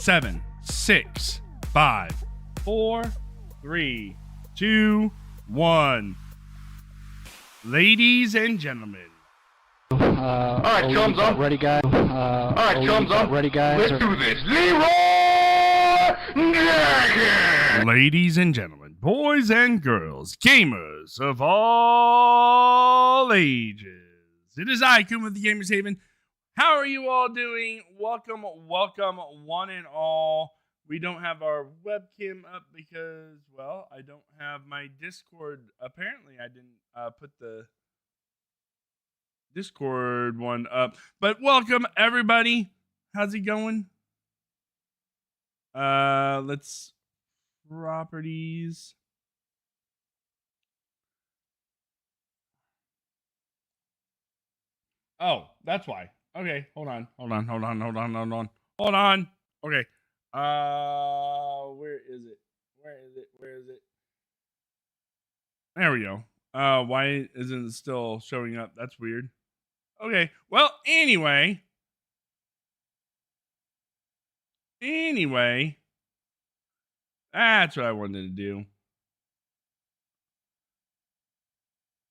7, 6, 5, 4, 3, 2, 1. Ladies and gentlemen. All right, chums up. Ready, guys. All right, chums up. Ready, guys. Let's do this. Ladies and gentlemen, boys and girls, gamers of all ages. It is I, Kuma, the Gamerz Haven. How are you all doing? Welcome, one and all. We don't have our webcam up because, well, I don't have my Discord. Apparently, I didn't put the Discord one up. But welcome, everybody. How's it going? Let's properties. Oh, that's why. Okay, hold on. Okay. Where is it? There we go. Why isn't it still showing up? That's weird. Okay, well, anyway, that's what I wanted to do.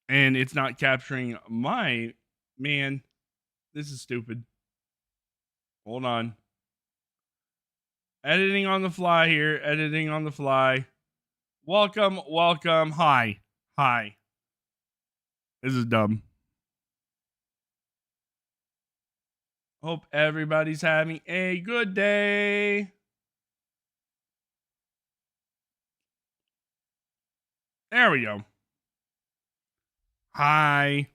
And it's not capturing my... Man, this is stupid. Hold on. Editing on the fly here. Welcome. Hi. This is dumb. Hope everybody's having a good day. There we go. Hi.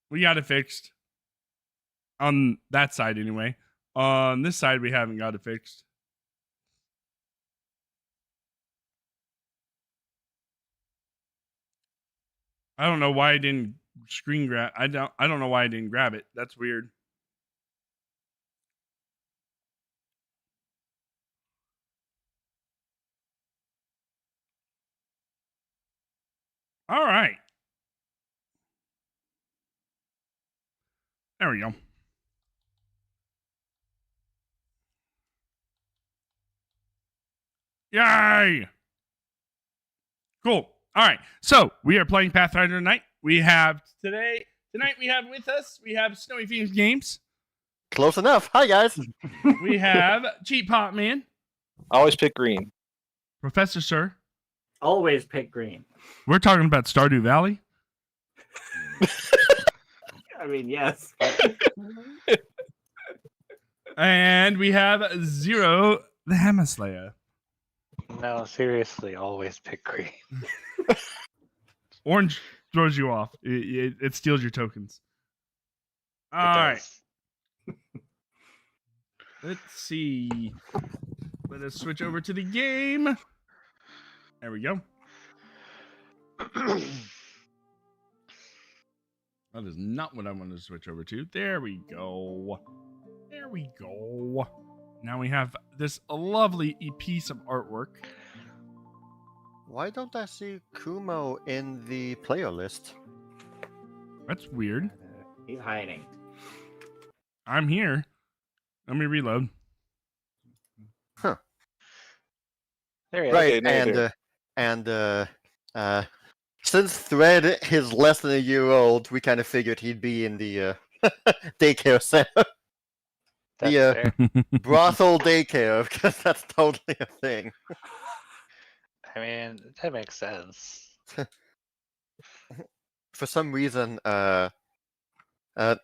We got it fixed. On that side, anyway. On this side, we haven't got it fixed. I don't know why I didn't screen grab. I don't know why I didn't grab it. That's weird. All right. There we go. Yay! Cool. All right. So we are playing Pathfinder tonight. Tonight we have with us, Snowy Phoenix Games. Close enough. Hi, guys. We have CheapPopMan. Always pick green. Professor Sir. Always pick green. We're talking about Stardew Valley. I mean, yes. And we have Zero, the Hammer Slayer. no, seriously, always pick green. Orange throws you off. It steals your tokens. All right. Let's see. Let us switch over to the game. There we go. That is not what I wanted to switch over to. There we go. Now we have this lovely piece of artwork. Why don't I see Kumo in the player list? That's weird. He's hiding. I'm here. Let me reload. Huh. There he is. Right, Okay, and since Thread is less than a year old, we kind of figured he'd be in the daycare center. That's The fair. brothel daycare, because that's totally a thing. I mean, that makes sense. For some reason, when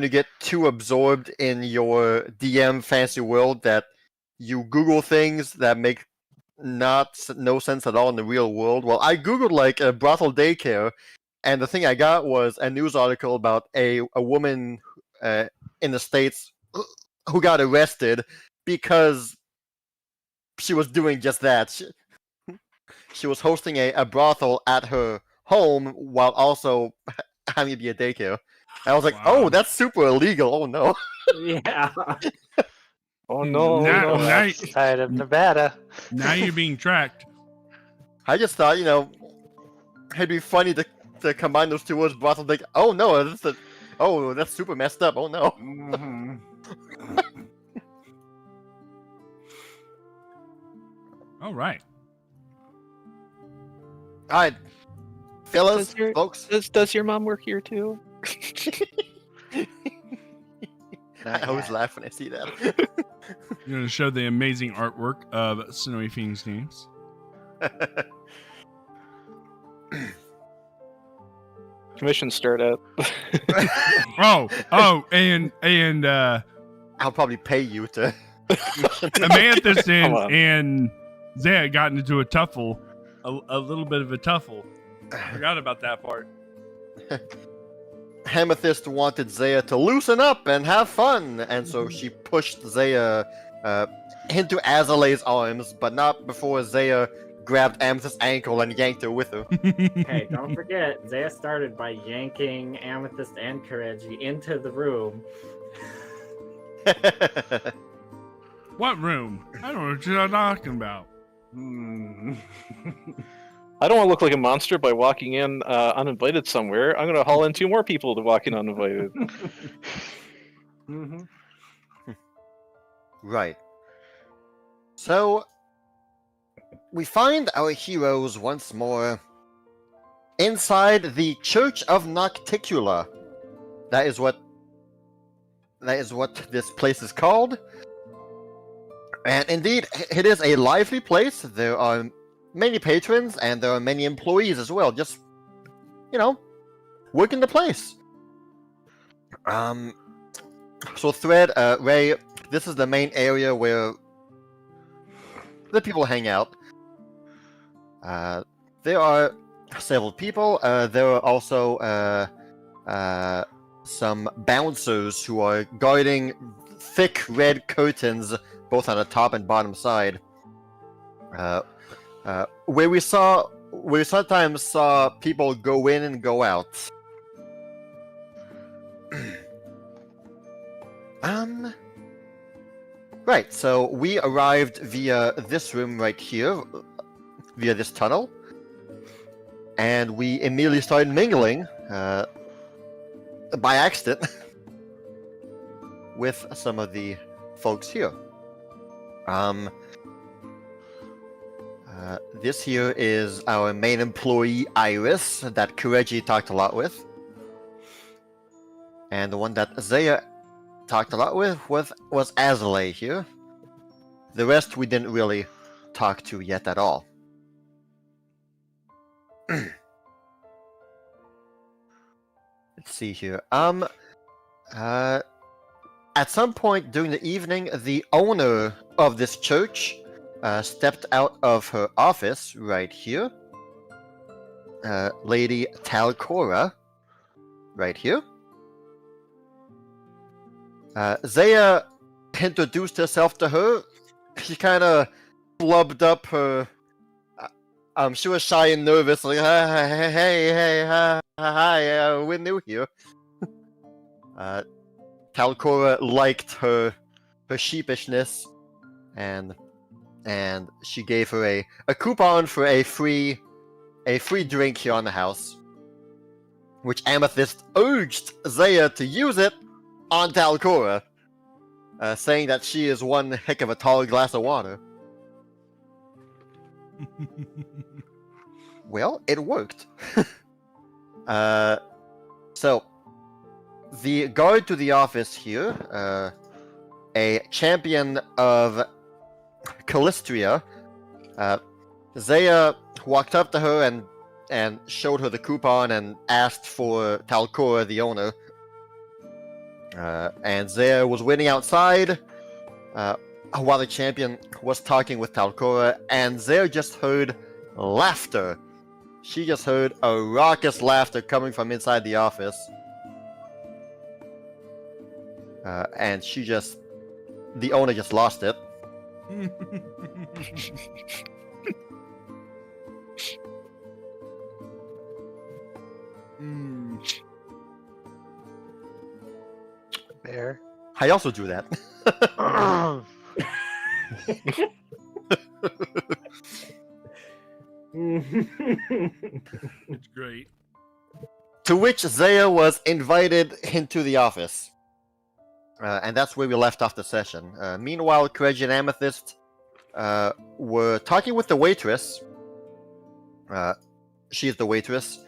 you get too absorbed in your DM fantasy world that you Google things that make no sense at all in the real world. Well, I Googled like a brothel daycare, and the thing I got was a news article about a woman in the States who got arrested because she was doing just that. She was hosting a brothel at her home while also having to be a daycare. I was like, Wow. oh, that's super illegal. Oh, no. Yeah. Oh no! Now- no. now- Outside of Nevada. Now you're being tracked. I just thought, it'd be funny to combine those two words, brothel daycare. Oh, no, that's super messed up. Oh, no. Mhm. All right. All right, fellas, Does your- folks. Does your mom work here too? I always laugh when I see that. You're going to show the amazing artwork of Snowy Fiend's games. Commission start up. And I'll probably pay you to. Amethyst Come on. and Zaya got into a tuffle, a little bit of a tuffle. I forgot about that part. Amethyst wanted Zaya to loosen up and have fun, and so she pushed Zaya into Azalay's arms, but not before Zaya grabbed Amethyst's ankle and yanked her with her. Hey, don't forget, Zaya started by yanking Amethyst and Kireji into the room. What room? I don't know what you're talking about. Hmm. I don't want to look like a monster by walking in uninvited somewhere. I'm going to haul in 2 more people to walk in uninvited. Mhm. Right. So, we find our heroes once more inside the Church of Nocticula. That is what this place is called. And indeed, it is a lively place. There are many patrons, and there are many employees as well. Just, working the place. So Thread, Ray, this is the main area where the people hang out. There are several people. There are also some bouncers who are guarding thick red curtains, both on the top and bottom side. Where we sometimes saw people go in and go out. Right, so we arrived via this room right here, via this tunnel, and we immediately started mingling, by accident, with some of the folks here. This here is our main employee, Iris, that Kireji talked a lot with. And the one that Zaya talked a lot with was Azalea here. The rest we didn't really talk to yet at all. Let's see here. At some point during the evening, the owner of this church stepped out of her office right here. Lady Talcora, right here. Zaya introduced herself to her. She kind of flubbed up her. She was shy and nervous, like, hey, hi, we're new here. Talcora liked her sheepishness, and she gave her a coupon for a free drink here on the house, which Amethyst urged Zaya to use it on Talcora, saying that she is one heck of a tall glass of water. Well, it worked. So, the guard to the office here, a champion of Callistria, Zaya walked up to her and showed her the coupon and asked for Talcora, the owner. And Zaya was waiting outside while the champion was talking with Talcora, and Zaya just heard laughter. She just heard a raucous laughter coming from inside the office. And the owner just lost it. Bear. I also do that. It's great. To which Zaya was invited into the office. And that's where we left off the session. Meanwhile, Kireji and Amethyst were talking with the waitress. She is the waitress.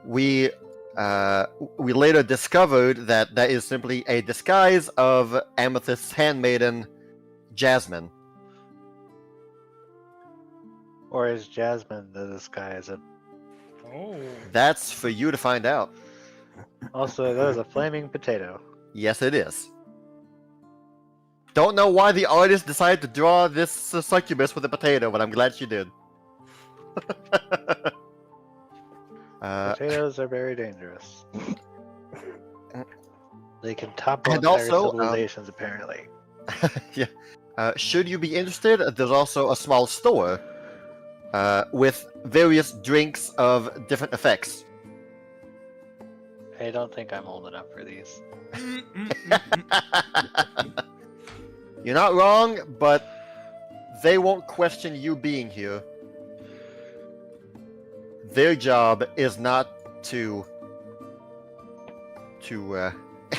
We later discovered that that is simply a disguise of Amethyst's handmaiden, Jasmine. Or is Jasmine the disguise? Oh. That's for you to find out. Also, that is a flaming potato. Yes, it is. Don't know why the artist decided to draw this succubus with a potato, but I'm glad she did. Potatoes are very dangerous. They can topple And entire also, civilizations, apparently. yeah. Should you be interested, there's also a small store with various drinks of different effects. I don't think I'm old enough for these. You're not wrong, but they won't question you being here. Their job is not to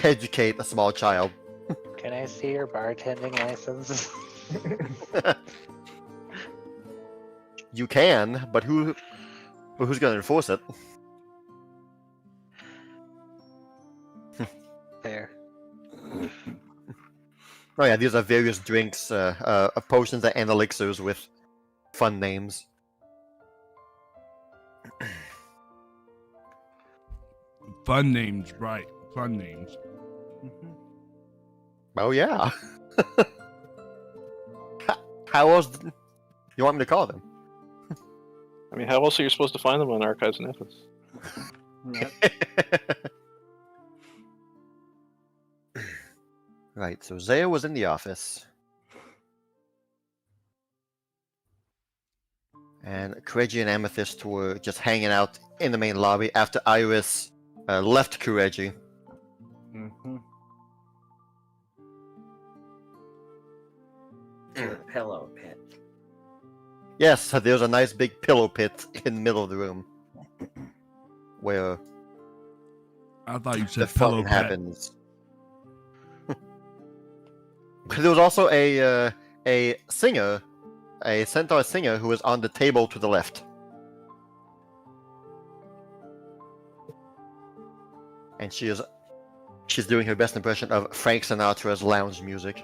educate a small child. Can I see your bartending license? You can, but who's going to enforce it? There. Oh yeah, these are various drinks, potions and elixirs with fun names. Fun names, right? Fun names. Oh yeah. How else do you want me to call them? I mean, how else are you supposed to find them on Archives and Amethyst? Right, so Zaya was in the office. And Kireji and Amethyst were just hanging out in the main lobby after Iris left Kireji. To the pillow pit. Yes, there's a nice big pillow pit in the middle of the room. Where I thought you the said fun pillow pet. happens. There was also a singer, a centaur singer, who was on the table to the left. And she's doing her best impression of Frank Sinatra's lounge music.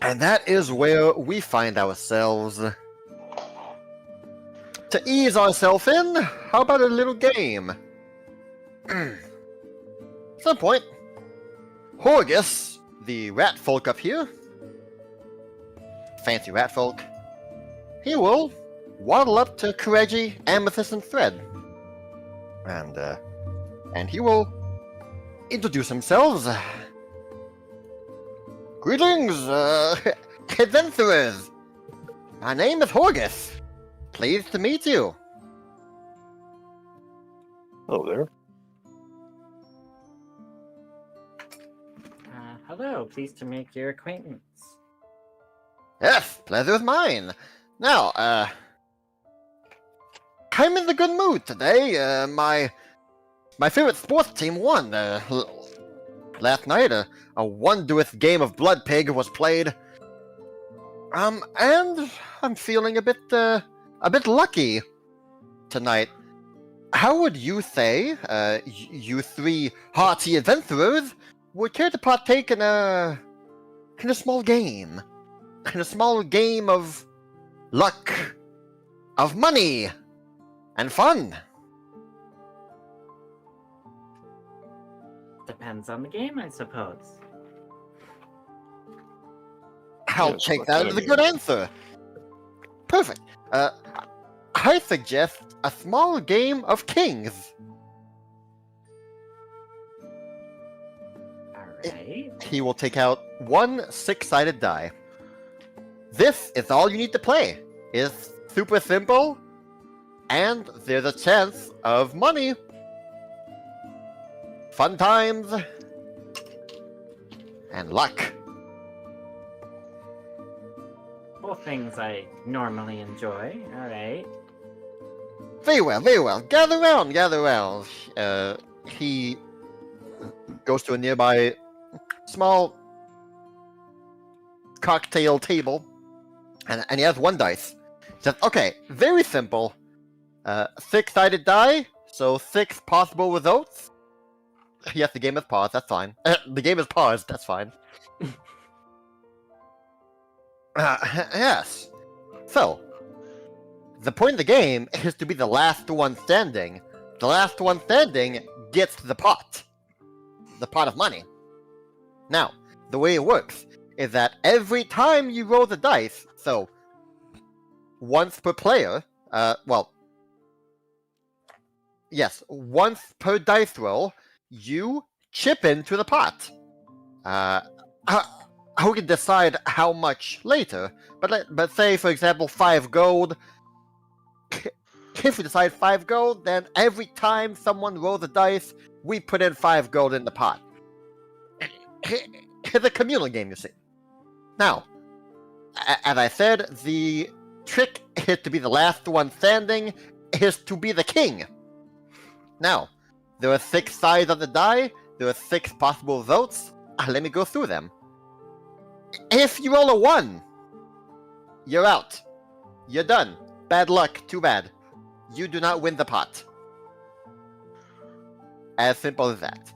And that is where we find ourselves. To ease ourselves in, how about a little game? At some point, Horgus, the rat folk up here, fancy rat folk, he will waddle up to Kireji, Amethyst, and Thread. And he will introduce themselves. Greetings, adventurers! My name is Horgus. Pleased to meet you. Oh, there. Hello, pleased to make your acquaintance. Yes, pleasure is mine. Now, I'm in the good mood today. My favorite sports team won. Last night, a wondrous game of Blood Pig was played. And I'm feeling a bit lucky tonight. How would you say, you three hearty adventurers, would care to partake in a small game? In a small game of luck, of money, and fun? Depends on the game, I suppose. I'll Yes, take what that kind as of a good game? answer. Perfect. I suggest a small game of kings. Alright. He will take out one 6-sided die. This is all you need to play. It's super simple, and there's a chance of money. Fun times, and luck. Both things I normally enjoy. Alright. Very well, very well. Gather round, gather round. He goes to a nearby small cocktail table, and he has one dice. He says, okay, very simple. 6-sided die, so 6 possible results. Yes, the game is paused, that's fine. The game is paused, that's fine. Yes. So, the point of the game is to be the last one standing. The last one standing gets the pot. The pot of money. Now, the way it works is that every time you roll the dice, so once per player, once per dice roll, you chip into the pot. We can decide how much later, but say, for example, 5 gold. If we decide 5 gold, then every time someone rolls a dice, we put in 5 gold in the pot. It's a communal game, you see. Now, as I said, the trick is to be the last one standing, is to be the king. Now, there are 6 sides of the die, there are 6 possible votes. Let me go through them. If you roll a 1, you're out. You're done. Bad luck, too bad. You do not win the pot. As simple as that.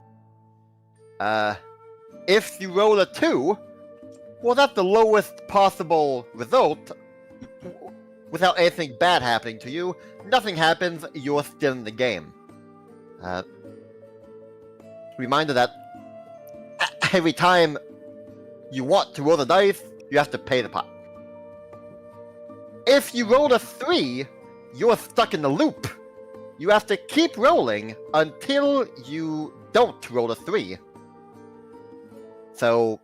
If you roll a 2, well, that's the lowest possible result. Without anything bad happening to you, nothing happens, you're still in the game. Reminder that every time you want to roll the dice, you have to pay the pot. If you roll a 3, you're stuck in the loop. You have to keep rolling until you don't roll a 3. So,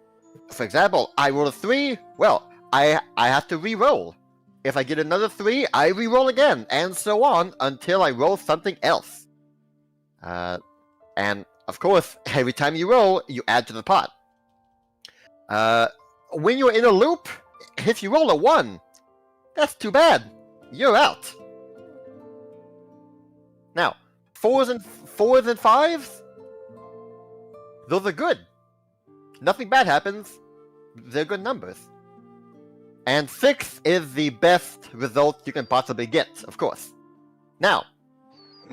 for example, I roll a 3, well, I have to re-roll. If I get another 3, I re-roll again, and so on until I roll something else. And, of course, every time you roll, you add to the pot. When you're in a loop, if you roll a 1, that's too bad. You're out. Now, 4s and 5s, those are good. Nothing bad happens. They're good numbers. And 6 is the best result you can possibly get, of course. Now,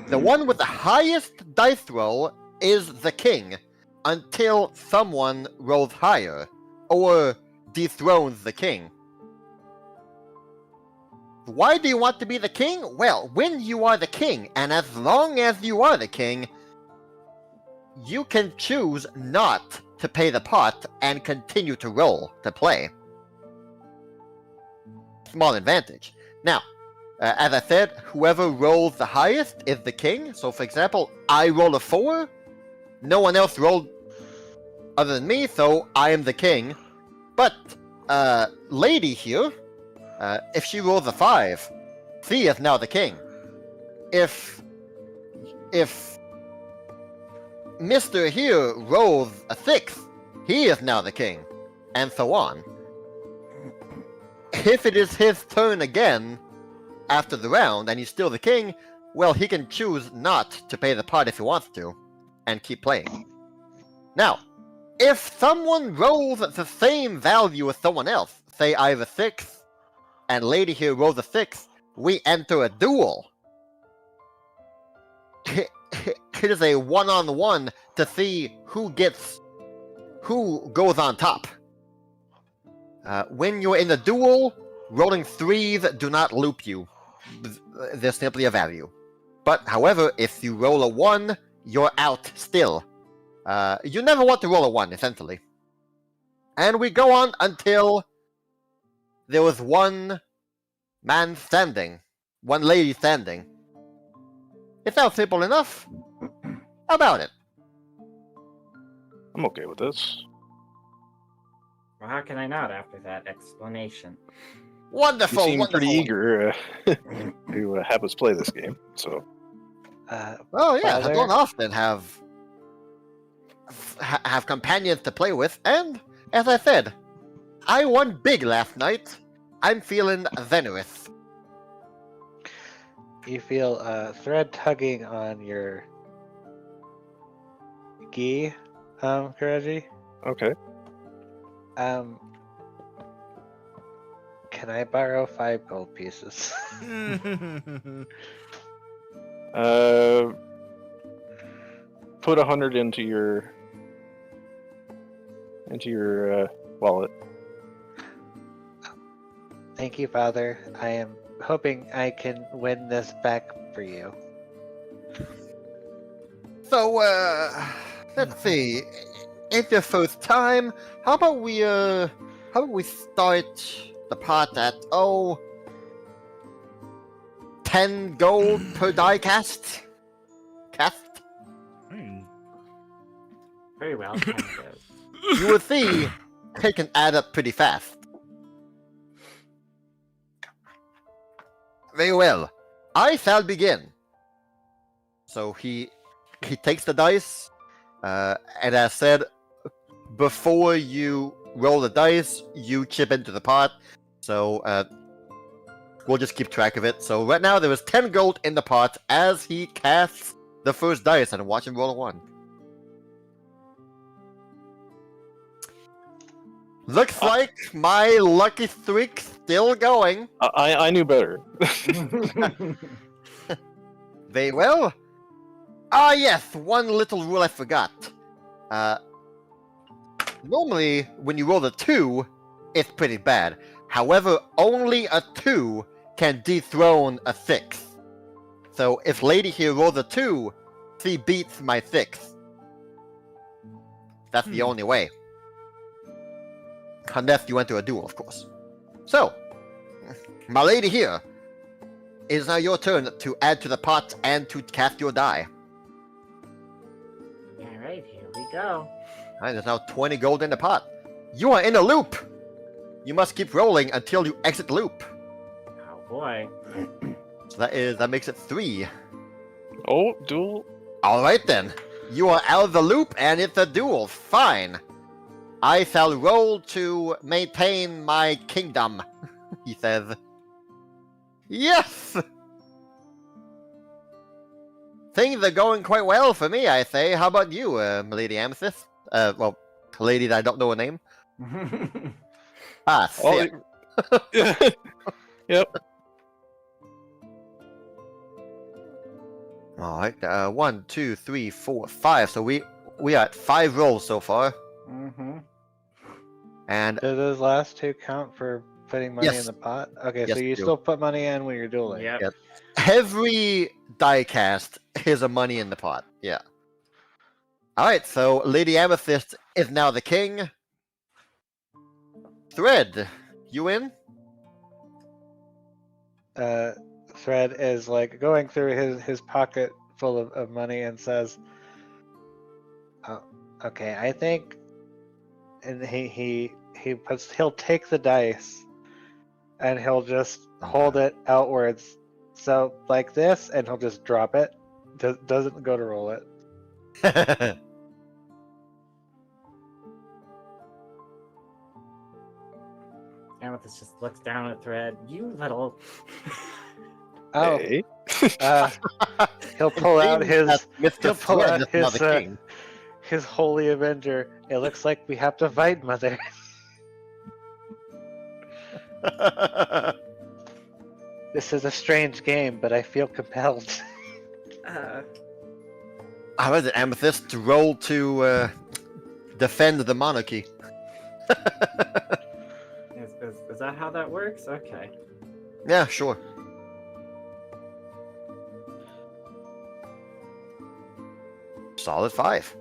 the one with the highest dice roll is the king, until someone rolls higher, or dethrones the king. Why do you want to be the king? Well, when you are the king, and as long as you are the king, you can choose not to pay the pot and continue to roll to play. Small advantage. Now, as I said, whoever rolls the highest is the king. So, for example, I roll a 4. No one else rolled other than me, so I am the king. But, lady here, if she rolls a 5, she is now the king. If Mr. here rolls a 6, he is now the king, and so on. If it is his turn again after the round and he's still the king, well, he can choose not to pay the pot if he wants to, and keep playing. Now, if someone rolls the same value as someone else, say I have a 6, and lady here rolls a 6, we enter a duel. It is a one-on-one to see who goes on top. When you're in a duel, rolling 3s do not loop you. They're simply a value. But, however, if you roll a 1, you're out still. You never want to roll a 1, essentially. And we go on until there was one man standing. One lady standing. It sounds simple enough. How about it? I'm okay with this. Well, how can I not after that explanation? Wonderful, You seem wonderful. pretty eager to have us play this game, so... Oh yeah, I Father? don't often have companions to play with, and as I said, I won big last night. I'm feeling generous. You feel a thread tugging on your gi, Kireji. Okay. Can I borrow 5 gold pieces? Put 100 into your wallet. Thank you, Father. I am hoping I can win this back for you. So, let's see. It's your first time. How about we start the pot at 10 gold per die cast? Very well. Thank you. You will see it can add up pretty fast. Very well. I shall begin. So he takes the dice, and as said, before you roll the dice, you chip into the pot. So we'll just keep track of it. So right now there is 10 gold in the pot as he casts the first dice, and watch him roll a 1. Looks like my lucky streak still going. I knew better. Very well. Ah, yes, one little rule I forgot. Normally, when you roll a 2, it's pretty bad. However, only a 2 can dethrone a 6. So if Lady here rolls a 2, she beats my 6. That's the only way. Unless you enter a duel, of course. So, my lady here, it is now your turn to add to the pot and to cast your die. Alright, here we go. Alright, there's now 20 gold in the pot. You are in a loop! You must keep rolling until you exit the loop. Oh boy. So that makes it 3. Oh, duel. Alright then. You are out of the loop and it's a duel. Fine. I shall roll to maintain my kingdom, he says. Yes! Things are going quite well for me, I say. How about you, Lady Amethyst? Well, lady that I don't know her name. Ah, shit. Yep. Alright, 1, 2, 3, 4, 5. So we are at 5 rolls so far. Mm-hmm. And Do those last 2 count for putting money Yes. in the pot? Okay, Yes, so you they do. still put money in when you're dueling. Yep. Yep. Every die cast is a money in the pot. Yeah. Alright, so Lady Amethyst is now the king. Thread, you in? Thread is like going through his pocket full of money and says, "Oh, okay, I think," and he'll take the dice and he'll just hold it outwards, so like this, and he'll just drop it. Doesn't go to roll it. Amethyst just looks down at Thread. You little. Oh, Hey. he'll pull out his Mr. he'll pull Thread out is now his, the king. his holy avenger. It looks like we have to fight, Mother. This is a strange game, but I feel compelled. How is it, Amethyst, to roll to defend the monarchy? Is that how that works? Okay. Yeah, sure. Solid 5.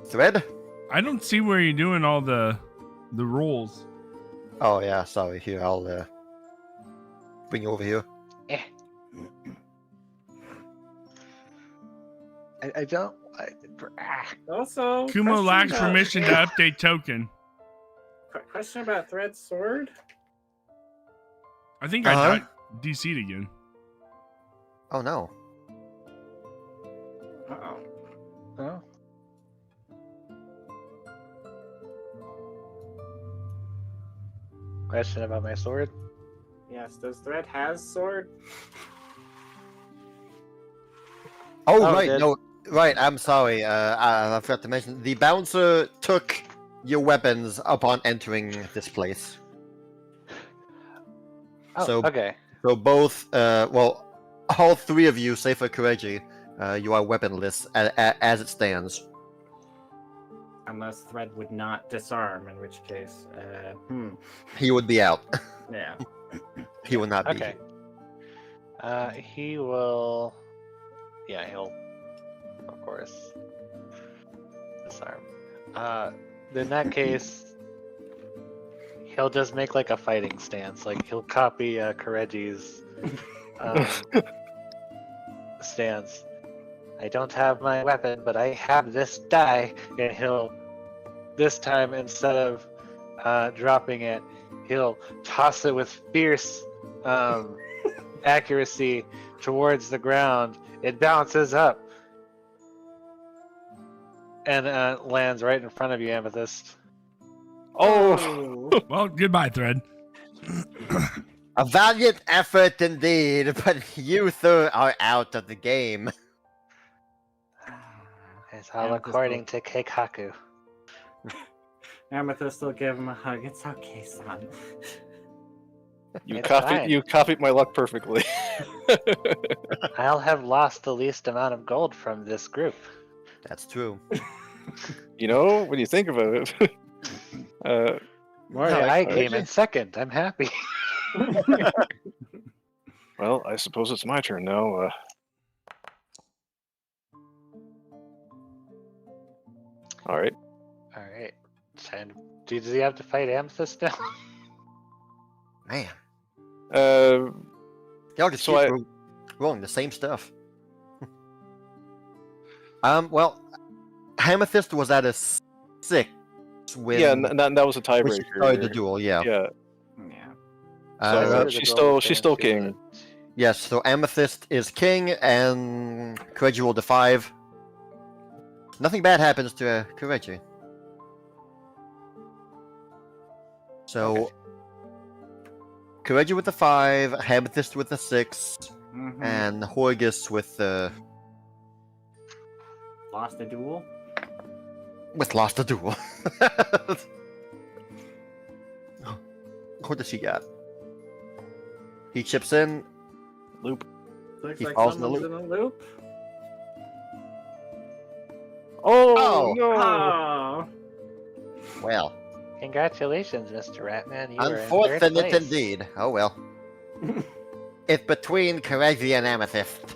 Thread? I don't see where you're doing all the rolls. Oh yeah, sorry. Here, I'll bring you over here. I don't. Also, Kumo question lacks about- permission to update token. Question about Thread's sword? I think Uh-huh. I got DC'd again. Oh no. Uh-oh. Oh. Question about my sword? Yes, does Thread has sword? Oh, Oh, right, did- no, right. I'm sorry. I forgot to mention the bouncer took your weapons upon entering this place. Oh, So- okay. So both, well, all three of you, save for Kireji, you are weaponless as it stands. Unless Thread would not disarm, in which case, He would be out. yeah. He will not be. Okay. He will. Yeah, he'll, of course, disarm. In that case, he'll just make like a fighting stance. Like he'll copy Kireji's stance. I don't have my weapon, but I have this die, and he'll this time instead of dropping it, he'll toss it with fierce accuracy towards the ground. It bounces up and lands right in front of you, Amethyst. Oh, Well, goodbye, Thread. A valiant effort indeed, but you two are out of the game. It's all Amethyst according to Keikaku. Amethyst will give him a hug. It's okay, son. It's fine. you copied my luck perfectly. I'll have lost the least amount of gold from this group. That's true. You know, when you think about it. More Hey, like I came in second. I'm happy. Well, I suppose it's my turn now. All right. All right. And does he have to fight Amethyst now? Man, Uh, y'all just So keep rolling the same stuff. Well, Amethyst was at a 6 when yeah, that was a when she tiebreaker. started the duel. Yeah. Yeah. Yeah. So, The she's gold still stands king. good. Yes. So Amethyst is king, and Kireji rolled a 5. Nothing bad happens to Kireji. So, Kireji with the 5, Amethyst with the 6, Mhm. and Horgus with the Lost a duel? lost the duel. What does he got? He chips in. Loop. Looks He like falls in the someone's in a loop. Oh, Oh. no! Oh. Well, Congratulations, Mr. Ratman. You were in third unfortunate place. indeed. Oh well. It's between Kireji and Amethyst.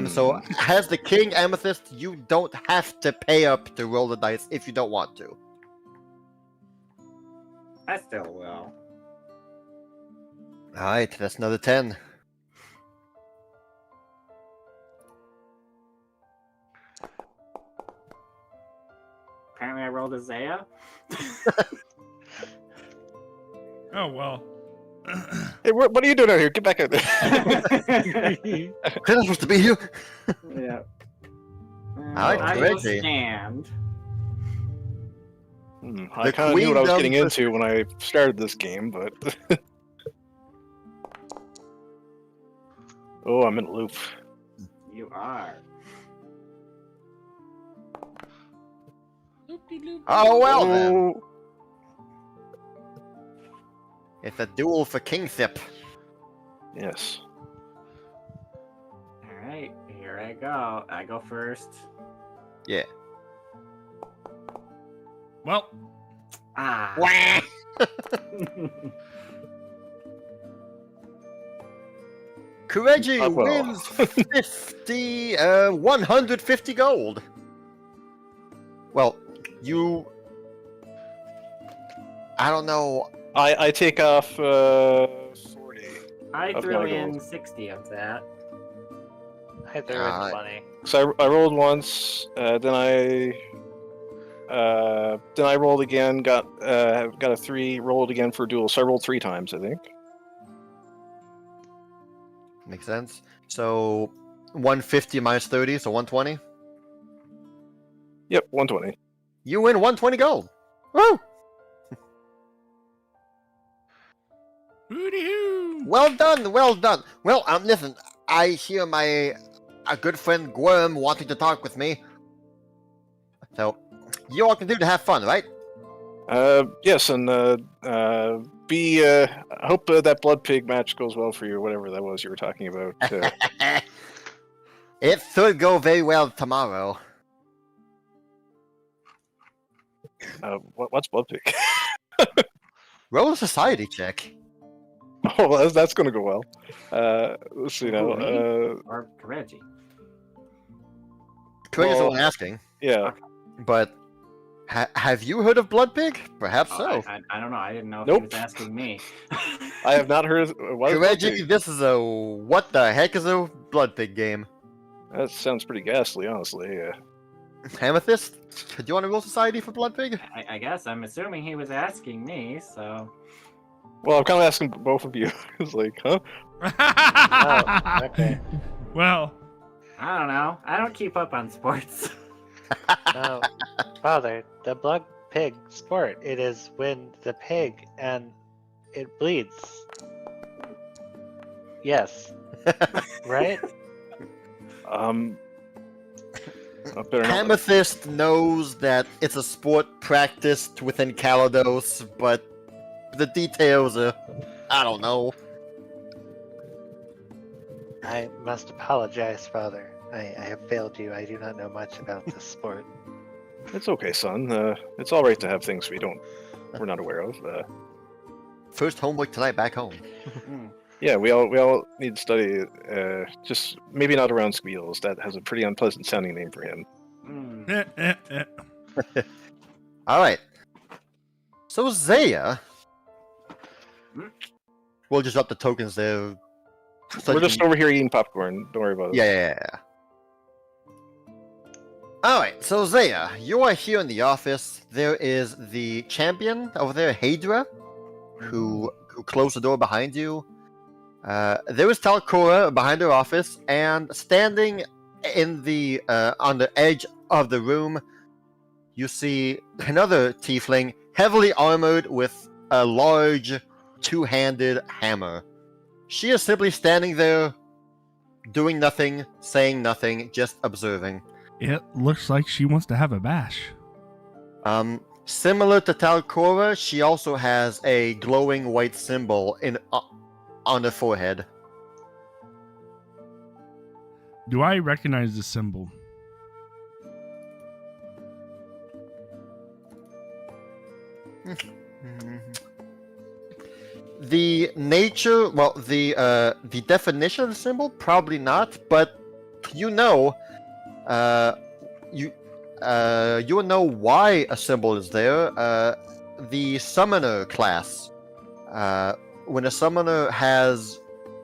So as the king Amethyst, you don't have to pay up to roll the dice if you don't want to. I still will. Alright, that's another 10. Apparently I rolled a Zaya. Oh, well. Hey, what are you doing out here? Get back out there. You're not supposed to be here. Yeah. I I agree. will stand. I The kind of knew what I was queen getting does- into when I started this game, but... Oh, I'm in a loop. You are. Oh well then. Oh, It's a duel for kingship. yes. Alright, here I go. I go first. Yeah. Well, Ah. Kireji well. wins 150 gold. Well, you... I don't know. I take off 40. I Of threw my in gold. 60 of that. I threw Ah, in 20. So I rolled once, then I rolled again, got a 3, rolled again for duel. So I rolled 3 times, I think. Makes sense. So 150 minus 30, so 120. Yep, 120. You win 120 gold. Woo! hooty-hoo. Well done, well done. Well, listen, I hear a good friend Gworm wanting to talk with me. So, you all can do to have fun, right? Yes, and that blood pig match goes well for you, or whatever that was you were talking about. It should go very well tomorrow. What's blood pig? Roll a society check. Oh, well, that's going to go well. Let's see now. Or Kireji? Craig is the Well, one asking, Yeah. but have you heard of Blood Pig? Perhaps so. I don't know. I didn't know if Nope. he was asking me. I have not heard. What is Blood Kireji, Pig? this is a what the heck is a Blood Pig game? That sounds pretty ghastly, honestly. Amethyst, do you want to roll society for Blood Pig? I guess I'm assuming he was asking me, so. Well, I'm kind of asking both of you. It's like, huh? Oh, okay. Well, I don't know. I don't keep up on sports. No, Father, the blood pig sport. It is when the pig and it bleeds. Yes. Right? Better not. Amethyst knows that it's a sport practiced within Kalados, but the details are, I don't know. I must apologize, Father. I have failed you. I do not know much about this sport. It's okay, son. It's all right to have things we're not aware of. First homework tonight back home. Yeah, we all need to study. Just maybe not around Squeals. That has a pretty unpleasant sounding name for him. Alright. So Zaya. We'll just drop the tokens there. So We're you just can- over here eating popcorn. Don't worry about it. Yeah. Alright, so Zaya, you are here in the office. There is the champion over there, Hadra, who closed the door behind you. There is Talcora behind her office, and standing in the on the edge of the room, you see another tiefling, heavily armored with a large two-handed hammer. She is simply standing there, doing nothing, saying nothing, just observing. it looks like she wants to have a bash. Similar to Talcora, she also has a glowing white symbol on her forehead. Do I recognize the symbol? The nature, well, the definition of the symbol, probably not, but you know why a symbol is there. The summoner class, when a summoner has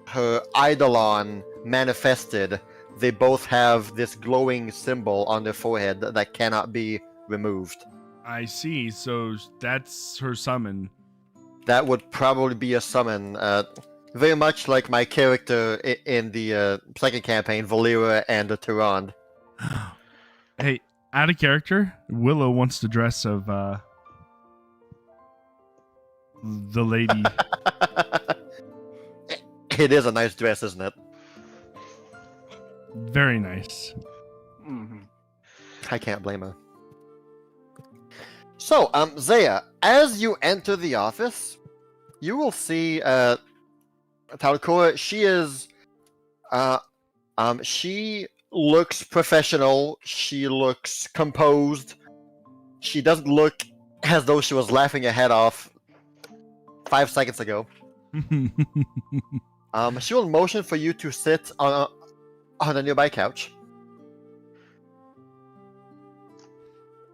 her Eidolon manifested, they both have this glowing symbol on their forehead that cannot be removed. I see. So that's her summon. That would probably be a summon, very much like my character in the second campaign, Valera and the Tyrande. Hey, out of character, Willow wants the dress of the lady. It is a nice dress, isn't it? Very nice. I can't blame her. So, Zaya, as you enter the office, you will see Talcora. She is, she looks professional. She looks composed. She doesn't look as though she was laughing her head off 5 seconds ago. She will motion for you to sit on a nearby couch.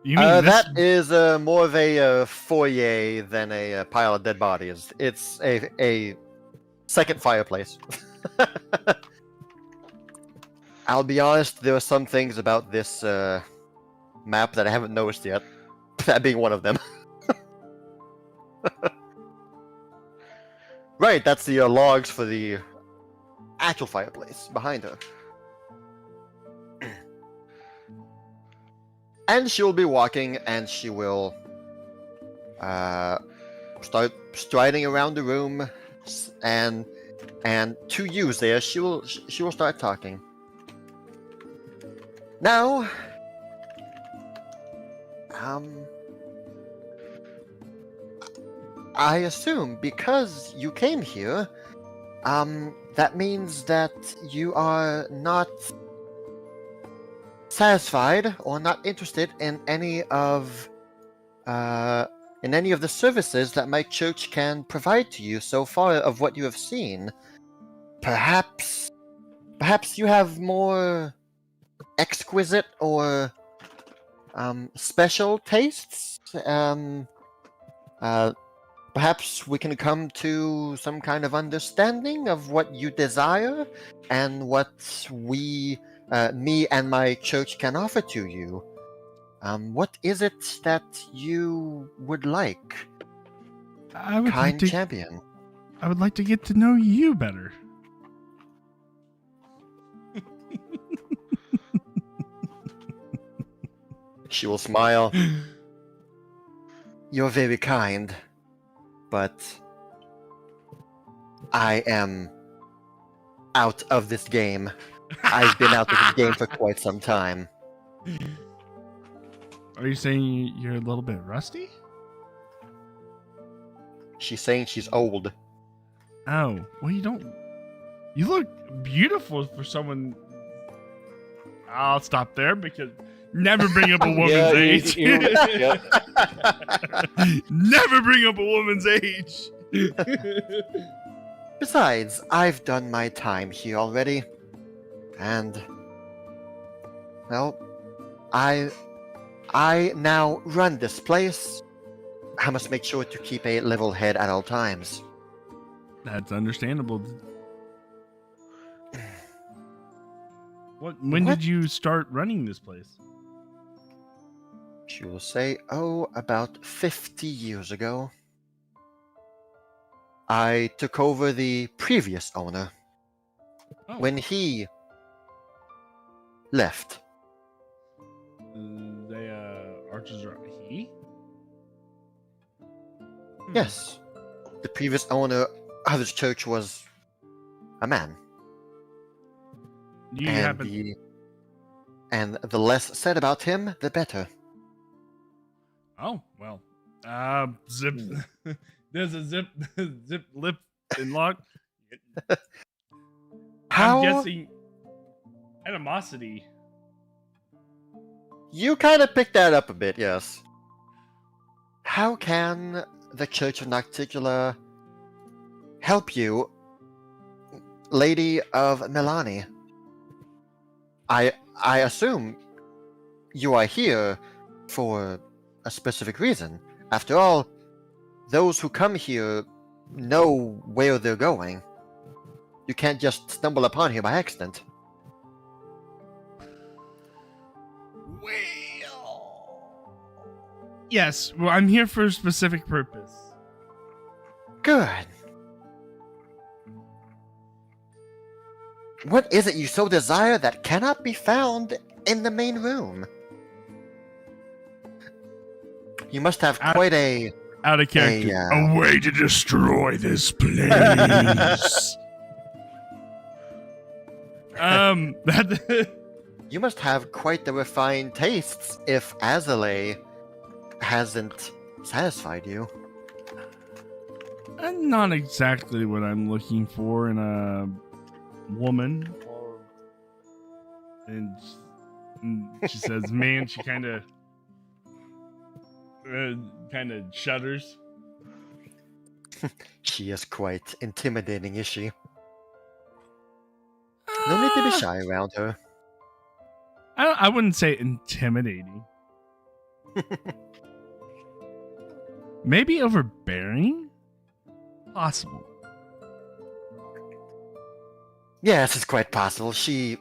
You mean this? That is more of a foyer than a pile of dead bodies. It's a second fireplace. I'll be honest, there are some things about this map that I haven't noticed yet. That being one of them. Right, that's the logs for the actual fireplace behind her. And she'll be walking, and she will start striding around the room, and to you there, she will start talking. Now, I assume because you came here, that means that you are not satisfied or not interested in any of the services that my church can provide to you so far of what you have seen. Perhaps you have more exquisite or special tastes. Perhaps we can come to some kind of understanding of what you desire and what me and my church can offer to you. What is it that you would like, I would kind like to. champion? I would like to get to know you better. She will smile. You're very kind, but I am out of this game. I've been out of this game for quite some time. Are you saying you're a little bit rusty? She's saying she's old. Oh, well, you don't. You look beautiful for someone. I'll stop there because never bring up a woman's age. Yeah. Never bring up a woman's age. Besides, I've done my time here already. And, well, I now run this place. I must make sure to keep a level head at all times. That's understandable. When did you start running this place? She will say, oh, about 50 years ago. I took over the previous owner. Oh. When he left. Archers are he? Yes. The previous owner of his church was a man. You and happen. And the less said about him, the better. Oh well. Zip. There's a zip lip and lock. How? I'm guessing animosity. You kind of picked that up a bit, yes. How can the Church of Noctigula help you, Lady of Milani? I assume you are here for a specific reason. After all, those who come here know where they're going. You can't just stumble upon here by accident. Well, yes. Well, I'm here for a specific purpose. Good. What is it you so desire that cannot be found in the main room? You must have quite a... Out of character. A way to destroy this place. You must have quite the refined tastes if Azalea hasn't satisfied you. Not exactly what I'm looking for in a woman. And she says, man, she kind of shudders. She is quite intimidating, is she? No need to be shy around her. I wouldn't say intimidating. Maybe overbearing? Possible. Yes, it's quite possible. She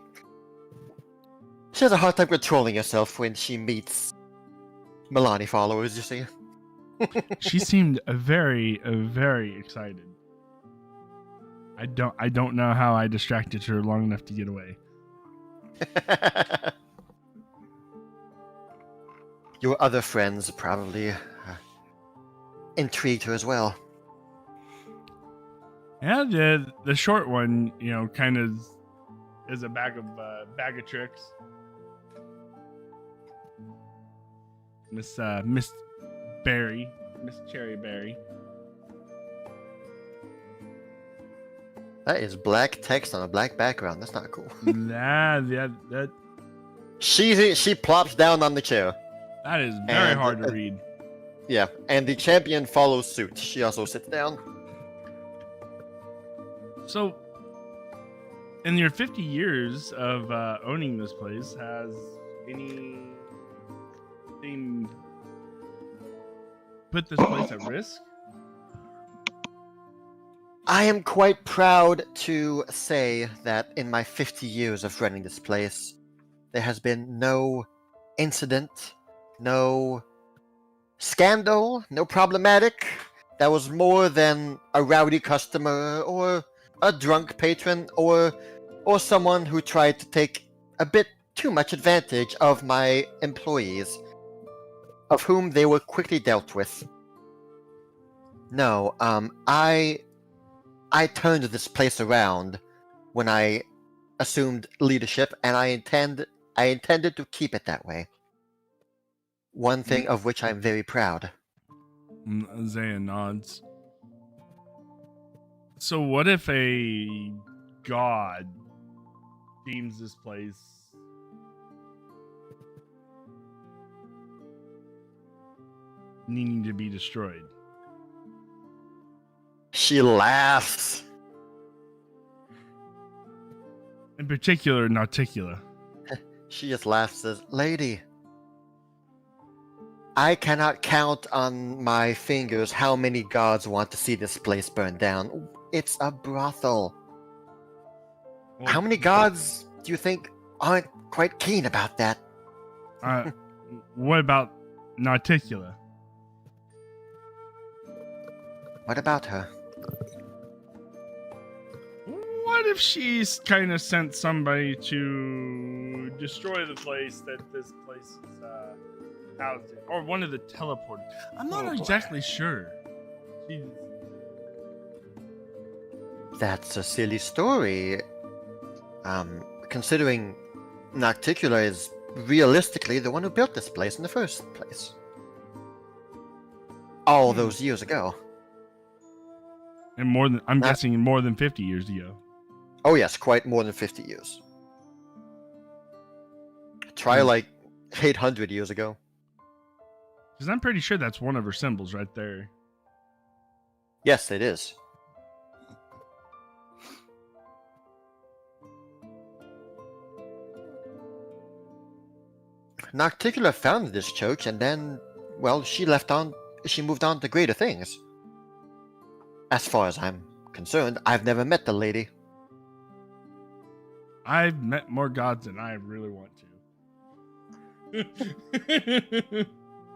has a hard time controlling herself when she meets Milani followers, you see. She seemed very excited. I don't know how I distracted her long enough to get away. Your other friends probably intrigued her as well. Yeah, the short one, kind of is a bag of tricks. Miss Cherry Berry. That is black text on a black background. That's not cool. that She plops down on the chair. that is very And, hard to read. Yeah, and the champion follows suit. She also sits down. So, in your 50 years of owning this place, has anything put this place at risk? I am quite proud to say that in my 50 years of running this place, there has been no incident, no scandal, no problematic that was more than a rowdy customer or a drunk patron or someone who tried to take a bit too much advantage of my employees, of whom they were quickly dealt with. No, I turned this place around when I assumed leadership, and I intended to keep it that way. One thing of which I'm very proud. Zaya nods. So what if a god deems this place needing to be destroyed? She laughs. In particular, Nauticula. She just laughs and says, "Lady, I cannot count on my fingers how many gods want to see this place burned down. It's a brothel. How many gods do you think aren't quite keen about that?" What about Nauticula? What about her? What if she's kind of sent somebody to destroy the place that this place is housed in? Or one of the teleporters? I'm not exactly sure. She's... That's a silly story. Considering Nauticula is realistically the one who built this place in the first place. All those years ago. And more than, I'm guessing more than 50 years ago. Oh yes, quite more than 50 years. Try like 800 years ago. Because I'm pretty sure that's one of her symbols right there. Yes, it is. Nauticula founded this church and then, well, she moved on to greater things. As far as I'm concerned, I've never met the lady. I've met more gods than I really want to.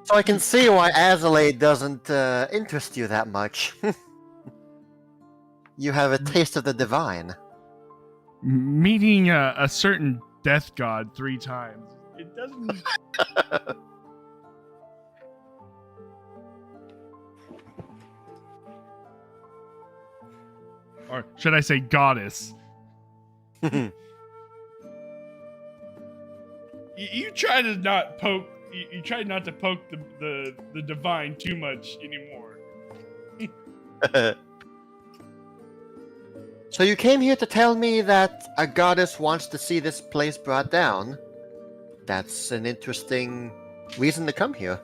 So I can see why Azalea doesn't interest you that much. You have a taste of the divine. Meeting a certain death god 3 times. It doesn't... Or should I say goddess? You try to not poke. You try not to poke the divine too much anymore. So you came here to tell me that a goddess wants to see this place brought down? That's an interesting reason to come here.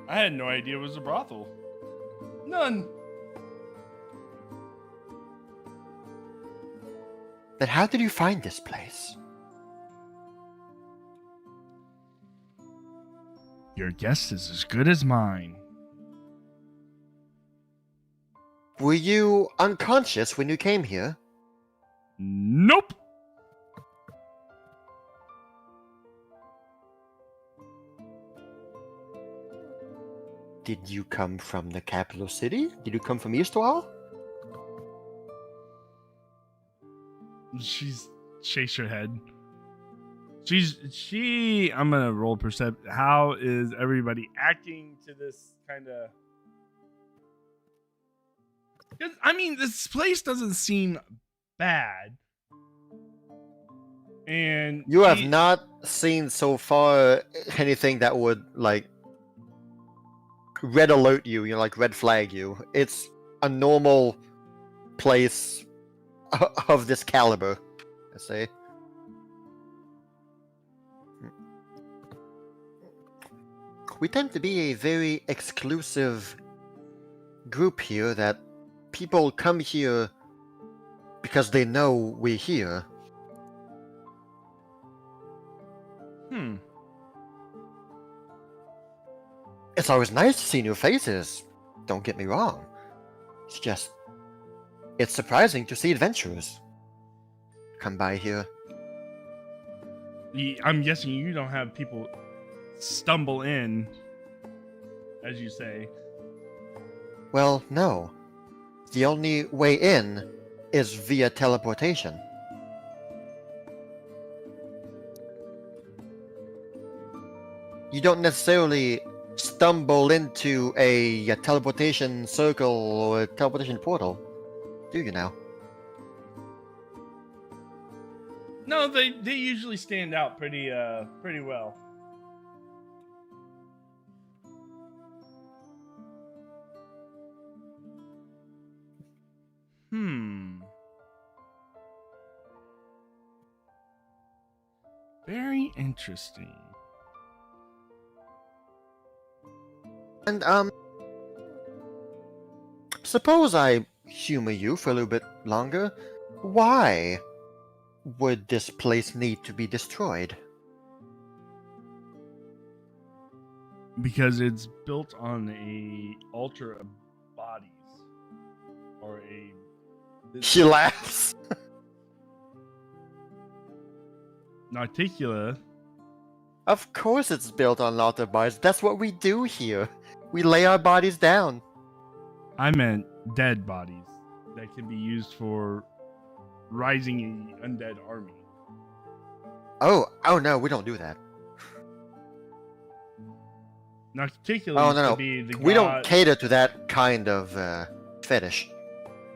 I had no idea it was a brothel. None. Then how did you find this place? Your guess is as good as mine. Were you unconscious when you came here? Nope. Did you come from the capital city? Did you come from Eastwall? She shakes her head. I'm gonna roll percept. How is everybody acting to this kind of? I mean, this place doesn't seem bad. And you have not seen so far anything that would like red alert you, like red flag you. It's a normal place of this caliber, I say. We tend to be a very exclusive group here that people come here because they know we're here. It's always nice to see new faces, don't get me wrong. It's just, it's surprising to see adventurers come by here. I'm guessing you don't have people stumble in, as you say. Well, no. The only way in is via teleportation. You don't necessarily stumble into a teleportation circle or a teleportation portal, do you now? No, they usually stand out pretty well. Very interesting. And, suppose I humor you for a little bit longer. Why would this place need to be destroyed? Because it's built on a altar of bodies. Or a... She laughs. Narticula. Of course it's built on altar bodies. That's what we do here. We lay our bodies down. I meant dead bodies that can be used for rising an undead army. Oh no, we don't do that. Narticula Oh used no, to be the we don't cater to that kind of fetish.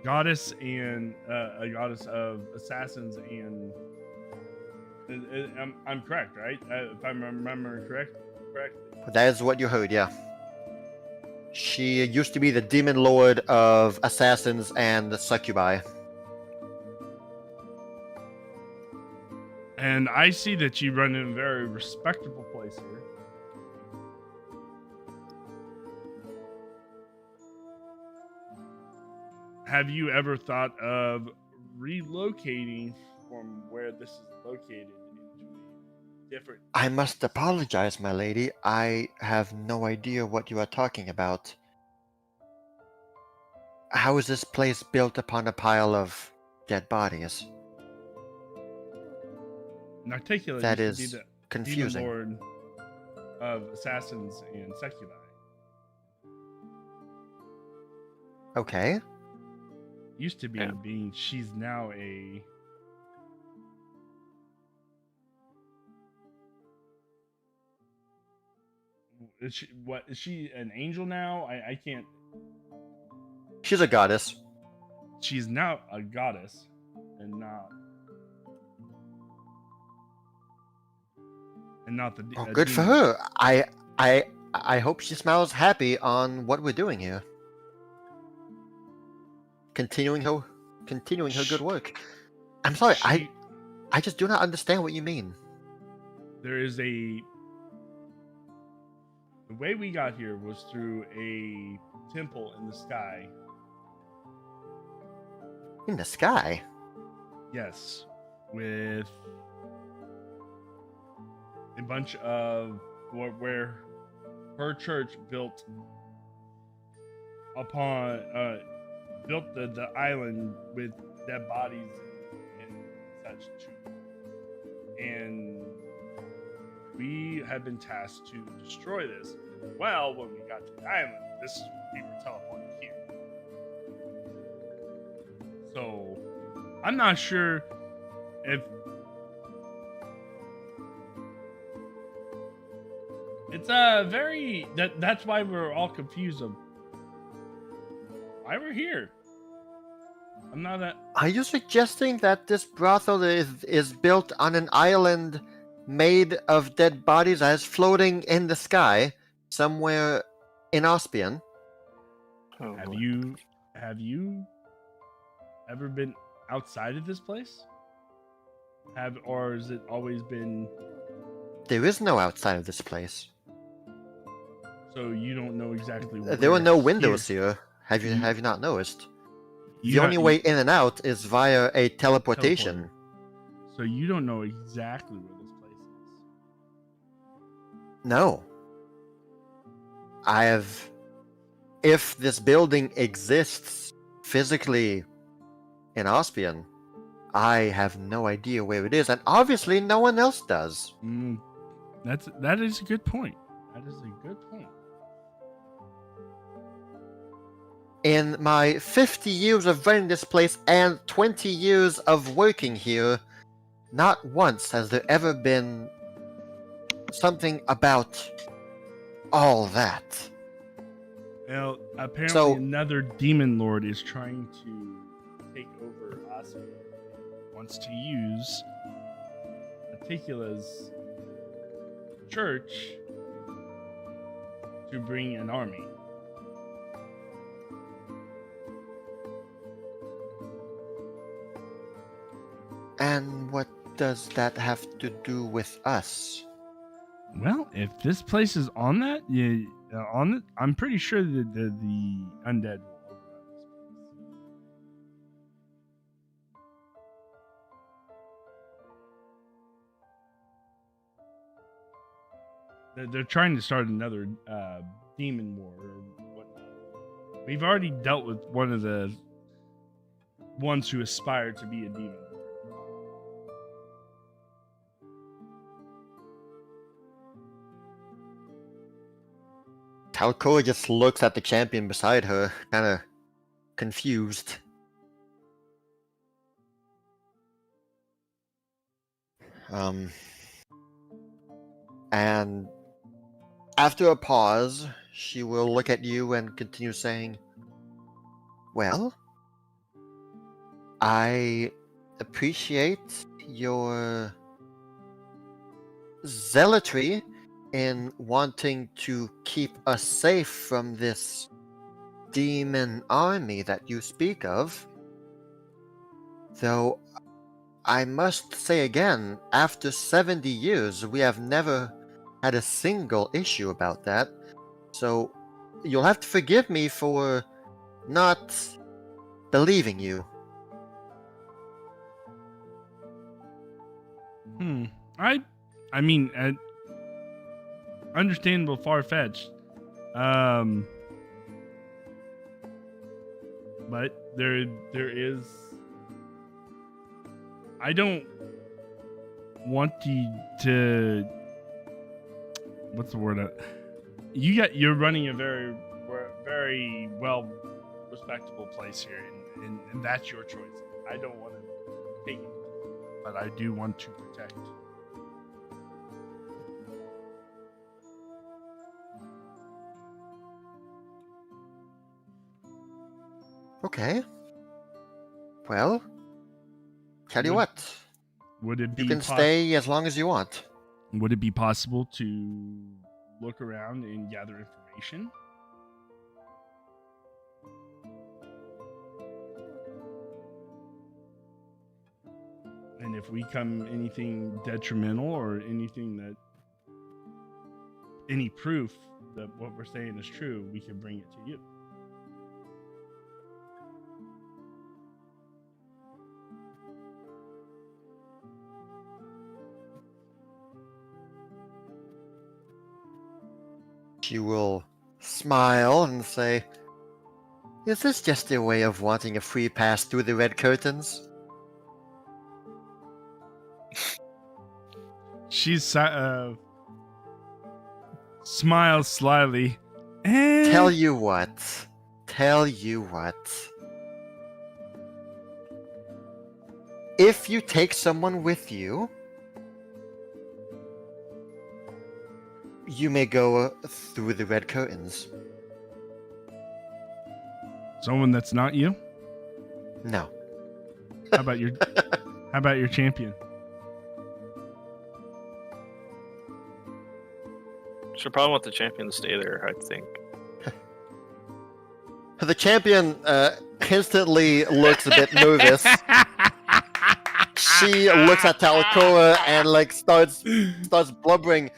Goddess and a goddess of assassins and I'm correct, right? If I remember correctly. That is what you heard, yeah. She used to be the demon lord of assassins and the succubi. And I see that you run in a very respectable place here. Have you ever thought of relocating from where this is located into a different... I must apologize, my lady. I have no idea what you are talking about. How is this place built upon a pile of dead bodies? Narticula That used to is be the confusing. demon lord of assassins and succubi. Okay. Used to be Yeah. being, she's now a... Is she an angel now? I can't... She's a goddess. She's now a goddess and not the Oh, good for her. I hope she smiles happy on what we're doing here. Continuing her good work. I'm sorry, I just do not understand what you mean. There is a... The way we got here was through a temple in the sky. In the sky? Yes. With a bunch of... Where her church built upon... built the island with dead bodies and such too. And we have been tasked to destroy this. Well, when we got to the island, this is when we were teleported here. So, I'm not sure if it's very that's why we're all confused of why we're here. I'm not that. Are you suggesting that this brothel is built on an island made of dead bodies that is floating in the sky somewhere in Ospian? Oh, Have boy. have you ever been outside of this place? Or has it always been? There is no outside of this place. So you don't know exactly where. There are no windows here. Have you not noticed? The only way in and out is via a teleportation. So you don't know exactly where this place is. No. If this building exists physically in Ospian, I have no idea where it is, and obviously no one else does. That is a good point. That is a good point. In my 50 years of running this place and 20 years of working here, not once has there ever been something about all that. Well, apparently another demon lord is trying to take over Osmia. Wants to use Aticula's church to bring an army. And what does that have to do with us? Well, if this place is on that, I'm pretty sure that the undead will overrun this place. They're trying to start another demon war or whatnot. We've already dealt with one of the ones who aspire to be a demon. Talcoa just looks at the champion beside her, kind of confused. And after a pause, she will look at you and continue saying, well, I appreciate your zealotry in wanting to keep us safe from this demon army that you speak of. Though, I must say again, after 70 years, we have never had a single issue about that. So, you'll have to forgive me for not believing you. I mean, understandable, far-fetched. But there is. I don't want you to. What's the word? You're running a very, very well respectable place here, and that's your choice. I don't want to take it, but I do want to protect. Okay. Well, tell you what. Would it be you can stay as long as you want. Would it be possible to look around and gather information? And if we come anything detrimental or anything that any proof that what we're saying is true, we can bring it to you. She will smile and say, is this just your way of wanting a free pass through the red curtains? She smiles slyly. Tell you what. If you take someone with you, you may go through the red curtains. Someone that's not you? No. How about your champion? Should probably want the champion to stay there, I think. The champion instantly looks a bit nervous. She looks at Talcora and like starts blubbering.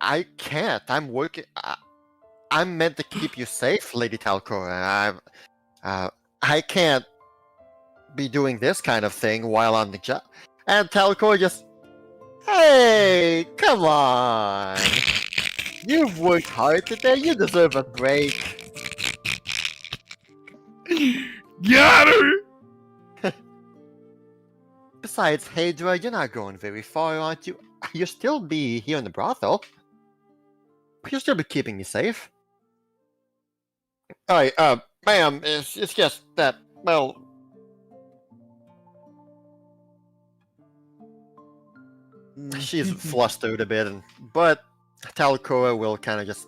I can't. I'm working. I'm meant to keep you safe, Lady Talcora. I can't be doing this kind of thing while on the job. And Talcora just, hey, come on. You've worked hard today. You deserve a break. Got her! Besides, Hadra, you're not going very far, aren't you? You'll still be here in the brothel. You'll still be keeping me safe. Alright, ma'am, it's just that, well... She's flustered a bit, but Talcora will kind of just...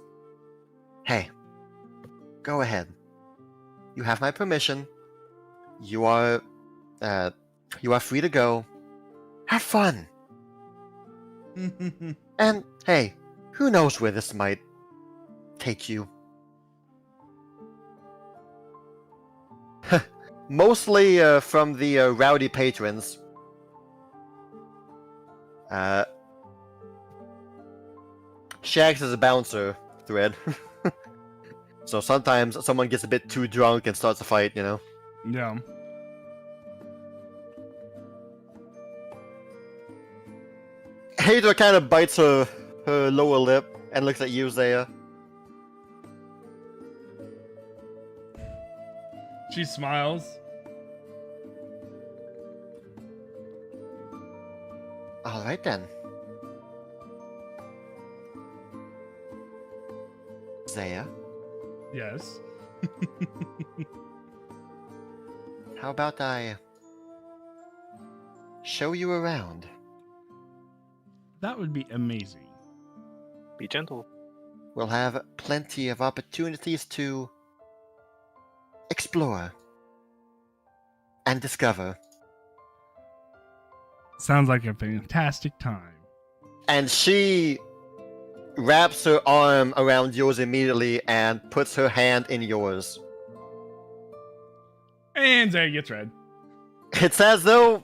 Hey, go ahead. You have my permission. You are free to go. Have fun. And hey, who knows where this might take you? Mostly from the rowdy patrons. Shax is a bouncer, Thread. So sometimes someone gets a bit too drunk and starts a fight, you know? Yeah. Hadra kind of bites her lower lip and looks at you, Zaya. She smiles. Alright then. Zaya, Yes. how about I show you around? That would be amazing. Be gentle. We'll have plenty of opportunities to explore and discover. Sounds like a fantastic time. And she wraps her arm around yours immediately and puts her hand in yours. And Zay gets red. It's as though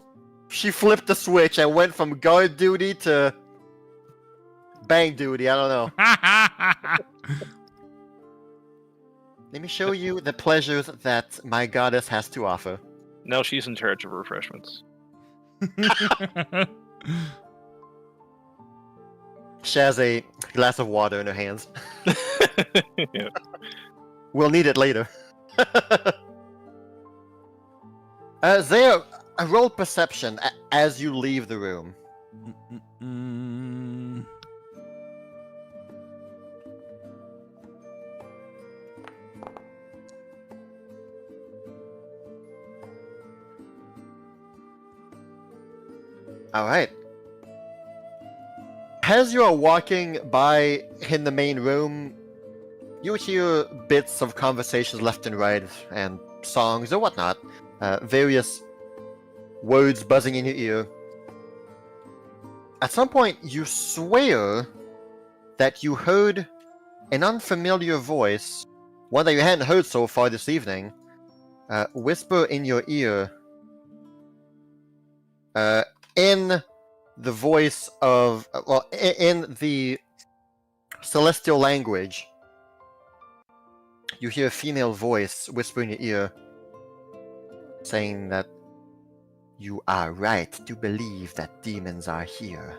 she flipped the switch and went from guard duty to bang duty. I don't know. Let me show you the pleasures that my goddess has to offer. Now she's in charge of refreshments. She has a glass of water in her hands. Yeah. We'll need it later. There, roll perception as you leave the room. Alright. As you are walking by in the main room, you hear bits of conversations left and right, and songs or whatnot. Various words buzzing in your ear. At some point, you swear that you heard an unfamiliar voice, one that you hadn't heard so far this evening, whisper in your ear, in the voice of, in the celestial language. You hear a female voice whisper in your ear, saying that you are right to believe that demons are here.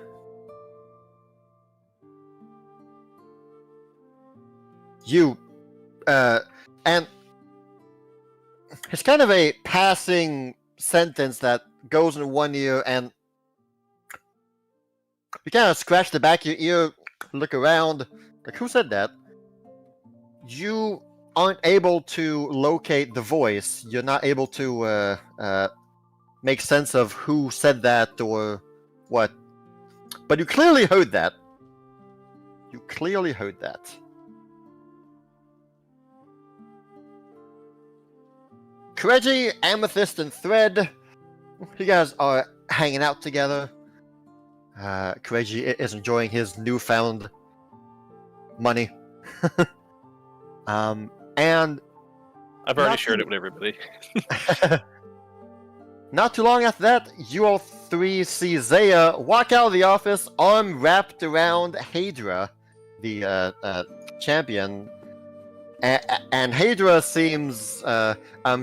And it's kind of a passing sentence that goes in one ear, and you kind of scratch the back of your ear, look around, like, who said that? You aren't able to locate the voice. You're not able to make sense of who said that or what. But you clearly heard that. You clearly heard that. Kireji, Amethyst, and Thread, you guys are hanging out together. Kireji is enjoying his newfound money. And I've already Not shared to- it with everybody. not too long after that, you all three see Zaya walk out of the office, arm wrapped around Hadra, the champion. And Hadra seems,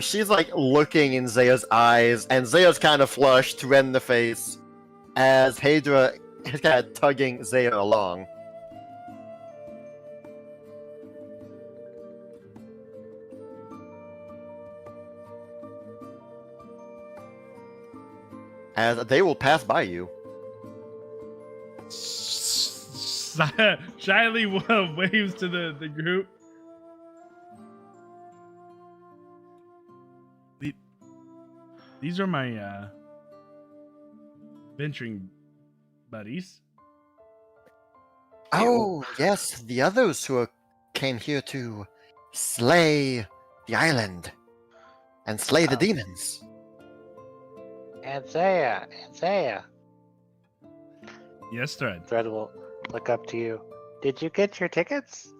she's like looking in Zaya's eyes, and Zaya's kind of flushed, red in the face, as Hadra is kind of tugging Zaya along. As they will pass by you. Shyly waves to the group. These are my venturing buddies. Oh, yes, the others who came here to slay the island and slay the demons. And Zaya. Yes, Thread. Thread will look up to you. Did you get your tickets?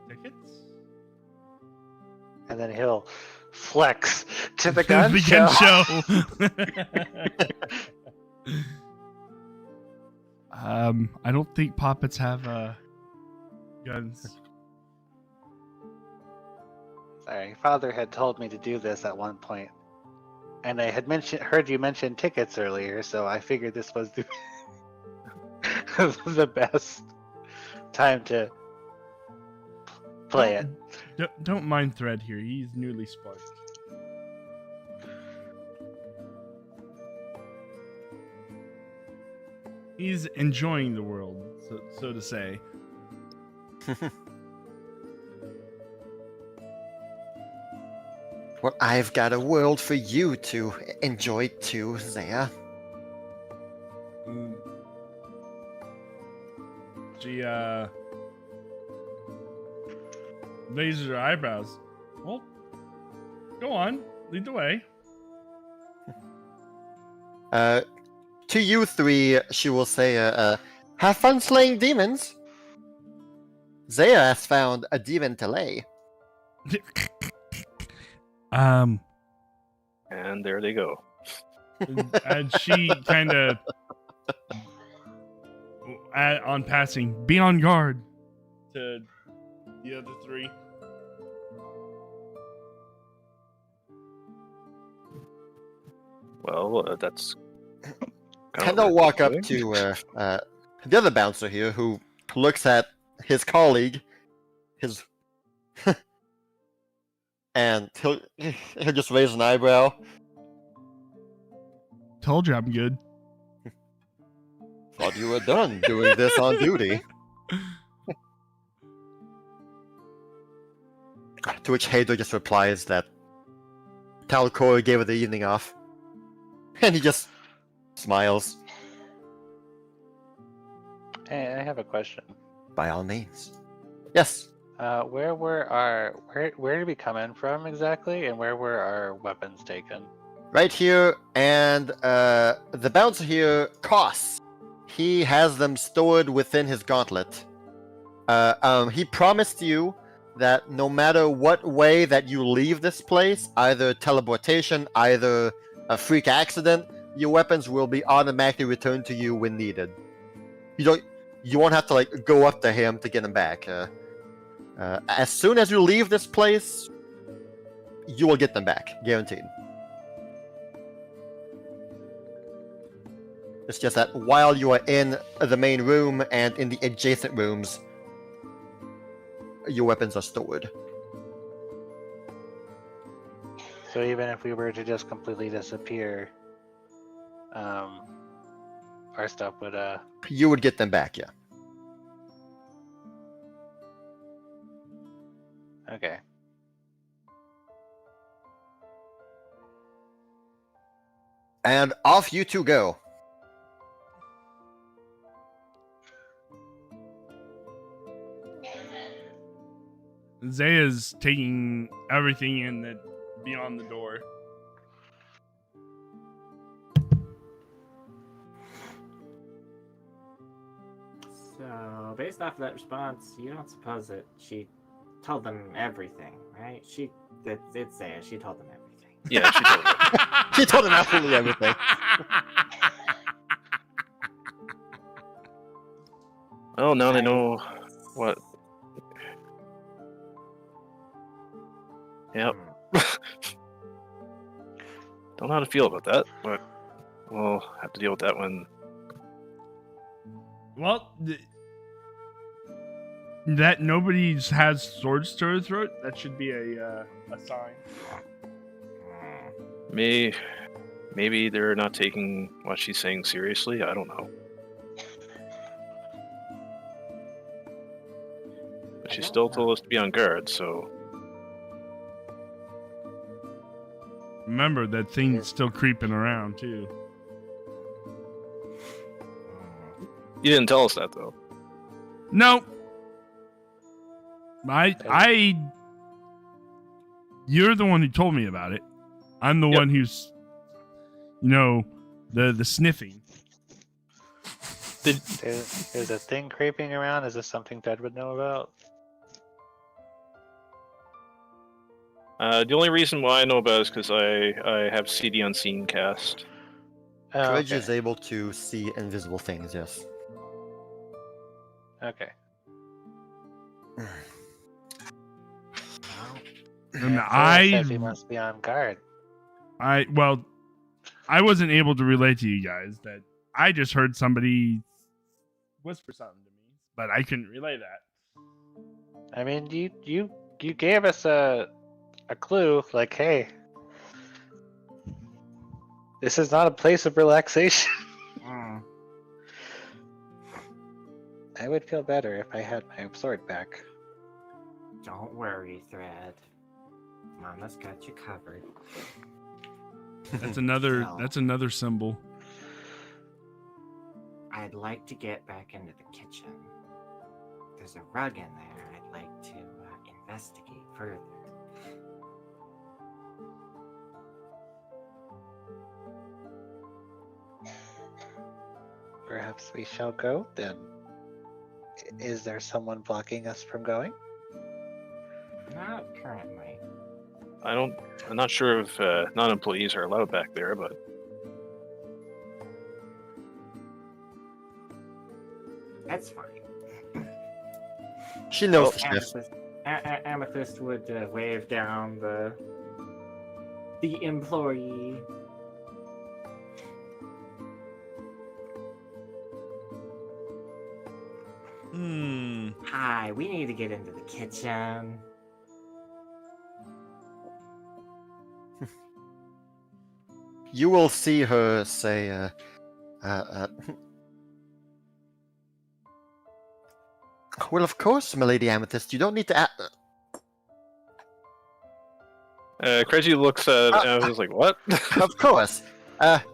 Tickets? And then he'll flex to the gun The show. I don't think poppets have guns. Sorry, Father had told me to do this at one point, and I had heard you mention tickets earlier, so I figured this was the the best time to play it. Don't mind Thread here. He's newly sparked. He's enjoying the world, so to say. Well, I've got a world for you to enjoy too, Zaya. She raises her eyebrows. Well, go on, lead the way. To you three, she will say, have fun slaying demons. Zaya has found a demon to lay. And there they go. And she kind of, on passing, be on guard to the other three. Well, that's And they'll walk up to the other bouncer here, who looks at his colleague, and he'll just raise an eyebrow. Told you I'm good. Thought you were done doing this on duty. To which Hadra just replies that Talcor gave her the evening off. And he just smiles. Hey, I have a question. By all means. Yes. Where did we come in from exactly, and where were our weapons taken? Right here, and the bouncer here, Koss. He has them stored within his gauntlet. He promised you that no matter what way that you leave this place, either teleportation, either a freak accident, your weapons will be automatically returned to you when needed. You won't have to like go up to him to get them back. As soon as you leave this place, you will get them back, guaranteed. It's just that while you are in the main room and in the adjacent rooms, your weapons are stored. So even if we were to just completely disappear, our stuff would You would get them back, yeah. Okay. And off you two go. Zaya's taking everything in that beyond the door. So So, based off of that response, you don't suppose that she told them everything, right? It's Zaya. She told them everything. Yeah, she told me. She told him absolutely everything. Oh, now they know what. Yep. Don't know how to feel about that, but we'll have to deal with that when. Well, that nobody has swords to her throat. That should be a sign. Maybe they're not taking what she's saying seriously. I don't know. But she still told us to be on guard, so. Remember, that thing's still creeping around, too. You didn't tell us that, though. No. You're the one who told me about it. I'm the one who's, the sniffing. There's a thing creeping around. Is this something Ted would know about? The only reason why I know about it is because I have CD Unseen cast. Oh, Courage okay. is able to see invisible things, yes. Okay. And Says he must be on guard. I wasn't able to relate to you guys that I just heard somebody whisper something to me, but I couldn't relay that. I mean, you gave us a clue, like, hey, this is not a place of relaxation. I would feel better if I had my sword back. Don't worry, Thread. Mama's got you covered. That's another symbol. I'd like to get back into the kitchen. There's a rug in there. I'd like to investigate further. Perhaps we shall go then. Is there someone blocking us from going? Not currently. I'm not sure if non-employees are allowed back there, but That's fine. She knows the sniff. Amethyst would wave down the employee. Hi, we need to get into the kitchen. You will see her say, well, of course, Milady Amethyst, you don't need to Kireji looks at I was like, what? Of course.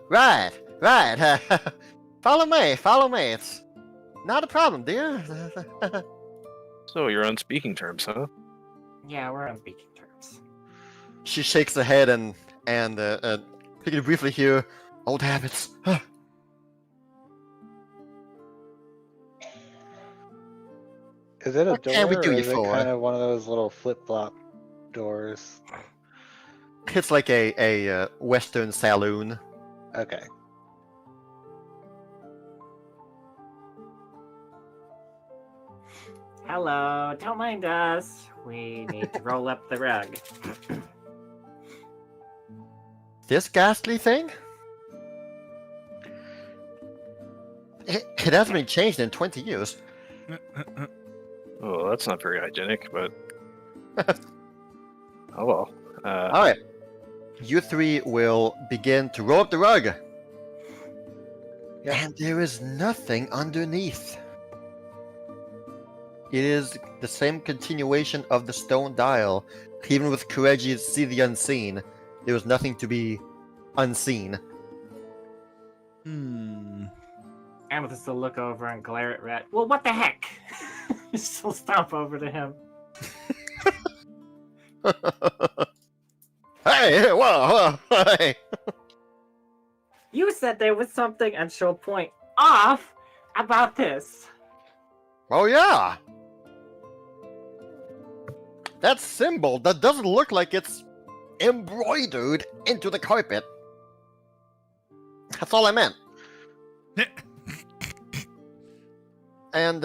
Right. Follow me. It's not a problem, dear. So you're on speaking terms, huh? Yeah, we're on speaking terms. She shakes her head and you can briefly hear old habits. Is it a What door, can we do or you is it for? kind of one of those little flip-flop doors? It's like a Western saloon. Okay. Hello, don't mind us. We need to roll up the rug. This ghastly thing? It hasn't been changed in 20 years. Oh, that's not very hygienic, but oh well. Alright. You three will begin to roll up the rug. Yeah. And there is nothing underneath. It is the same continuation of the stone dial. Even with Kireji's See the Unseen, there was nothing to be unseen. Amethyst will look over and glare at Rat. Well, what the heck? She'll stomp over to him. Hey, whoa, hey. You said there was something, and she'll point off about this. Oh yeah. That symbol that doesn't look like it's embroidered into the carpet. That's all I meant. And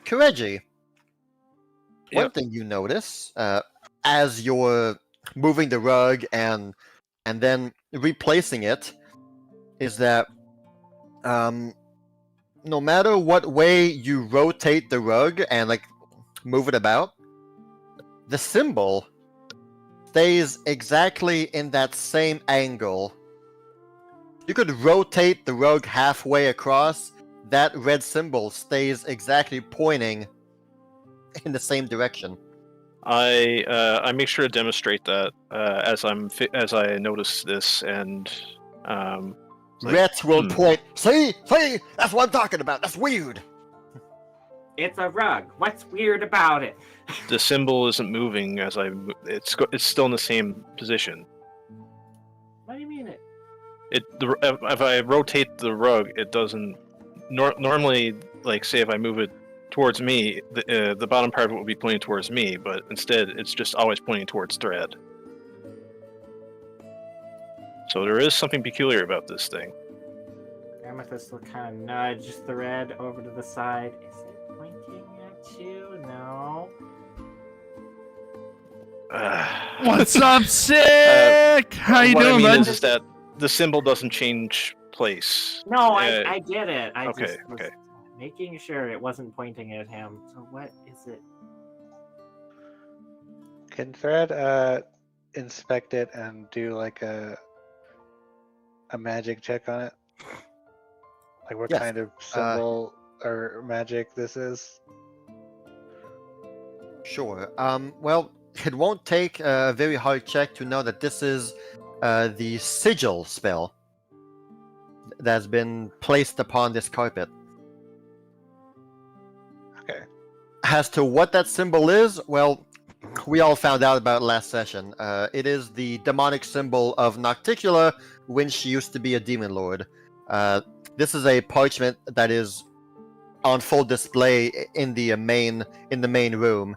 Kireji, one Yep. thing you notice as you're moving the rug and then replacing it is that no matter what way you rotate the rug and like move it about, the symbol stays exactly in that same angle. You could rotate the rug halfway across, that red symbol stays exactly pointing in the same direction. I make sure to demonstrate that as I notice this, and like, Rhett will point. See, that's what I'm talking about. That's weird. It's a rug. What's weird about it? the symbol isn't moving as it's still in the same position. What do you mean it? If I rotate the rug, it doesn't. Normally, like say if I move it towards me, the bottom part of it will be pointing towards me, but instead it's just always pointing towards Thread. So there is something peculiar about this thing. Amethyst will kind of nudge Thread over to the side. Is it pointing at you? No. What's up, Sick? How you what doing, I mean bud? is that the symbol doesn't change place. No, I get it. I okay, just was making sure it wasn't pointing at him. So what is it? Can Thread inspect it and do like a magic check on it? Like what Yes. kind of symbol or magic this is? Sure. Well, it won't take a very hard check to know that this is the sigil spell that's been placed upon this carpet. Okay. As to what that symbol is, well, we all found out about it last session. It is the demonic symbol of Nocticula when she used to be a demon lord. This is a parchment that is on full display in the main room.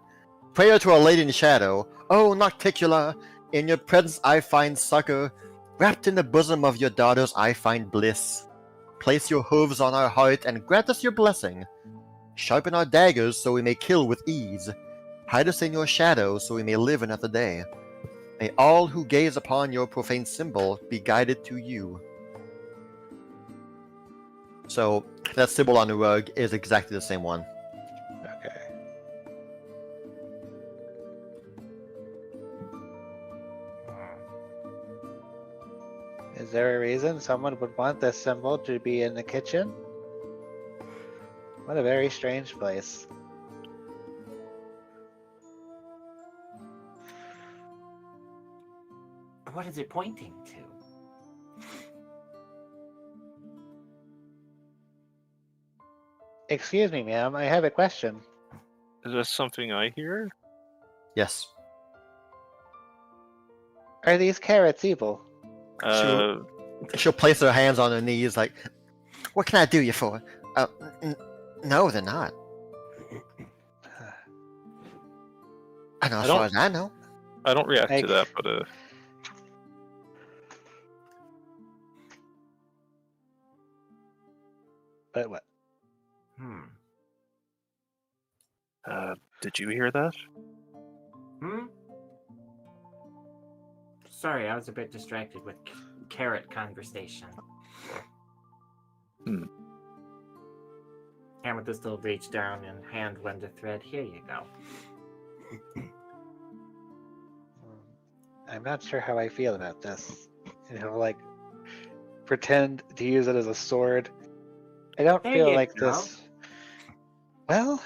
Prayer to Our Lady in Shadow. Oh, Nocticula, in your presence I find succor. Wrapped in the bosom of your daughters I find bliss. Place your hooves on our heart and grant us your blessing. Sharpen our daggers so we may kill with ease. Hide us in your shadow so we may live another day. May all who gaze upon your profane symbol be guided to you. So, that symbol on the rug is exactly the same one. Okay. Is there a reason someone would want this symbol to be in the kitchen? What a very strange place. What is it pointing to? Excuse me, ma'am, I have a question. Is that something I hear? Yes. Are these carrots evil? She'll place her hands on her knees like, what can I do you for? No, they're not. I know, as far as I know. I don't react Like- to that, but But what? did you hear that? Sorry, I was a bit distracted with carrot conversation. Amethyst will reach down and hand one to Thread. Here you go. I'm not sure how I feel about this. You know, like, pretend to use it as a sword. I don't There feel you like go. this. Well,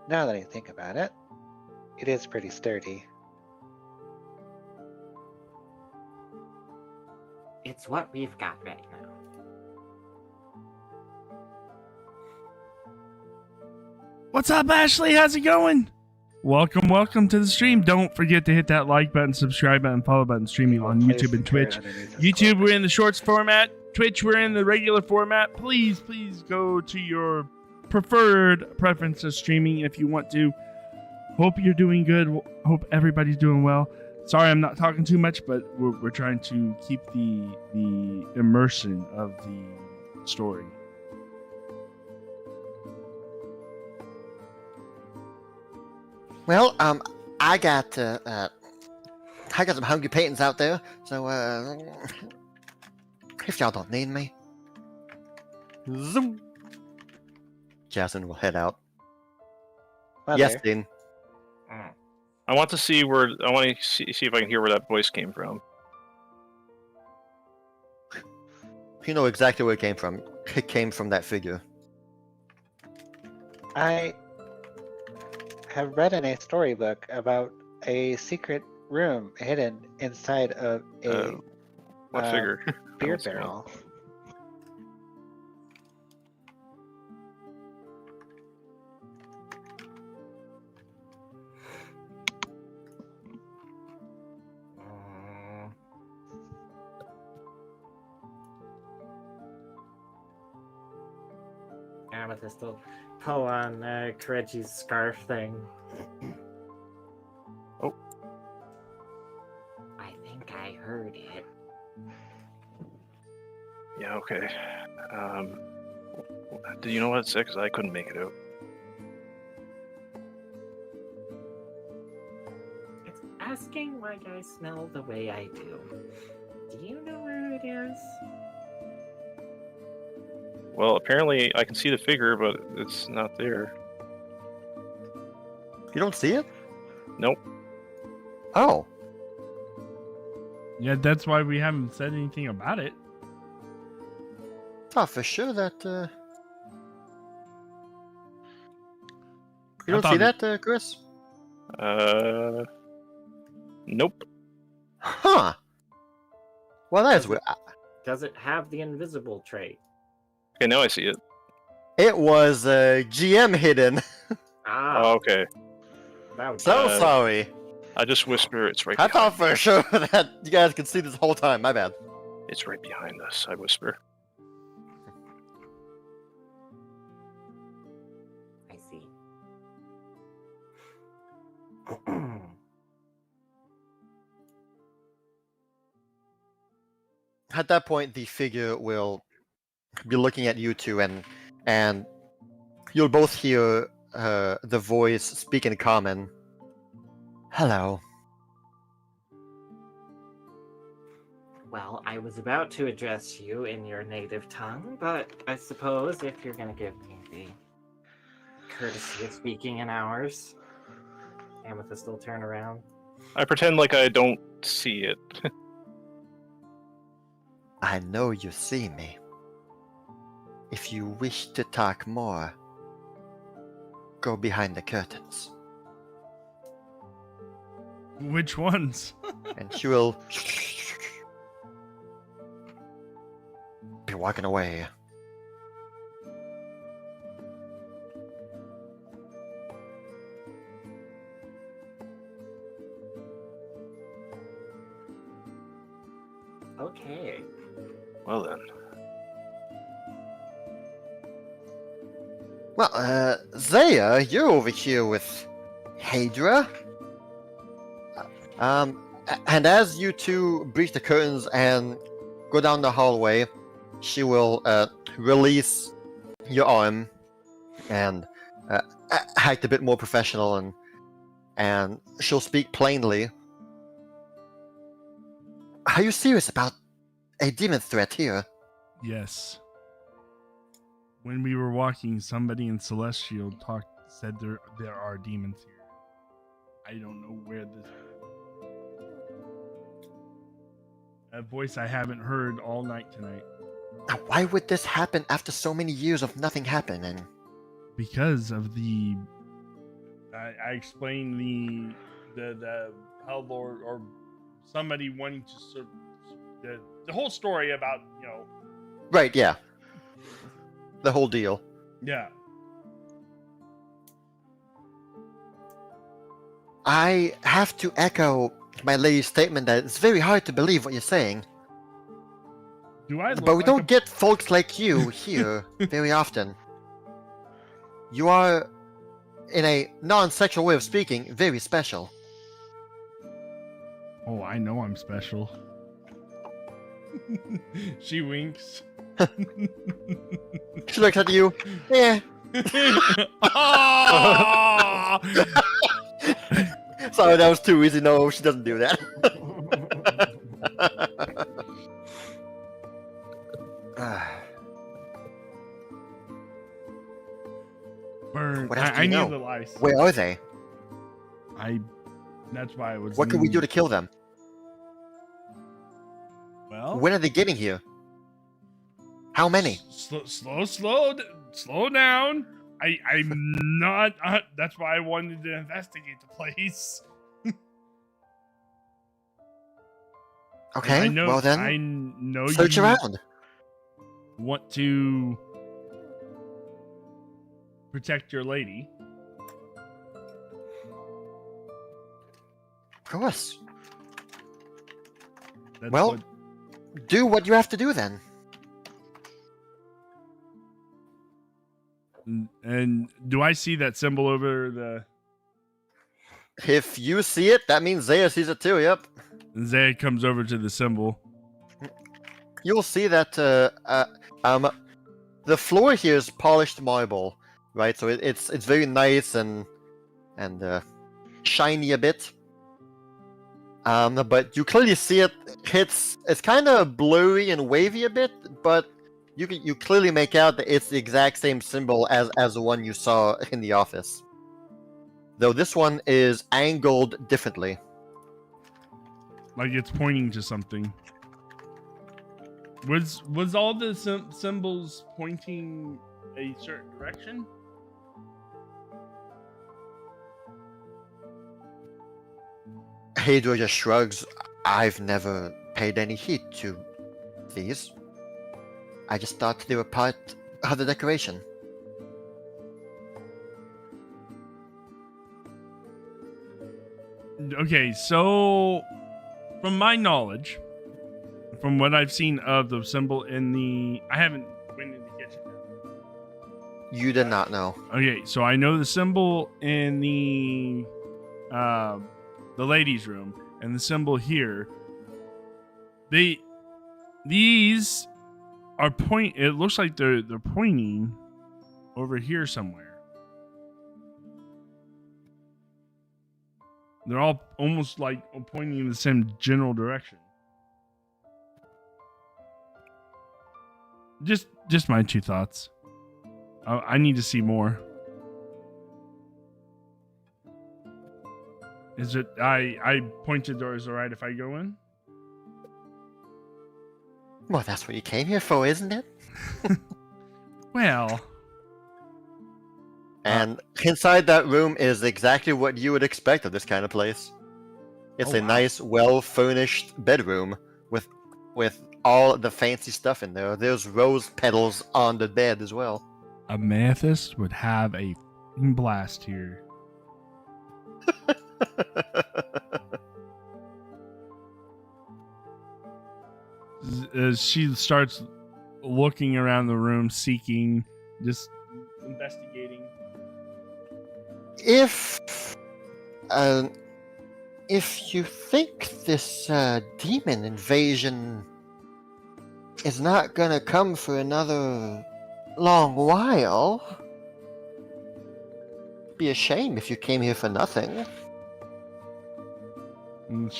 now that I think about it, it is pretty sturdy. It's what we've got right now. What's up, Ashley? How's it going? Welcome to the stream. Don't forget to hit that like button, subscribe button, follow button, streaming on Place YouTube and the carrot Twitch. underneath his YouTube, cloak. we're in the shorts format. Twitch, we're in the regular format. Please go to your preferred preference of streaming if you want to. Hope you're doing good. Hope everybody's doing well. Sorry I'm not talking too much, but we're trying to keep the immersion of the story. Well, I got some hungry patrons out there, so if y'all don't need me, zoom. Jason will head out. Mother. Yes, Dean. I want to see if I can hear where that voice came from. You know exactly where it came from. It came from that figure. I have read in a storybook about a secret room hidden inside of a What figure? beer Don't say barrel. Amethyst will pull on Kireji's scarf thing. Oh. I think I heard it. Yeah, okay. Do you know what it said? Because I couldn't make it out. It's asking why I smell the way I do. Do you know where it is? Well, apparently I can see the figure, but it's not there. You don't see it? Nope. Oh. Yeah, that's why we haven't said anything about it. Thought for sure that you I don't see thought- that, Chris? Nope. Huh. Well, that is weird. Does it have the invisible trait? Okay, now I see it. It was GM hidden. Ah, Oh, okay. that would So Uh, sorry. I just whisper. It's right. I behind thought for sure that you guys could see this whole time. My bad. It's right behind us. I whisper. I see. At that point, the figure will be looking at you two, and you'll both hear the voice speak in common. Hello. Well, I was about to address you in your native tongue, but I suppose if you're gonna give me the courtesy of speaking in ours, Amethyst will turn around. I pretend like I don't see it. I know you see me. If you wish to talk more, go behind the curtains. Which ones? And she will be walking away. Okay. Well then. Well, Zaya, you're over here with Hadra. And as you two breach the curtains and go down the hallway, she will release your arm and act a bit more professional, and she'll speak plainly. Are you serious about a demon threat here? Yes. When we were walking, somebody in Celestial said there are demons here. I don't know where this. A voice I haven't heard all night tonight. Now, why would this happen after so many years of nothing happening? Because of the. I explained the Hell Lord or somebody wanting to the whole story about, you know. Right, yeah. The whole deal. Yeah. I have to echo my lady's statement that it's very hard to believe what you're saying. Do I? But we don't get folks like you here very often. You are, in a non-sexual way of speaking, very special. Oh, I know I'm special. She winks. She looks at you. Yeah. Oh! Sorry, that was too easy. No, she doesn't do that. Burn. What else do I you need know? the lice. Where are they? That's why I was. What can we do to kill them? Well, When are they getting here? How many? Slow down. I'm not. That's why I wanted to investigate the place. Okay, I know, well then, I know search you around. want to protect your lady. Of course. That's Well, what- do what you have to do then. and do I see that symbol over the? If you see it, that means Zaya sees it too, yep. Zay comes over to the symbol. You'll see that the floor here is polished marble, right? So it's very nice and shiny a bit. But you clearly see it. It's kind of blurry and wavy a bit, but you clearly make out that it's the exact same symbol as the one you saw in the office. Though this one is angled differently. Like it's pointing to something. Was all the symbols pointing a certain direction? Hadra just shrugs. I've never paid any heed to these. I just thought they were part of the decoration. Okay, so from my knowledge, from what I've seen of the symbol in the, I haven't went in the kitchen. You did not know. Okay, so I know the symbol in the ladies' room and the symbol here. These are point. It looks like they're pointing over here somewhere. They're all almost like pointing in the same general direction. Just my two thoughts. I need to see more. Is it? I pointed doors. All right, if I go in. Well, that's what you came here for, isn't it? Well. And inside that room is exactly what you would expect of this kind of place. It's Oh, a wow. nice, well-furnished bedroom with all the fancy stuff in there. There's rose petals on the bed as well. Amethyst would have a f***ing blast here. As she starts looking around the room, seeking, just investigating. If you think this demon invasion is not gonna come for another long while, be a shame if you came here for nothing. And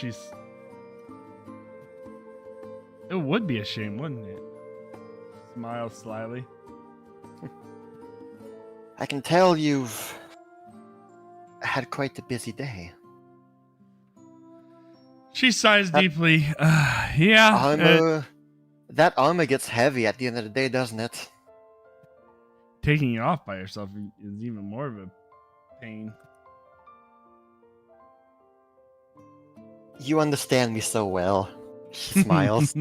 it would be a shame, wouldn't it? Smiles slyly. I can tell you've had quite a busy day. She sighs deeply. Yeah. Armor, that armor gets heavy at the end of the day, doesn't it? Taking it off by yourself is even more of a pain. You understand me so well. She smiles.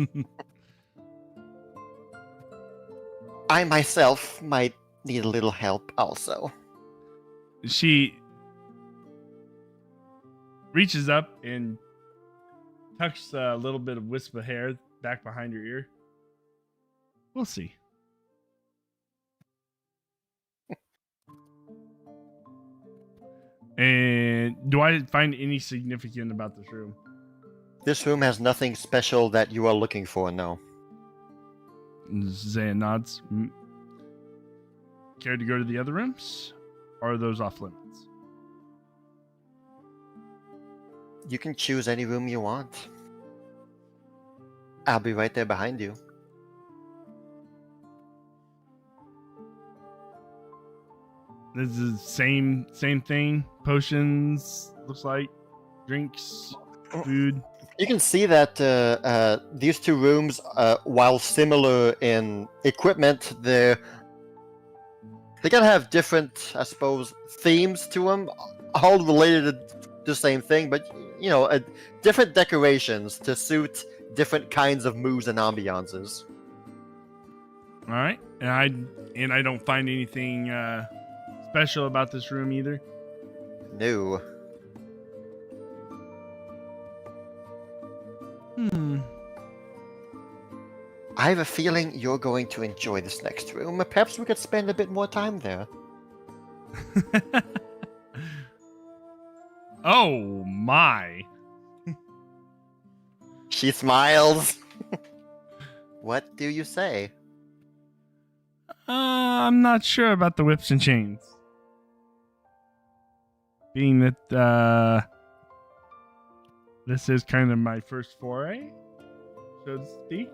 I myself might need a little help also. She reaches up and tucks a little bit of wisp of hair back behind her ear. We'll see. And do I find any significant about this room? This room has nothing special that you are looking for, no. Zan nods. Care to go to the other rooms? Or are those off limits? You can choose any room you want. I'll be right there behind you. This is the same thing. Potions, looks like. Drinks, food. You can see that these two rooms, while similar in equipment, they're gonna have different, I suppose, themes to them, all related to the same thing, but you know, different decorations to suit different kinds of moods and ambiances. All right, and I don't find anything special about this room either. No. I have a feeling you're going to enjoy this next room. Perhaps we could spend a bit more time there. Oh my. She smiles. What do you say? I'm not sure about the whips and chains. Being that this is kind of my first foray, so to speak.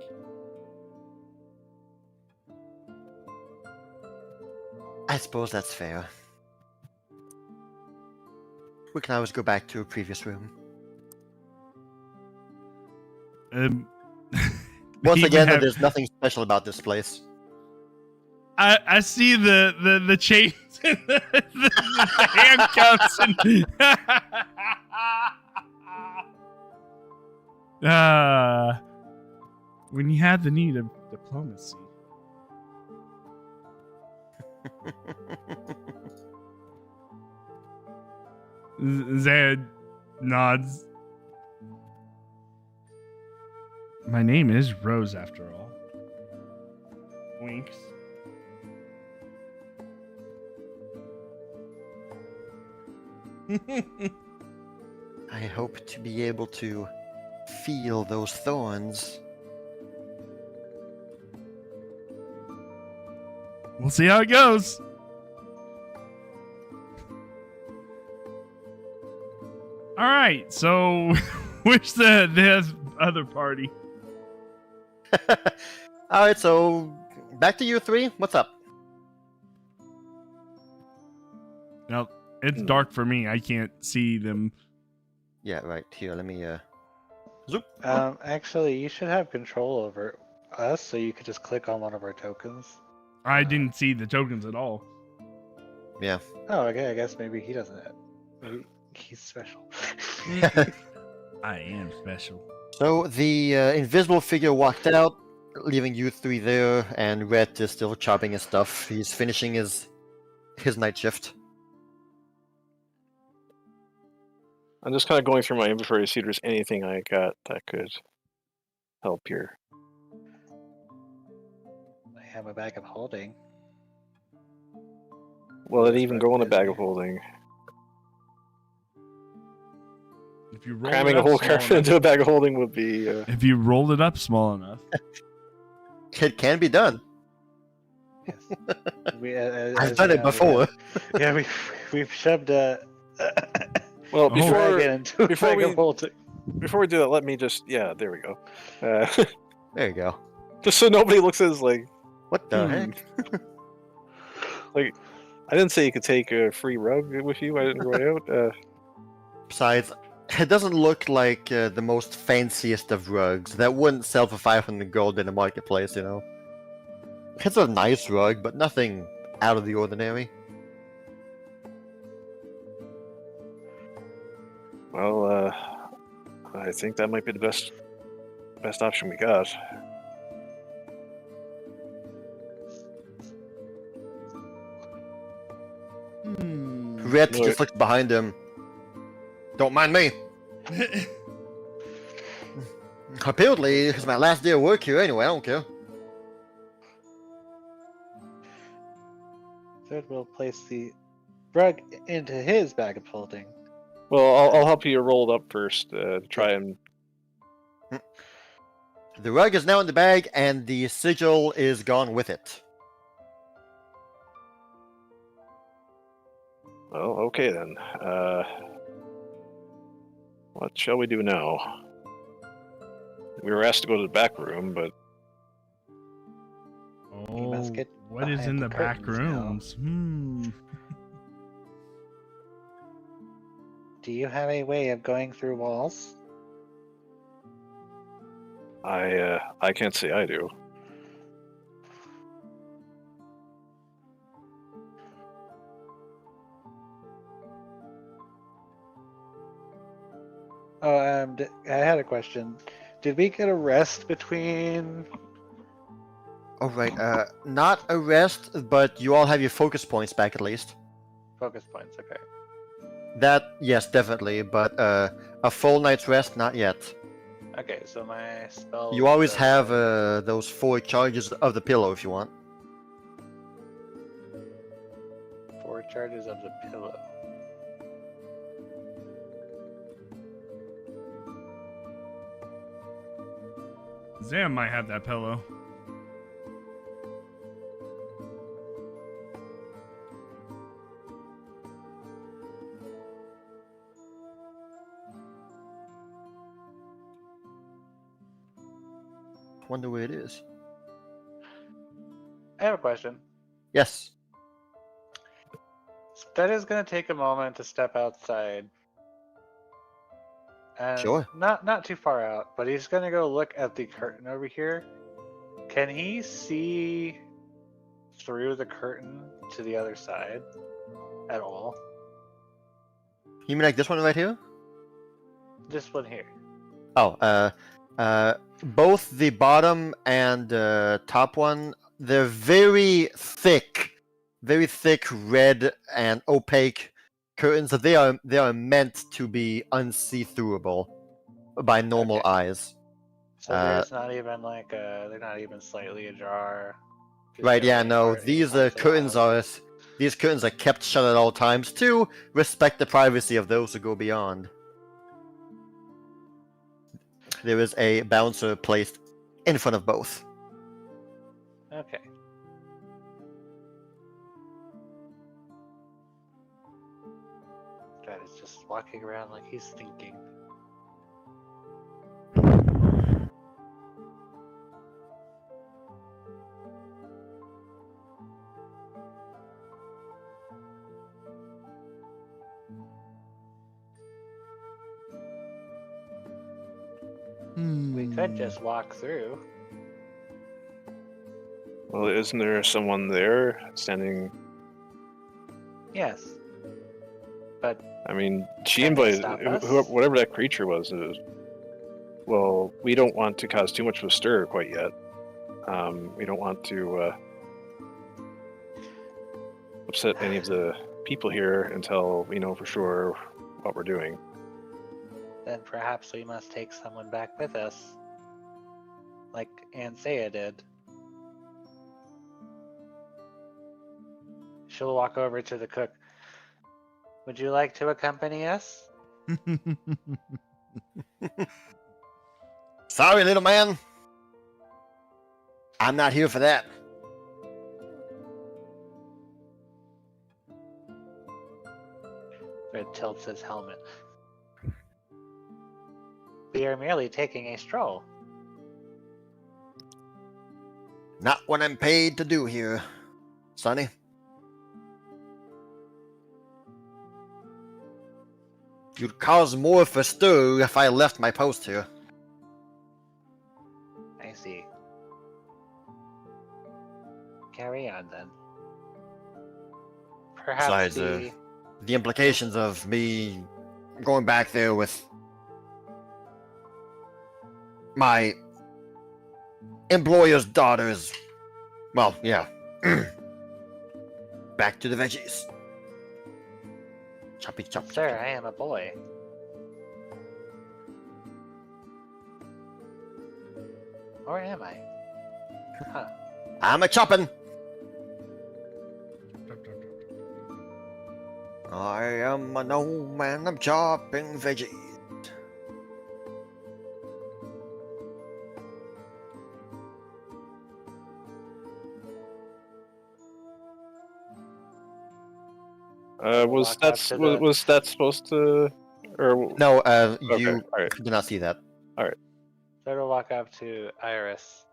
I suppose that's fair. We can always go back to a previous room. Once again, there's nothing special about this place. I see the chains and the handcuffs and when you have the need of diplomacy. Zed nods. My name is Rose, after all. Winks. I hope to be able to feel those thorns. We'll see how it goes. All right, so where's the other party? All right, so back to you three. What's up? Now, it's dark for me. I can't see them. Yeah, right here. Let me zoop. Actually, you should have control over us, so you could just click on one of our tokens. I didn't see the tokens at all. Yeah. Oh, okay. I guess maybe he doesn't have. Maybe he's special. I am special. So the invisible figure walked out, leaving you three there, and Rhett is still chopping his stuff. He's finishing his night shift. I'm just kind of going through my inventory to see if there's anything I got that could help here. I have a bag of holding. Will it even go in a bag of holding? If you roll Cramming it a up whole small caravan enough- into a bag of holding would be. If you rolled it up small enough. It can be done. Yes. I've done it before. Yeah, we've shoved a Well, Oh. dragon into a before bag we- of holding. before we do that, let me just. Yeah, there we go. There you go. Just so nobody looks at us like. What the heck? Like, I didn't say you could take a free rug with you. I didn't write out. Besides, it doesn't look like the most fanciest of rugs. That wouldn't sell for 500 gold in the marketplace, you know. It's a nice rug, but nothing out of the ordinary. Well, I think that might be the best option we got. Rhett Look. just looks behind him. Don't mind me. Apparently, it's my last day of work here anyway. I don't care. good. We'll place the rug into his bag of holding. Well, I'll help you roll it up first. Try and. The rug is now in the bag, and the sigil is gone with it. Well, okay then. What shall we do now? We were asked to go to the back room, but Oh, must get what is behind in the the back curtains now. rooms? Do you have a way of going through walls? I can't say I do. Oh, I had a question. Did we get a rest between? Alright, not a rest, but you all have your focus points back at least. Focus points, okay. That, yes, definitely, but a full night's rest, not yet. Okay, so my spell. You always have those 4 charges of the pillow if you want. 4 charges of the pillow. Zam might have that pillow. Wonder where it is. I have a question. Yes. That is going to take a moment to step outside. And Sure. Not too far out, but he's going to go look at the curtain over here. Can he see through the curtain to the other side at all? You mean like this one right here? This one here. Oh, both the bottom and top one, they're very thick red and opaque curtains. That they are meant to be unsee-throughable by normal Okay. eyes. So there's not even like they're not even slightly ajar. Just Right? Yeah. every No. part These points curtains out. these curtains are kept shut at all times to respect the privacy of those who go beyond. There is a bouncer placed in front of both. Okay. Dad is just walking around like he's thinking. We could just walk through. Well, isn't there someone there standing? Yes. But I mean, she Can they invited stop us? whatever that creature was. Well, we don't want to cause too much of a stir quite yet. We don't want to upset any of the people here until we know for sure what we're doing. then perhaps we must take someone back with us. Like Ansea did. She'll walk over to the cook. Would you like to accompany us? Sorry, little man. I'm not here for that. Red tilts his helmet. We are merely taking a stroll. Not what I'm paid to do here, Sonny. You'd cause more of a stir if I left my post here. I see. Carry on then. Perhaps Besides, the implications of me going back there with my employer's daughters. Well, yeah. Back to the veggies. Choppy chop. Sir, I am a boy. Or am I? Huh. I'm a choppin'. I am a gnome and I'm chopping veggies. Was that supposed to, or No, okay, you all right. did not see that. Fred will walk up to Iris.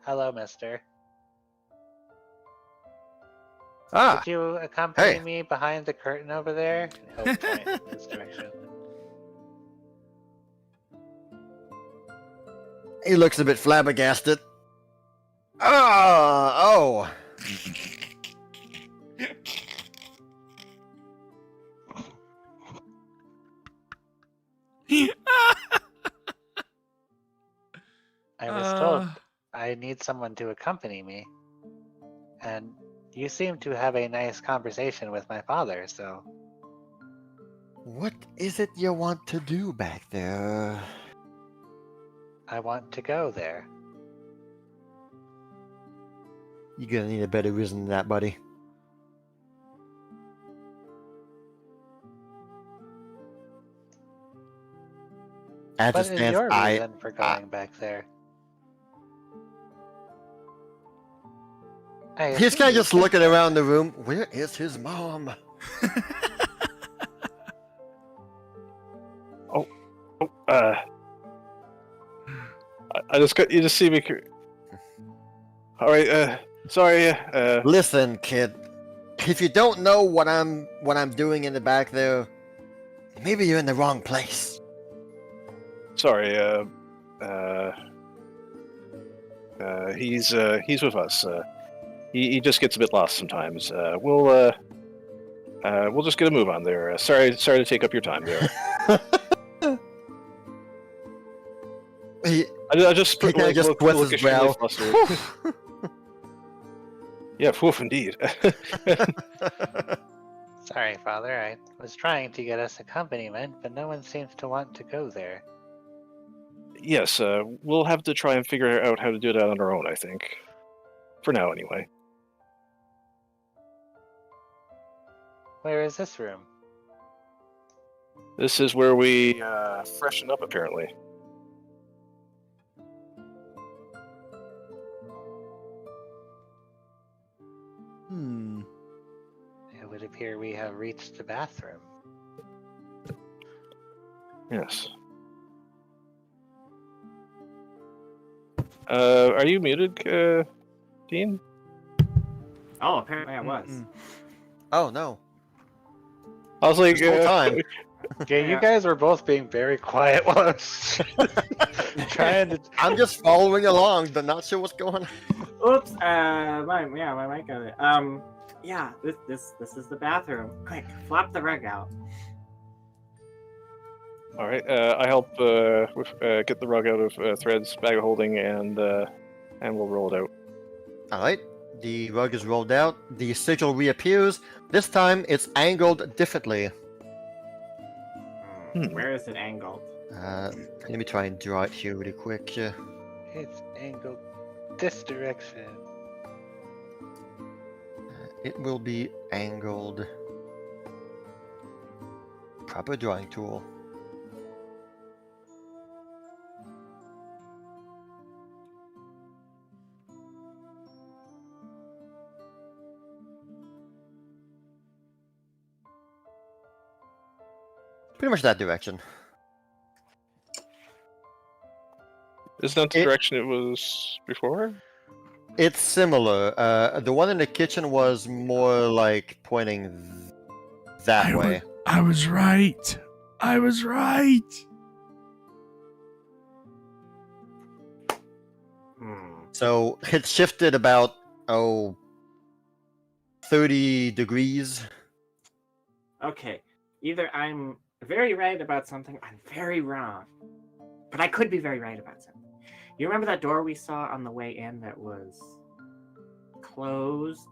Hello, mister. Ah, Could you accompany hey. me behind the curtain over there? He'll point in this direction. He looks a bit flabbergasted. Oh. I was told I need someone to accompany me. And you seem to have a nice conversation with my father, so... What is it you want to do back there? I want to go there. You're gonna need a better reason than that, buddy. As What it is stands, your reason for going back there? He's kind of just looking around the room. Where is his mom? I just got you. Just see me. All right. Sorry. Listen, kid. If you don't know what I'm doing in the back there, maybe you're in the wrong place. Sorry. He's with us. He just gets a bit lost sometimes. We'll just get a move on there. Sorry to take up your time there. I just He kinda just squints his brow. Yeah, poof, indeed. Sorry, Father. I was trying to get us accompaniment, but no one seems to want to go there. Yes, we'll have to try and figure out how to do that on our own, I think. For now, anyway. Where is this room? This is where we freshen up, apparently. It would appear we have reached the bathroom. Yes. Are you muted, Dean? Oh, apparently I was. Oh no. I was like, This whole time. Yeah, you guys were both being very quiet while I was trying to... I'm just following along, but not sure what's going on. Oops. My mic got it. Yeah. This is the bathroom. Quick, flop the rug out. All right. I help get the rug out of Thread's bag of holding, and we'll roll it out. All right. The rug is rolled out. The sigil reappears. This time, it's angled differently. Where is it angled? Let me try and draw it here really quick. It's angled this direction. It will be angled. Proper drawing tool. Pretty much that direction. Isn't that the direction it was before? It's similar. The one in the kitchen was more like pointing that way. I was right. I was right. So it shifted about 30 degrees. Okay. Either I'm very right about something, I'm very wrong. But I could be very right about something. You remember that door we saw on the way in that was closed?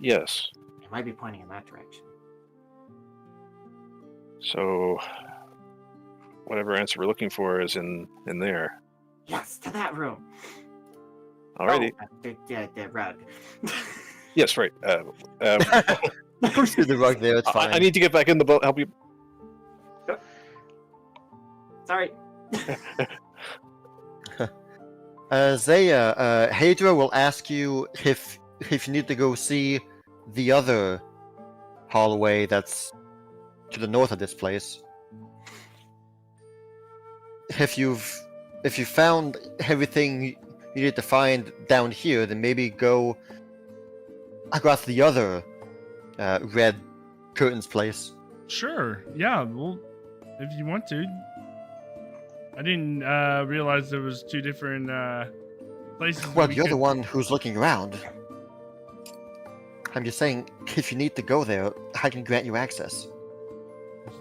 Yes. It might be pointing in that direction. So, whatever answer we're looking for is in there. Yes, to that room. Alrighty. Oh, the rug. Yes, right. Push through the rug there. It's fine. I need to get back in the boat. Help you. Sorry. Zaya, Hadra will ask you if you need to go see the other hallway that's to the north of this place. If you found everything you need to find down here, then maybe go across the other red curtains place. Sure. Yeah. Well, if you want to. I didn't realize there was two different places. Well, you're the one who's looking around. I'm just saying, if you need to go there, I can grant you access.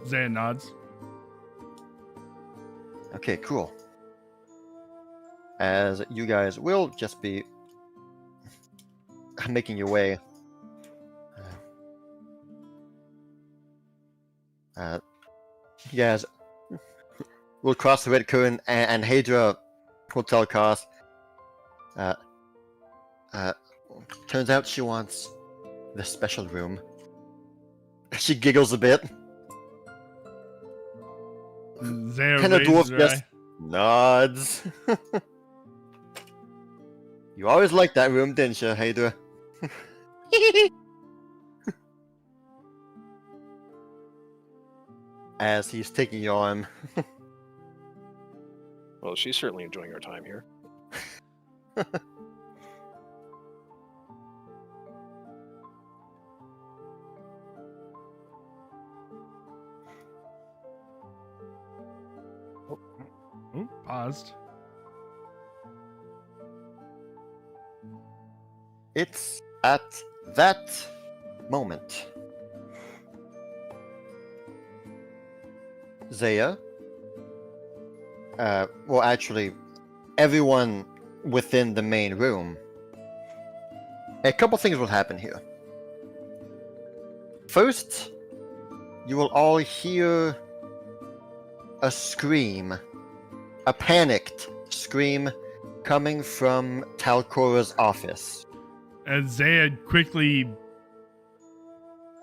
Zan nods. Okay, cool. As you guys will just be making your way. You guys will cross the red curtain, and Hadra will tell Koth. Turns out she wants the special room. She giggles a bit. Zan And the raises dwarf her just eye. nods. You always liked that room, didn't you, Hadra? As he's taking your arm. Well, she's certainly enjoying her time here. Oh, paused. It's at that moment, Zaya, well, actually, everyone within the main room, a couple things will happen here. First, you will all hear a scream, a panicked scream coming from Talcora's office. As Zaya quickly,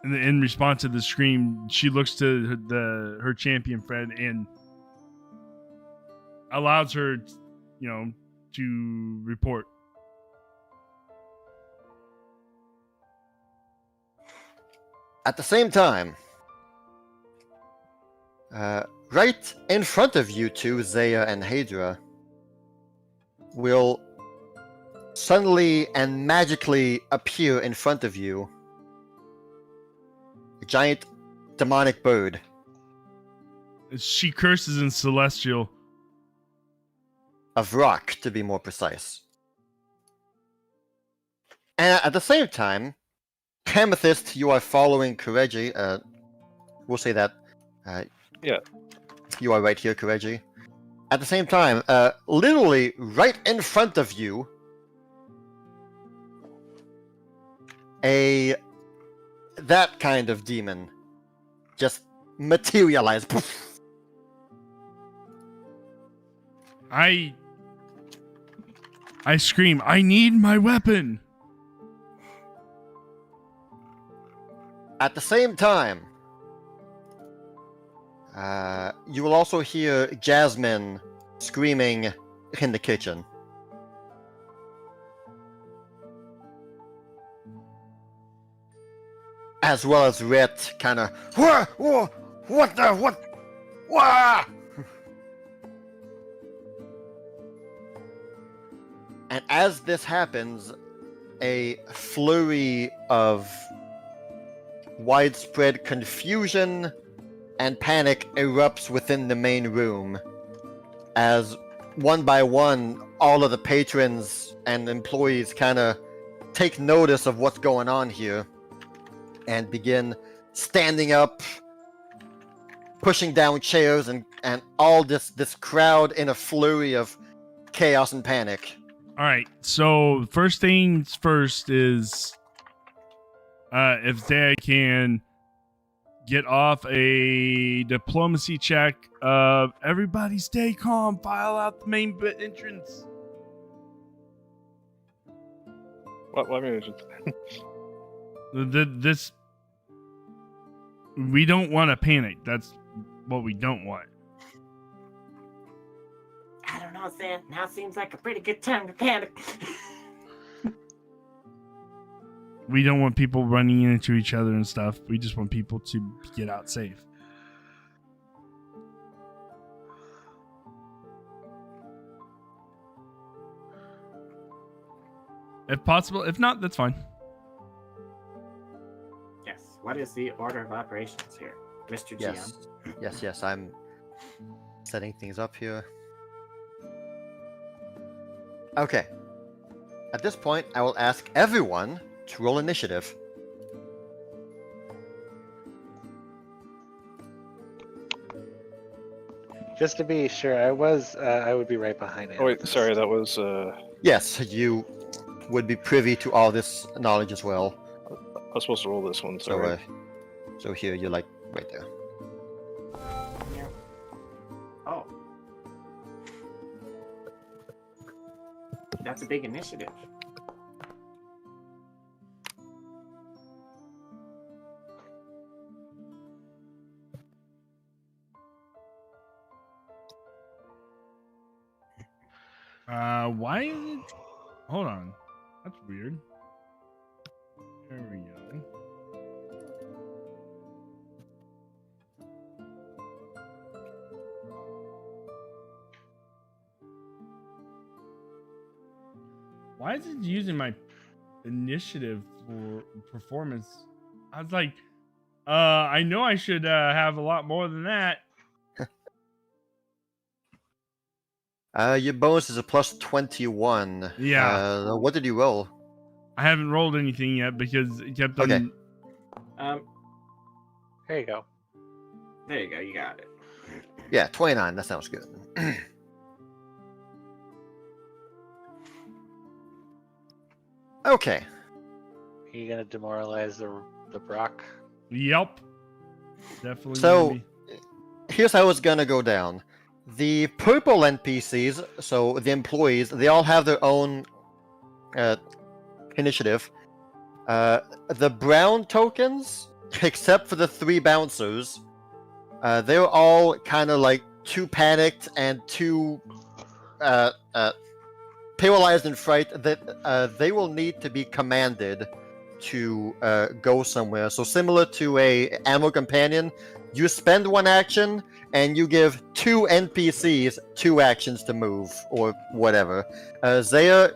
in response to the scream, she looks to her champion friend and allows her, to report. At the same time, right in front of you two, Zaya and Hadra, will suddenly and magically appear in front of you a giant demonic bird. She curses in Celestial. Of rock, to be more precise. And at the same time, Amethyst, you are following Kireji. We'll say that. Yeah. You are right here, Kireji. At the same time, literally right in front of you, that kind of demon just materialized. I scream, I need my weapon. At the same time, you will also hear Jasmine screaming in the kitchen. As well as Rhett kind of, what? Wah! And as this happens, a flurry of widespread confusion and panic erupts within the main room, as one by one, all of the patrons and employees kind of take notice of what's going on here and begin standing up, pushing down chairs, and all this crowd in a flurry of chaos and panic. All right, so first things first is if Zaya can get off a diplomacy check of everybody stay calm, file out the main entrance. What mean? This We don't want to panic. That's what we don't want. I don't know, Sam. Now seems like a pretty good time to panic. We don't want people running into each other and stuff. We just want people to get out safe. If possible. If not, that's fine. Yes. What is the order of operations here, Mr. GM? Yes. I'm setting things up here. Okay. At this point, I will ask everyone to roll initiative. Just to be sure, I would be right behind it. Oh wait, sorry, that was. Yes, you would be privy to all this knowledge as well. I was supposed to roll this one. So, Sorry. so here you're like right there. Oh. That's a big initiative. Why is it? Hold on. That's weird. There we go. Why is it using my initiative for performance? I was like, I know I should have a lot more than that. Your bonus is a plus 21. Yeah. What did you roll? I haven't rolled anything yet because it kept on. Okay. There you go. There you go. You got it. Yeah, 29. That sounds good. Okay. Are you gonna demoralize the Brock? Yep. Definitely. So, gonna be. here's how it's gonna go down. The purple NPCs, so the employees, they all have their own initiative. The brown tokens, except for the 3 bouncers, they're all kind of like too panicked and too paralyzed in fright that they will need to be commanded to go somewhere. So similar to a ammo companion, you spend 1 action and you give 2 NPCs 2 actions to move or whatever. Zaya,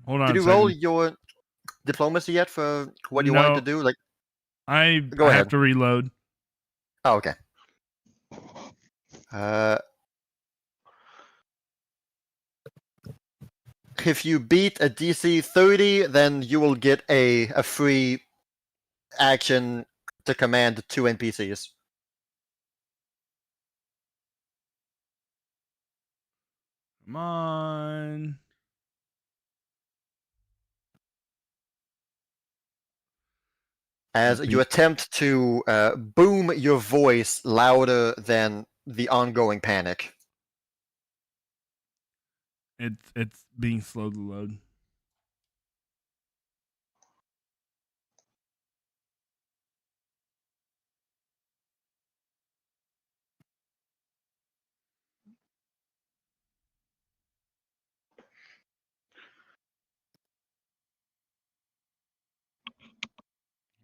Hold on. did you a roll second. your diplomacy yet for what you wanted to do? Like, I Go have ahead. to reload. oh, okay. If you beat a DC 30, then you will get a free action to command 2 NPCs. Come on. As you attempt to boom your voice louder than the ongoing panic. It's being slow to load.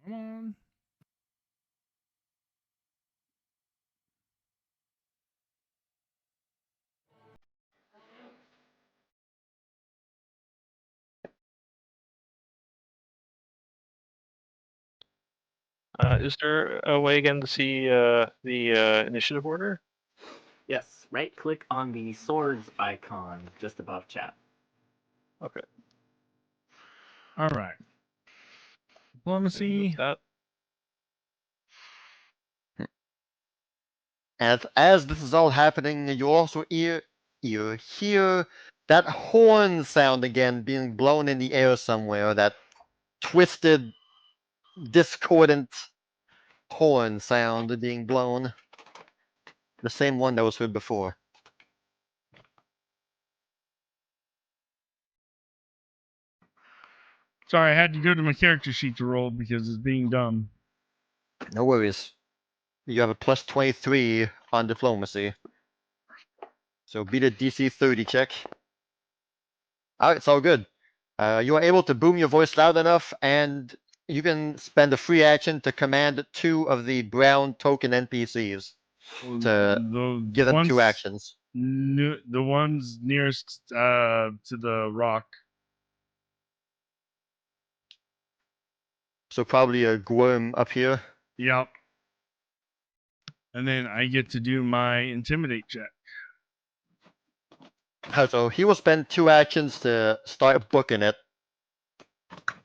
Come on. Is there a way again to see the initiative order? Yes. Right click on the swords icon just above chat. Okay. All right. Diplomacy. That. As this is all happening, you also hear that horn sound again being blown in the air somewhere. That twisted, discordant horn sound being blown. The same one that was heard before. Sorry, I had to go to my character sheet to roll because it's being dumb. No worries. You have a plus 23 on diplomacy. So beat a DC 30 check. Alright, it's all good. You are able to boom your voice loud enough, and you can spend a free action to command 2 of the brown token NPCs. To the give them 2 ones- actions. The ones nearest to the rock. So probably a Gwyrm up here. Yep. And then I get to do my intimidate check. So he will spend 2 actions to start booking it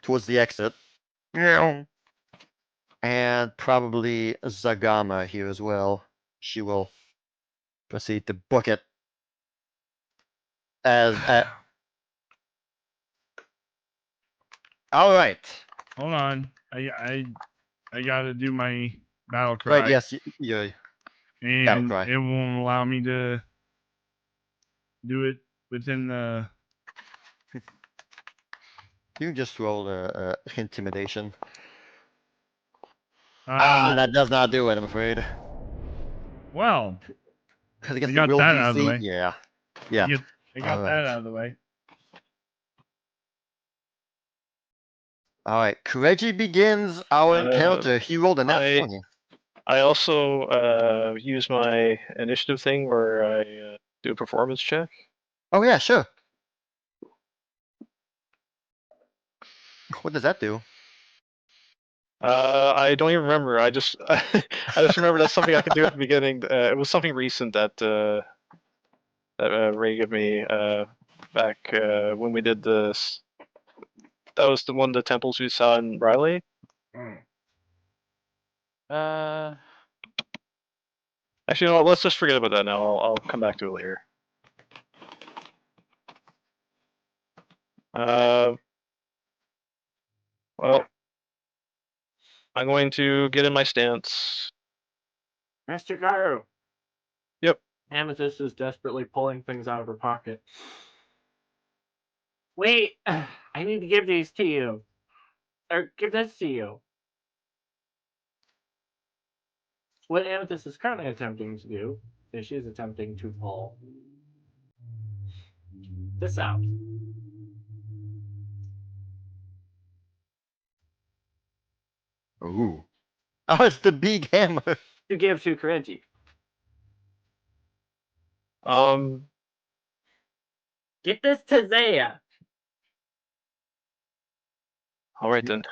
towards the exit. And probably Zagama here as well. She will proceed to book it. All right. Hold on. I gotta do my battle cry. Right. Yes. Yeah. And cry. it won't allow me to do it within the. You can just roll intimidation. That does not do it, I'm afraid. Well, Because I against got the will that DC, out of the way. yeah. Yeah. I got All that right. out of the way. All right. Kireji begins our encounter. He rolled a nat 20. I also use my initiative thing where I do a performance check. Oh yeah, sure. What does that do? I don't even remember. I just remember that's something I could do at the beginning. It was something recent that Ray gave me back when we did this. That was one of the temples we saw in Riley. Actually, no, let's just forget about that now. I'll come back to it later. Well, I'm going to get in my stance. Mr. Garu. Yep. Amethyst is desperately pulling things out of her pocket. Wait, I need to give these to you. Or give this to you. What Amethyst is currently attempting to do is she's attempting to pull this out. Ooh. Oh, it's the big hammer. To give to Kireji. Get this to Zaya. All right then.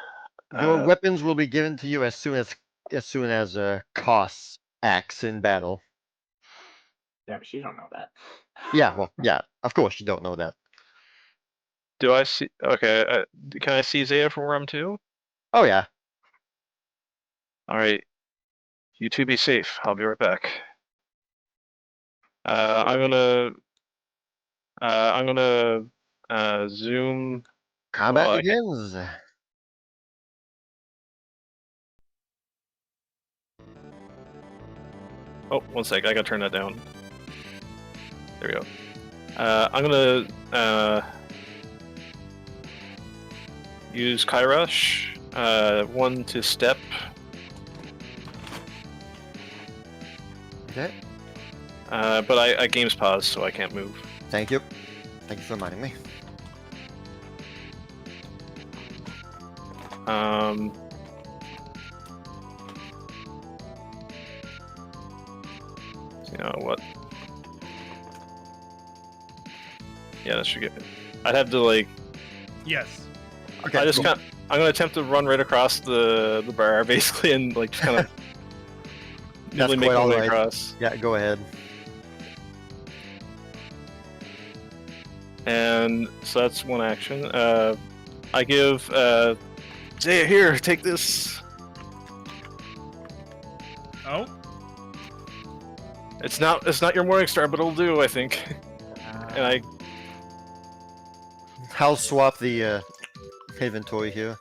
Your weapons will be given to you as soon as costs acts in battle. Yeah, but she don't know that. Yeah, well, yeah, of course you don't know that. Do I see? Okay, can I see Zaya from where I'm to? Oh yeah. All right. You two be safe. I'll be right back. I'm gonna zoom. Combat begins. Oh, 1 sec. I gotta turn that down. There we go. I'm gonna use Kairush. 1 to step. Okay. But I game's paused, so I can't move. Thank you. Thank you for reminding me. You know what? Yeah, that should get. I'd have to like. Yes. Okay. I just cool. can't. I'm gonna attempt to run right across the bar, basically, and like just kind of. That's make quite my way alright. across. Yeah, go ahead. And so that's 1 action. I give Zaya, here, take this. Oh. It's not your morning star, but it'll do, I think. And I'll swap the inventory here.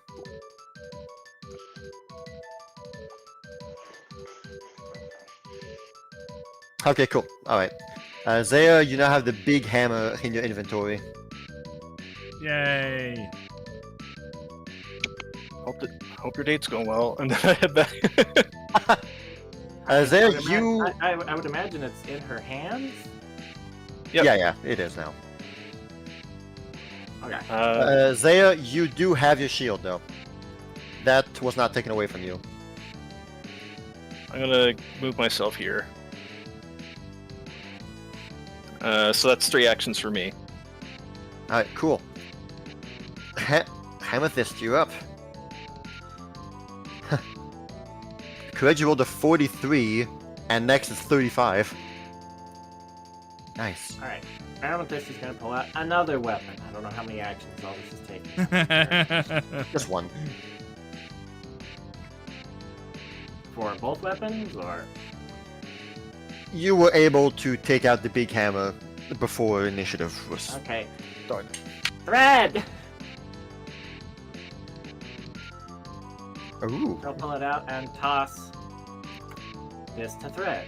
Okay, cool. Alright. Zaya, you now have the big hammer in your inventory. Yay. hope your date's going well, and then I head back. There would you. I would imagine it's in her hands. Yep. Yeah, it is now. Okay. Zaya, you do have your shield though. That was not taken away from you. I'm gonna move myself here. So that's 3 actions for me. Alright, cool. Amethyst, you're up. Kireji rolled a 43, and next is 35. Nice. All right. Amethyst is going to pull out another weapon. I don't know how many actions all this is taking. Just one. For both weapons, or? You were able to take out the big hammer before initiative was Okay. started. Thread! Ooh. I'll pull it out and toss this to Thread.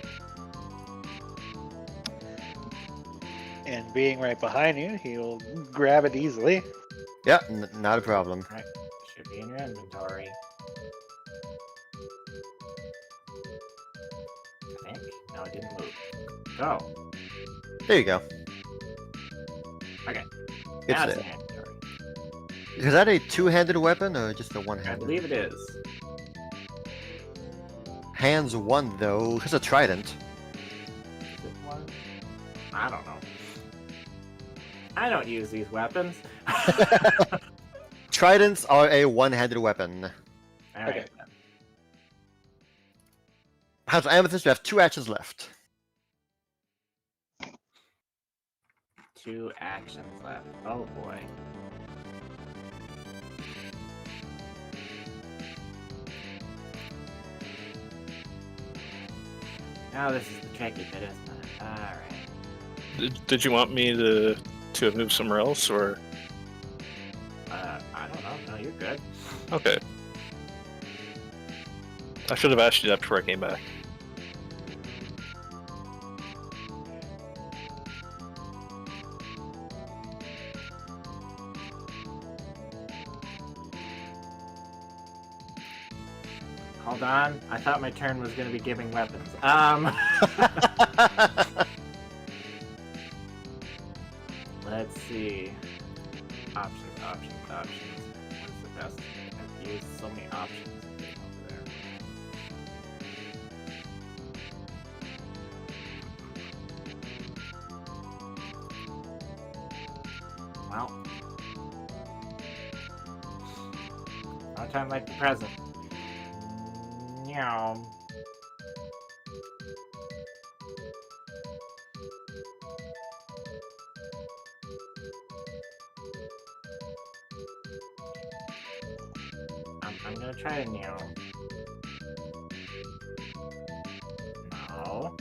And being right behind you, he'll grab it easily. Yeah, not a problem. Right. Should be in your inventory. I think. No, it didn't move. Go. There you go. Okay. It's Now it's there. in your inventory. Is that a two-handed weapon or just a I one-handed? believe it is. Hands one though. It's a trident. Is it one? I don't know. I don't use these weapons. Tridents are a one-handed weapon. All right. Okay. Then. House of Amethyst, you have 2 actions left. 2 actions left. Oh boy. Now this is the tricky bit, isn't it? Alright. Did you want me to have moved somewhere else, or? I don't know. No, you're good. Okay. I should have asked you that before I came back. Hold on. I thought my turn was going to be giving weapons. Let's see. Options. What's the best? I've used so many options over there. Well. No time like the present. Meow. I'm gonna try to meow. No.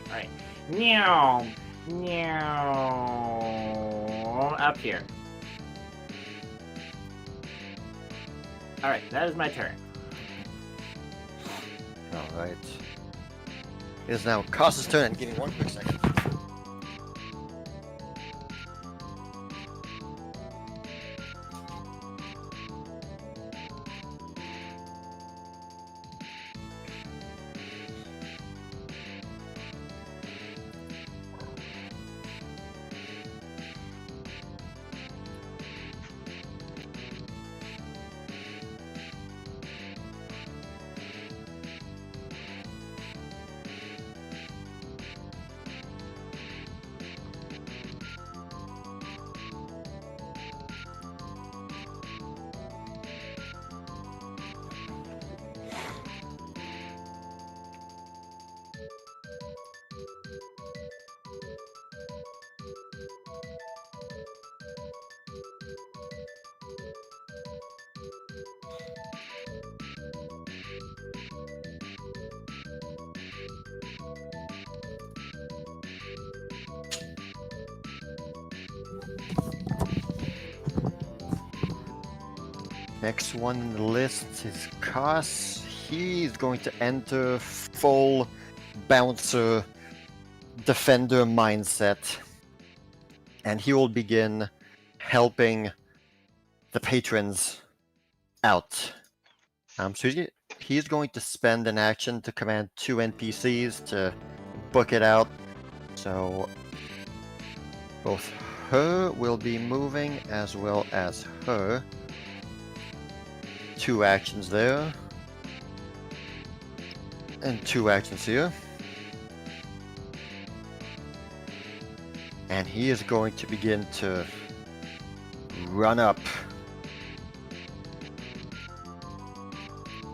Alright. Meow. Meow. Up here. Alright, that is my turn. Alright. It is now Cos's turn, and give me 1 quick second. Next one in the list is Cos. he's going to enter full bouncer defender mindset, and he will begin helping the patrons out. So he's going to spend an action to command 2 NPCs to book it out. So both her will be moving as well as her. 2 actions there. And 2 actions here. And he is going to begin to run up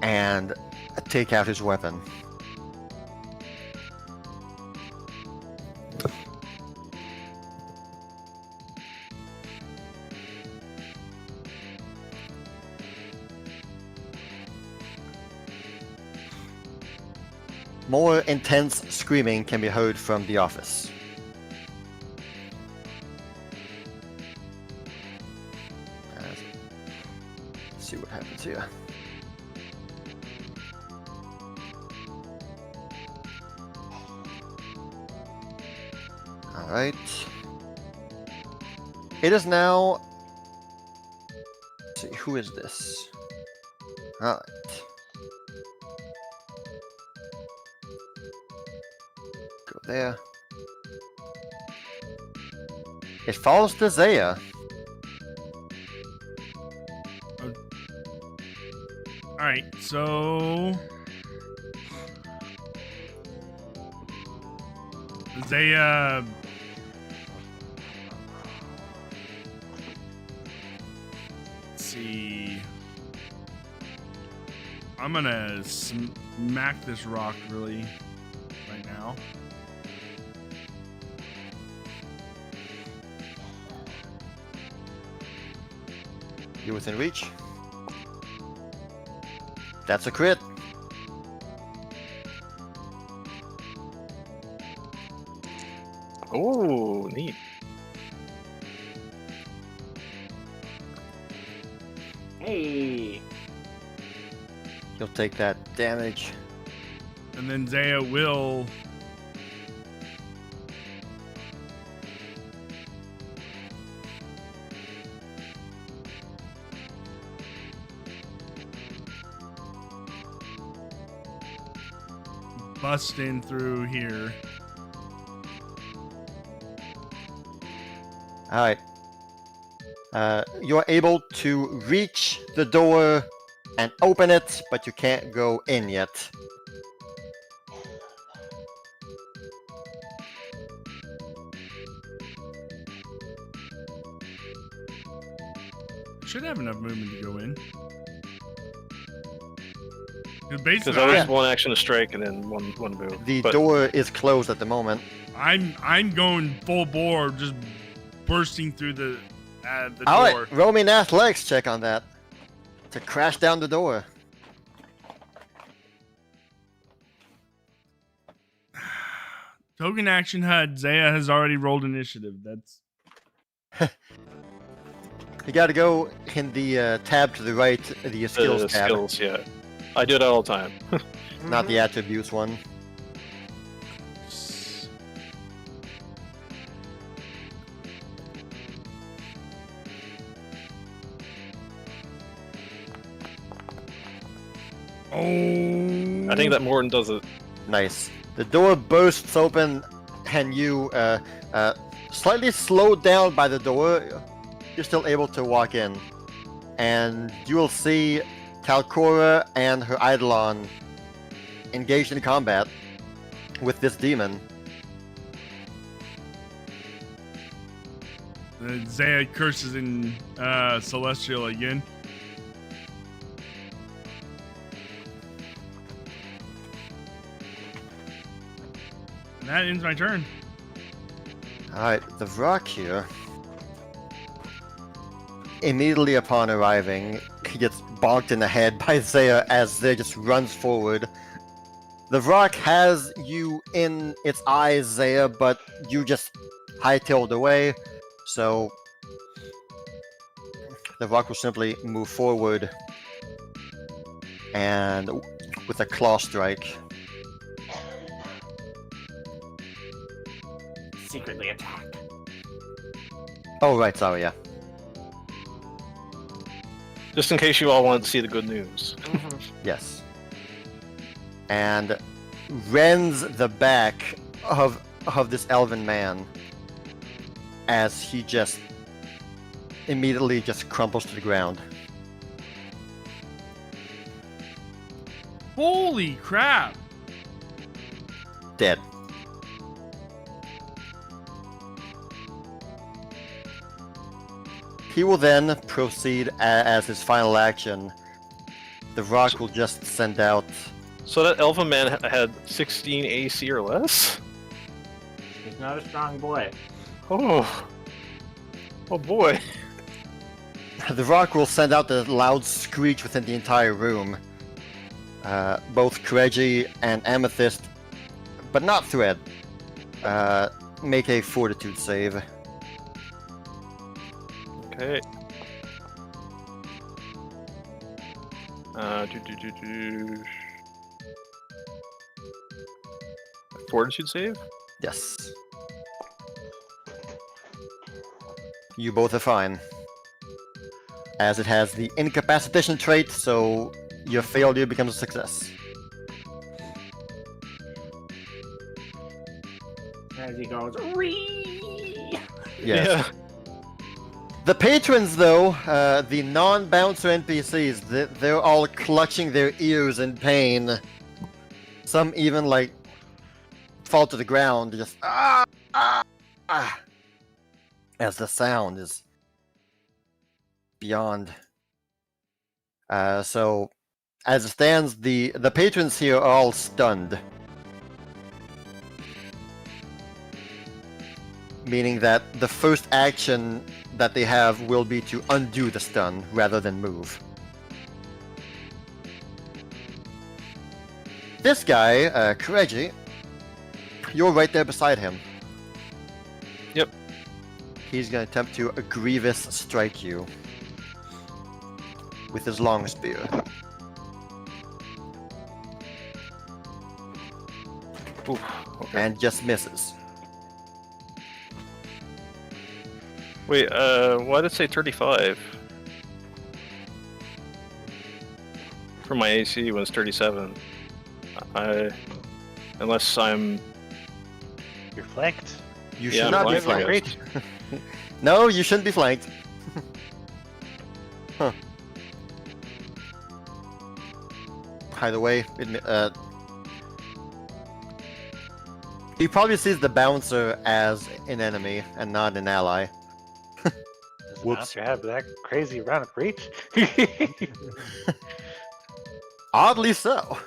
and take out his weapon. More intense screaming can be heard from the office. Let's see what happens here. Alright. It is now... Let's see, who is this? Alright. Go there. It falls to Zaya. Alright, so... Zaya... Let's see... I'm gonna smack this rock really right now. You within reach? That's a crit. Oh, neat. Hey! You'll take that damage. And then Zaya will... bust in through here. Alright. You're able to reach the door and open it, but you can't go in yet. Should have enough movement to go in. Because Because basically, always one action to strike and then one move. The But door is closed at the moment. I'm going full bore, just bursting through the door. Alright, roll me an athletics check on that. To crash down the door. Token action HUD. Zaya has already rolled initiative. That's You gotta go in the tab to the right, the skills tab. skills, yeah. I do it all the time. Not the attributes one. Oh. I think that Morton does it. Nice. The door bursts open, and you, slightly slowed down by the door, you're still able to walk in. And you will see Talcora and her Eidolon engaged in combat with this demon. Zaya curses in Celestial again. And that ends my turn. Alright, the rock here. Immediately upon arriving, he gets bonked in the head by Zaya as Zaya just runs forward. The rock has you in its eyes, Zaya, but you just hightailed away, so the rock will simply move forward and with a claw strike. Secretly attack. Oh, right, sorry, yeah. Just in case you all wanted to see the good news. Yes. And rends the back of this elven man as he just immediately just crumples to the ground. Holy crap! Dead. He will then proceed as his final action. The rock will just send out. So that elven man had 16 AC or less? He's not a strong boy. Oh. Oh boy. The rock will send out a loud screech within the entire room. Both Kireji and Amethyst, but not Thread, make a fortitude save. Okay. Fortitude save? Yes. You both are fine. As it has the incapacitation trait, so your failure becomes a success. As he goes, "Wee!" Yes. Yeah. The patrons, though, the non-bouncer NPCs, they're all clutching their ears in pain. Some even, like, fall to the ground, just as the sound is beyond. So, as it stands, the patrons here are all stunned. Meaning that the first action that they have will be to undo the stun rather than move. This guy, Kireji, you're right there beside him. Yep. He's gonna attempt to a grievous strike you with his long spear. Oof, okay. And just misses. Wait, why did it say 35? For my AC when it's 37. Unless I'm... You're flanked. You Yeah, should not be flanked, I flanked. No, you shouldn't be flanked. Huh. By the way, he probably sees the bouncer as an enemy and not an ally. Does Whoops. the bouncer have that crazy round of reach? Oddly so.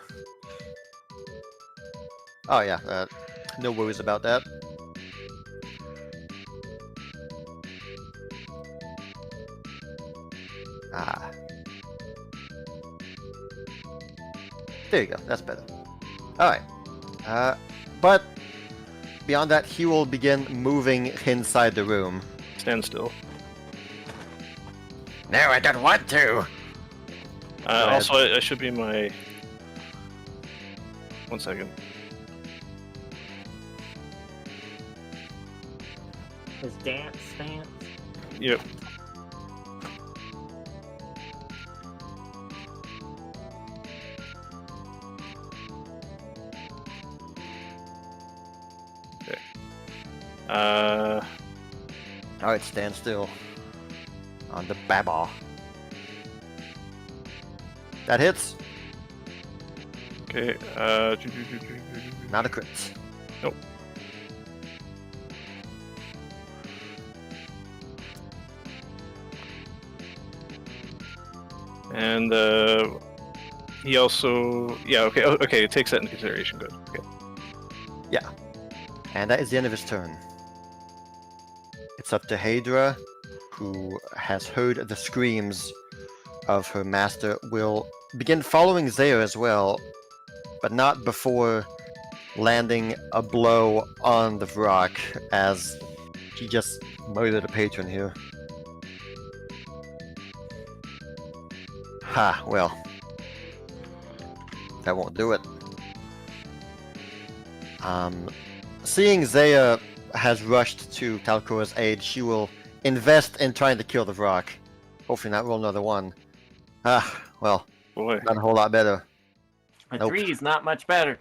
Oh yeah, no worries about that. Ah. There you go, that's better. Alright. But beyond that, he will begin moving inside the room. Stand still. No, I don't want to! Also, I should be my... 1 second. His dance stance. Yep. Okay. Alright, stand still. On the baba. That hits. Okay, Not a crit. Nope. And he also, yeah, okay, it takes that into consideration. Good. Okay. Yeah. And that is the end of his turn. It's up to Hydra, who has heard the screams of her master, will begin following Zaire as well, but not before landing a blow on the rock as he just murdered a patron here. Ha, well. That won't do it. Seeing Zaya has rushed to Talcora's aid, she will invest in trying to kill the rock. Hopefully not roll another one. Well, Boy. not a whole lot better. A Nope. 3 is not much better.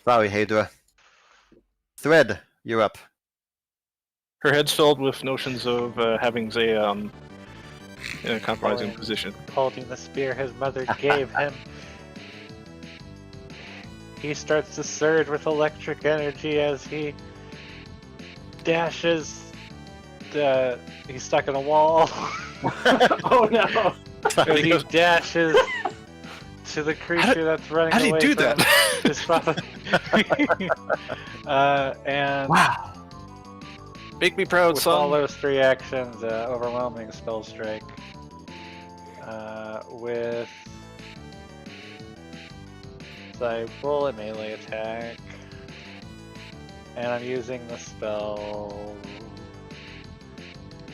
Sorry, Hadra. Thread, you're up. Her head's filled with notions of having Zaya in a compromising position. Holding the spear his mother gave him. He starts to surge with electric energy as he dashes. He's stuck in a wall. Oh no! As he dashes to the creature that's running How do away you do from that? his father. And Wow. Make me proud, with all son. those 3 actions, overwhelming spell strike. With so I roll a melee attack, and I'm using the spell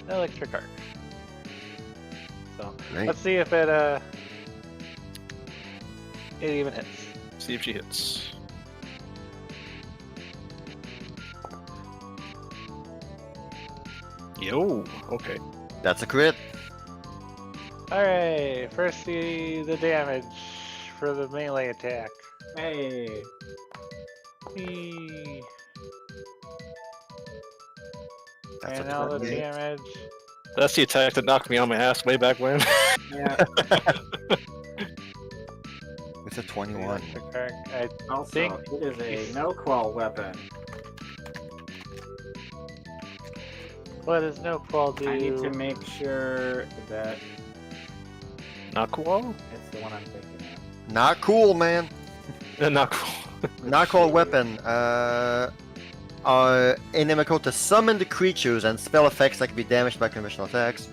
Electric Arc. So Great. let's see if it even hits. See if she hits. Yo, okay. That's a crit. Alright, first the damage for the melee attack. Hey. Whee. That's And a now the 28. damage. That's the attack that knocked me on my ass way back when. Yeah. It's a 21. Electric Arc. I Also, think it is a no-qual weapon. what does no qual do? I need to make sure that Not cool? it's the one I'm thinking of. Not cool, man. Not cool. Not cool weapon. Are inimical to summoned creatures and spell effects that can be damaged by conventional attacks.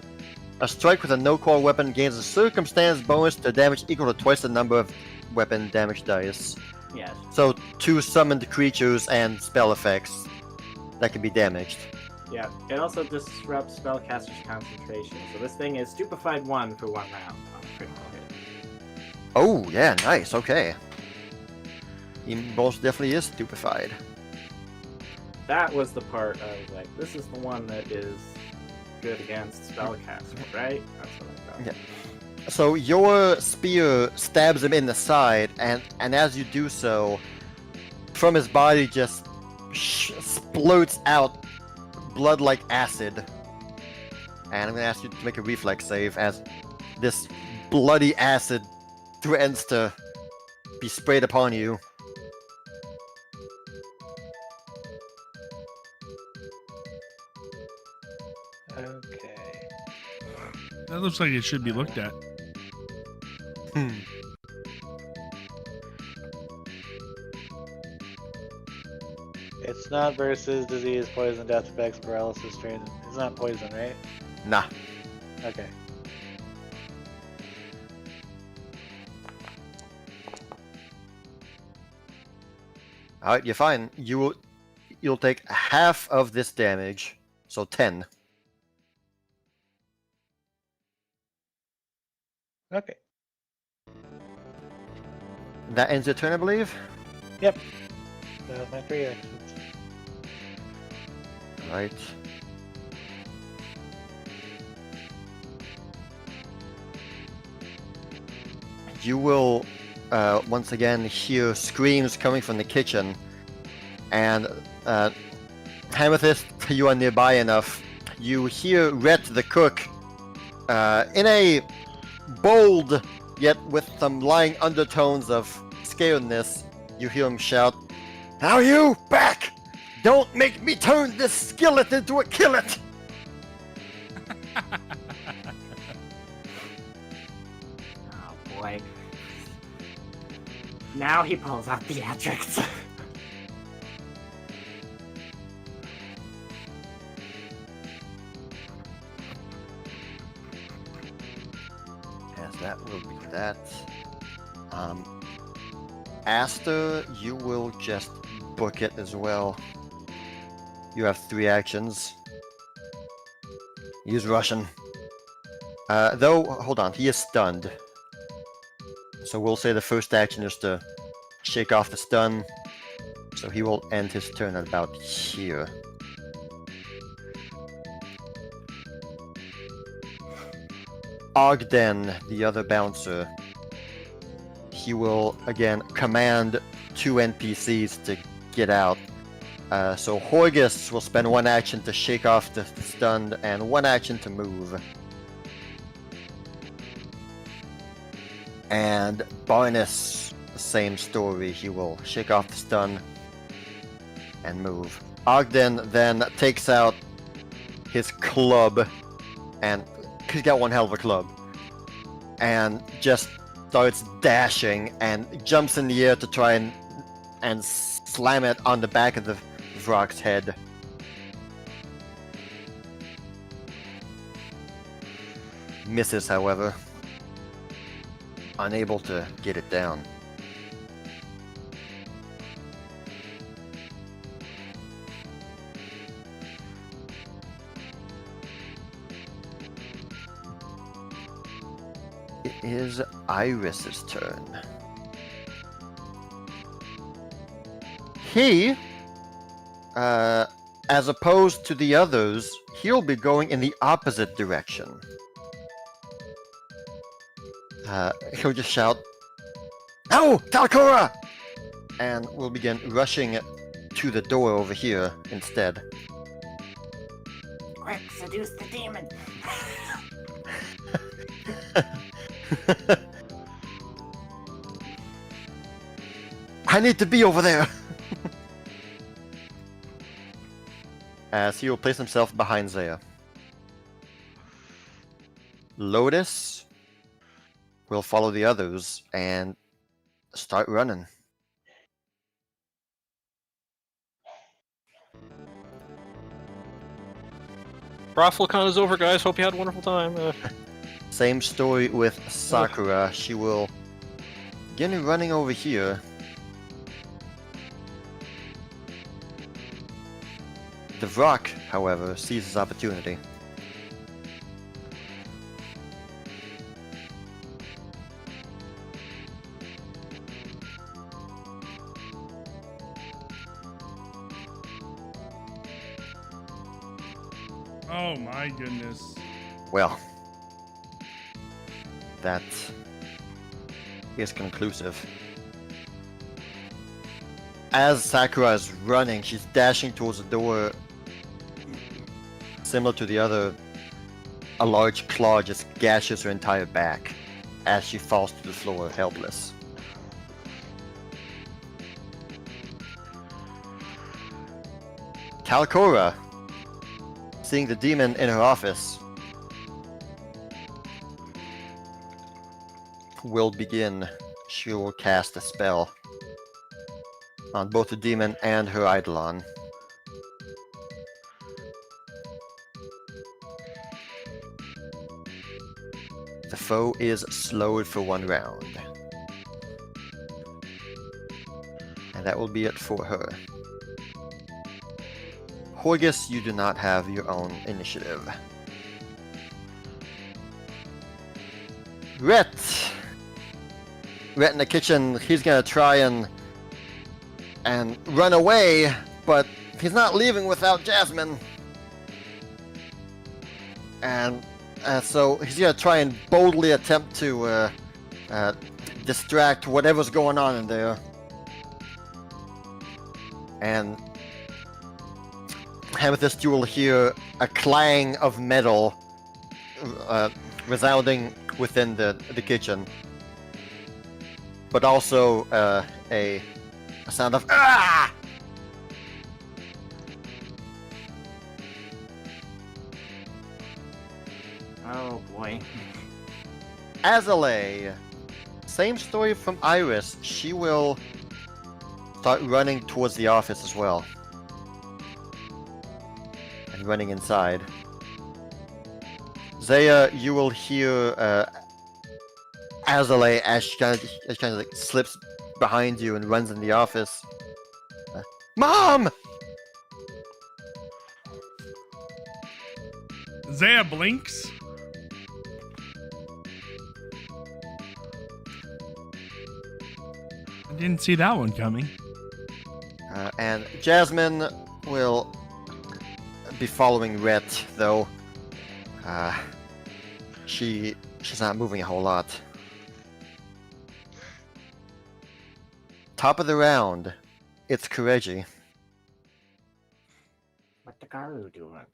A strike with a no-core weapon gains a circumstance bonus to damage equal to twice the number of weapon damage dice. Yes. So 2 summoned creatures and spell effects that can be damaged. Yeah. It also disrupts spellcaster's concentration. So this thing is stupefied 1 for 1 round on a critical hit. Oh, yeah, nice, okay. He most definitely is stupefied. That was the part I was like, this is the one that is good against spellcaster, right? That's what I thought. Yeah. So your spear stabs him in the side, and as you do so, from his body just splurts out blood like acid. And I'm gonna ask you to make a reflex save as this bloody acid threatens to be sprayed upon you. Okay. That looks like it should be looked at. It's not versus disease, poison, death effects, paralysis, strain. It's not poison, right? Nah. Okay. Alright, you're fine. You'll take half of this damage, so 10. Okay. That ends your turn, I believe? That was my 3 actions. Right. You will once again hear screams coming from the kitchen, and Amethyst, you are nearby enough. You hear Rhett the cook in a bold yet with some lying undertones of scaredness. You hear him shout, "Now you back! Don't make me turn this skillet into a killet!" Oh boy. Now he pulls out theatrics. Yes, that will be that. Aster, you will just book it as well. You have 3 actions. Use Russian. Though, hold on, he is stunned. So we'll say the first action is to shake off the stun. So he will end his turn at about here. Ogden, the other bouncer, he will again command 2 NPCs to get out. So Horgus will spend 1 action to shake off the stun and 1 action to move. And Barnes, the same story. He will shake off the stun and move. Ogden then takes out his club, and he's got one hell of a club, and just starts dashing and jumps in the air to try and slam it on the back of the Vrok's head. Misses, however. Unable to get it down. It is Iris's turn. He, as opposed to the others, he'll be going in the opposite direction. He'll just shout, "No, Talcora!" And we'll begin rushing to the door over here instead. Quick, seduce the demon! I need to be over there! As he will place himself behind Zaya. Lotus will follow the others and start running. Rafflecon is over, guys. Hope you had a wonderful time. Same story with Sakura. She will begin running over here. The Vrok, however, sees his opportunity. Oh my goodness. Well, that is conclusive. As Sakura is running, she's dashing towards the door. Similar to the other, a large claw just gashes her entire back as she falls to the floor helpless. Talcora, seeing the demon in her office, will begin. She will cast a spell on both the demon and her Eidolon. The foe is slowed for 1 round. And that will be it for her. Horgus, you do not have your own initiative. Rhett in the kitchen, he's gonna try and run away, but he's not leaving without Jasmine. And so he's gonna try and boldly attempt to distract whatever's going on in there. And Amethyst, you will hear a clang of metal resounding within the kitchen, but also a sound of "Ah!" Oh boy. Azalea, same story from Iris. She will start running towards the office as well. And running inside. Zaya, you will hear Azalea as she kind of like slips behind you and runs in the office. Mom! Zaya blinks. didn't see that one coming. And Jasmine will be following Red, though. She's not moving a whole lot. Top of the round, it's Kireji. What the Garou doing?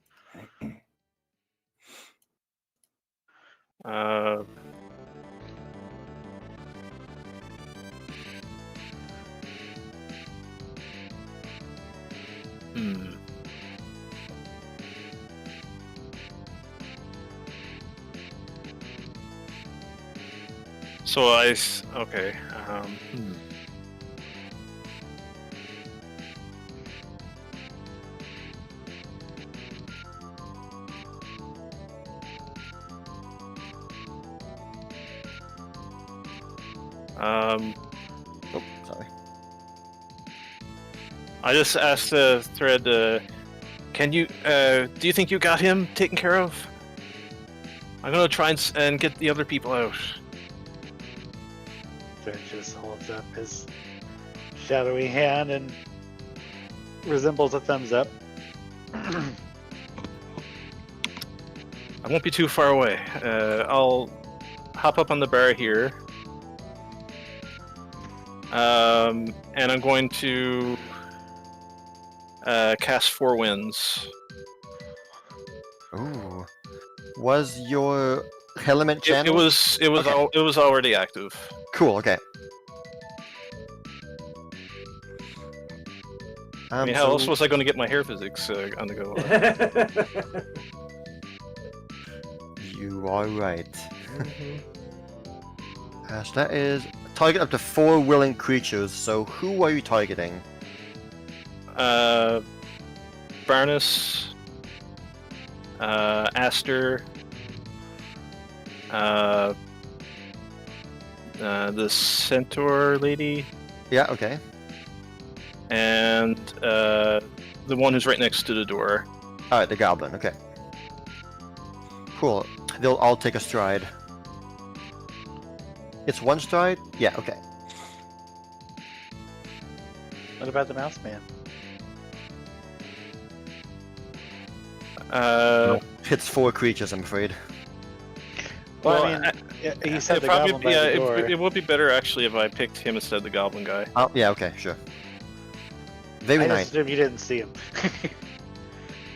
So okay. Oh, sorry. I just asked Thread, can you, do you think you got him taken care of? I'm gonna try and get the other people out. Thread just holds up his shadowy hand and resembles a thumbs up. I won't be too far away. I'll hop up on the bar here. And I'm going to cast 4 Winds. Ooh. Was your element It channel? was Okay. it was already active. Cool, okay. I mean, how else was I going to get my hair physics on the go? You are right. So that is target up to 4 willing creatures. So who are you targeting? Barnes, Aster, the centaur lady, Yeah, okay. and the one who's right next to the door. Alright, the goblin, okay. Cool. They'll all take a stride. It's 1 stride? Yeah, okay. What about the mouse man? It's 4 creatures, I'm afraid. Well, Well, I mean, he said it'd the probably goblin be- by yeah, the door. it would be better actually if I picked him instead of the goblin guy. Oh, yeah, okay, sure. Very I nice. assumed you didn't see him.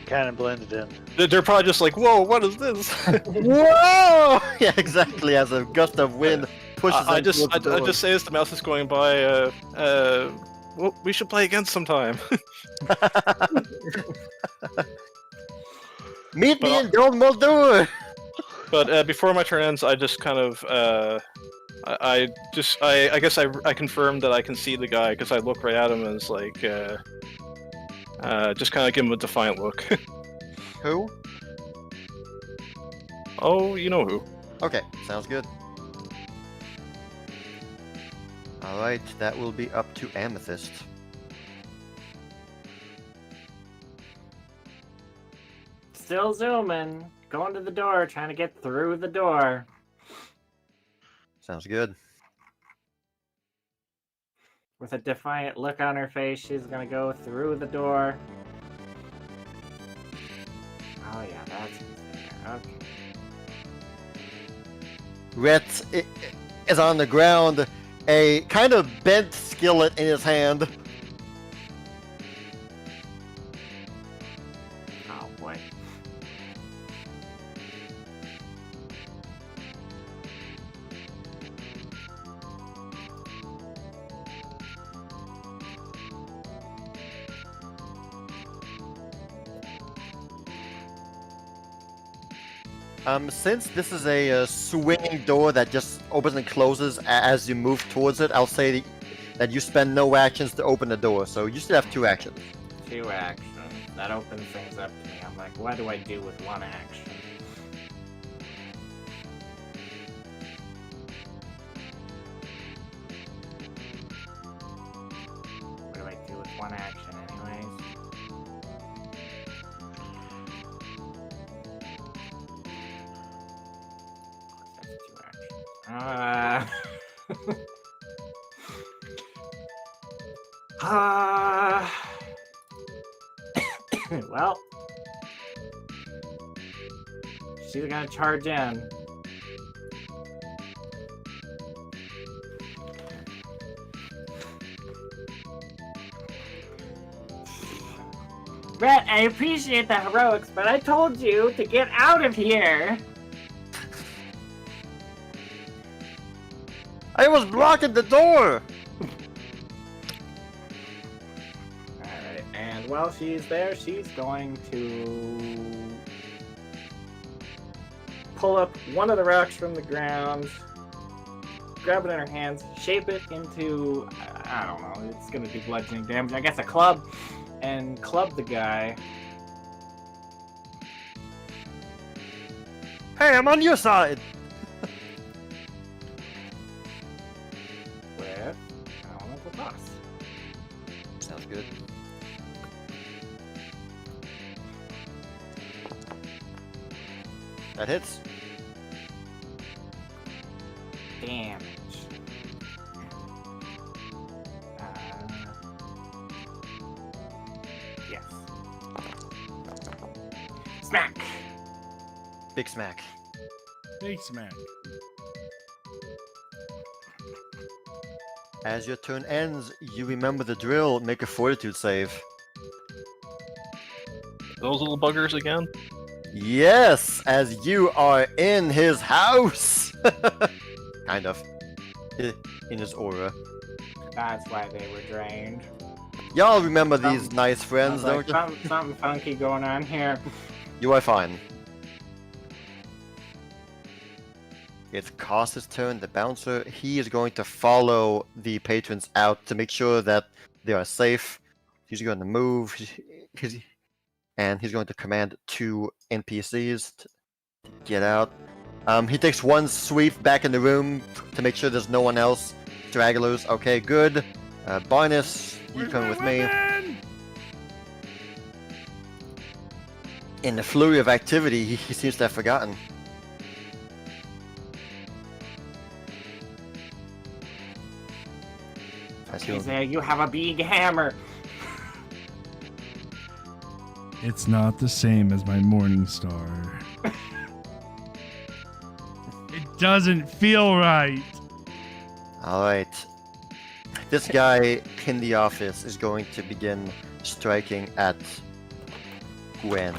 Kind of blended in. They're probably just like, whoa, what is this? Whoa! Yeah, exactly, as a gust of wind pushes I them just towards the door. say as the mouse is going by, well, we should play again sometime. Meet me But in Dumbledore! But before my turn ends, I just kind of, I guess I confirmed that I can see the guy because I look right at him and it's like, just kind of give him a defiant look. Who? Oh, you know who. Okay, sounds good. Alright, that will be up to Amethyst. Still zooming. Going to the door, trying to get through the door. Sounds good. With a defiant look on her face, she's gonna go through the door. Oh yeah, that's there. Okay. Rhett is on the ground, a kind of bent skillet in his hand. Oh boy. Since this is a swinging door that just opens and closes as you move towards it, I'll say that you spend no actions to open the door, so you still have 2 actions. 2 actions. That opens things up to me. I'm like, what do I do with 1 action? What do I do with 1 action anyways? That's 2 actions. Well, she's gonna charge in. Brett, I appreciate the heroics, but I told you to get out of here. I was blocking the door! Alright, and while she's there, she's going to pull up one of the rocks from the ground, grab it in her hands, shape it into, I don't know, it's gonna do bludgeoning damage, I guess a club, and club the guy. Hey, I'm on your side! With elemental toss. Sounds good. That hits. Damage. Yes. Smack! Big smack. Big smack. As your turn ends, you remember the drill. Make a fortitude save. Those little buggers again? Yes, as you are in his house. Kind of. In his aura. That's why they were drained. Y'all remember these nice friends, Sounds don't like you? something funky going on here. You are fine. It's Cos's turn, the bouncer. He is going to follow the patrons out to make sure that they are safe. He's going to move, and he's going to command 2 NPCs to get out. He takes one sweep back in the room to make sure there's no one else. Stragglers, okay, good. Barnes, you come with me. In the flurry of activity, he seems to have forgotten. You have a big hammer. It's not the same as my morning star. It doesn't feel right. Alright. This guy in the office is going to begin striking at Gwen.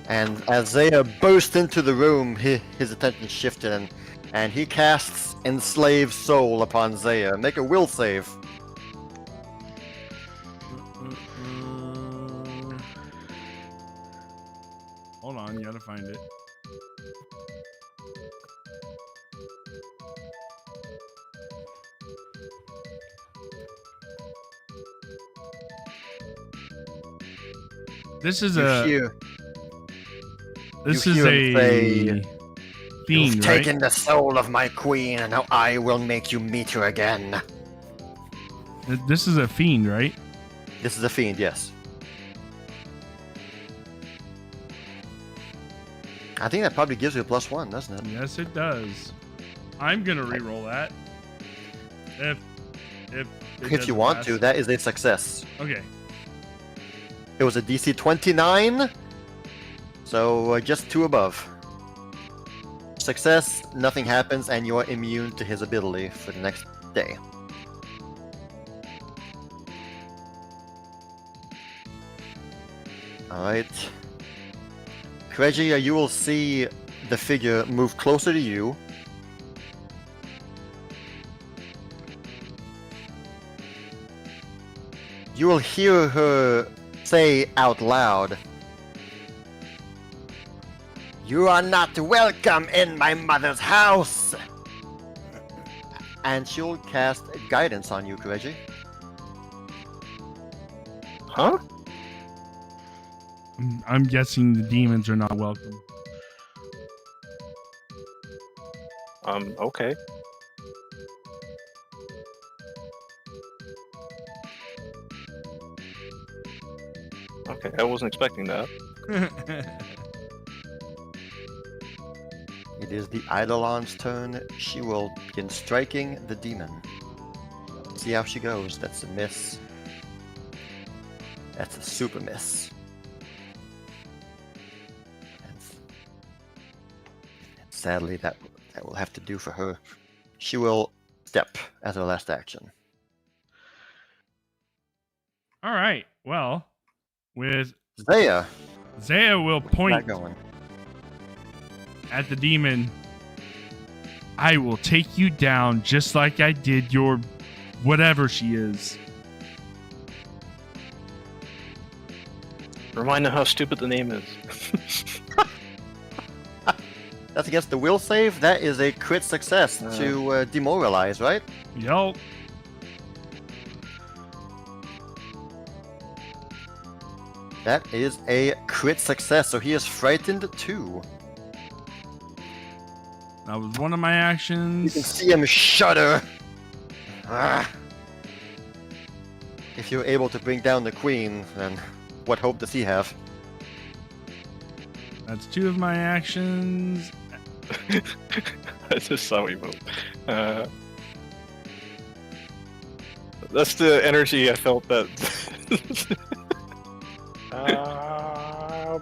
And as Zaya burst into the room, his attention shifted, and he casts Enslave Soul upon Zaya. Make a will save. Hold on, you gotta find it. This is This is a fiend, You've right? taken the soul of my queen, and now I will make you meet her again. This is a fiend, right? This is a fiend, yes. I think that probably gives you a +1, doesn't it? Yes, it does. I'm gonna re-roll that. If it If you doesn't want pass. to, that is a success. Okay. It was a DC 29, so just 2 above. Success, nothing happens, and you are immune to his ability for the next day. Alright. Kireji, you will see the figure move closer to you. You will hear her say out loud, "You are not welcome in my mother's house!" And she'll cast guidance on you, Kireji. Huh? I'm guessing the demons are not welcome. Okay. Okay, I wasn't expecting that. It is the Eidolon's turn. She will begin striking the demon. See how she goes. That's a miss. That's a super miss. And sadly, that will have to do for her. She will step as her last action. All right. Well, with Zaya, Zaya will point not going. at the demon. I will take you down just like I did your whatever she is. Remind them how stupid the name is. That's against the will save. That is a crit success to demoralize, right? Yo. That is a crit success, so he is frightened too. That was one of my You actions. can see him shudder. Ah. If you're able to bring down the queen, then what hope does he have? That's two of my actions. I just saw we moved. That's the energy I felt that.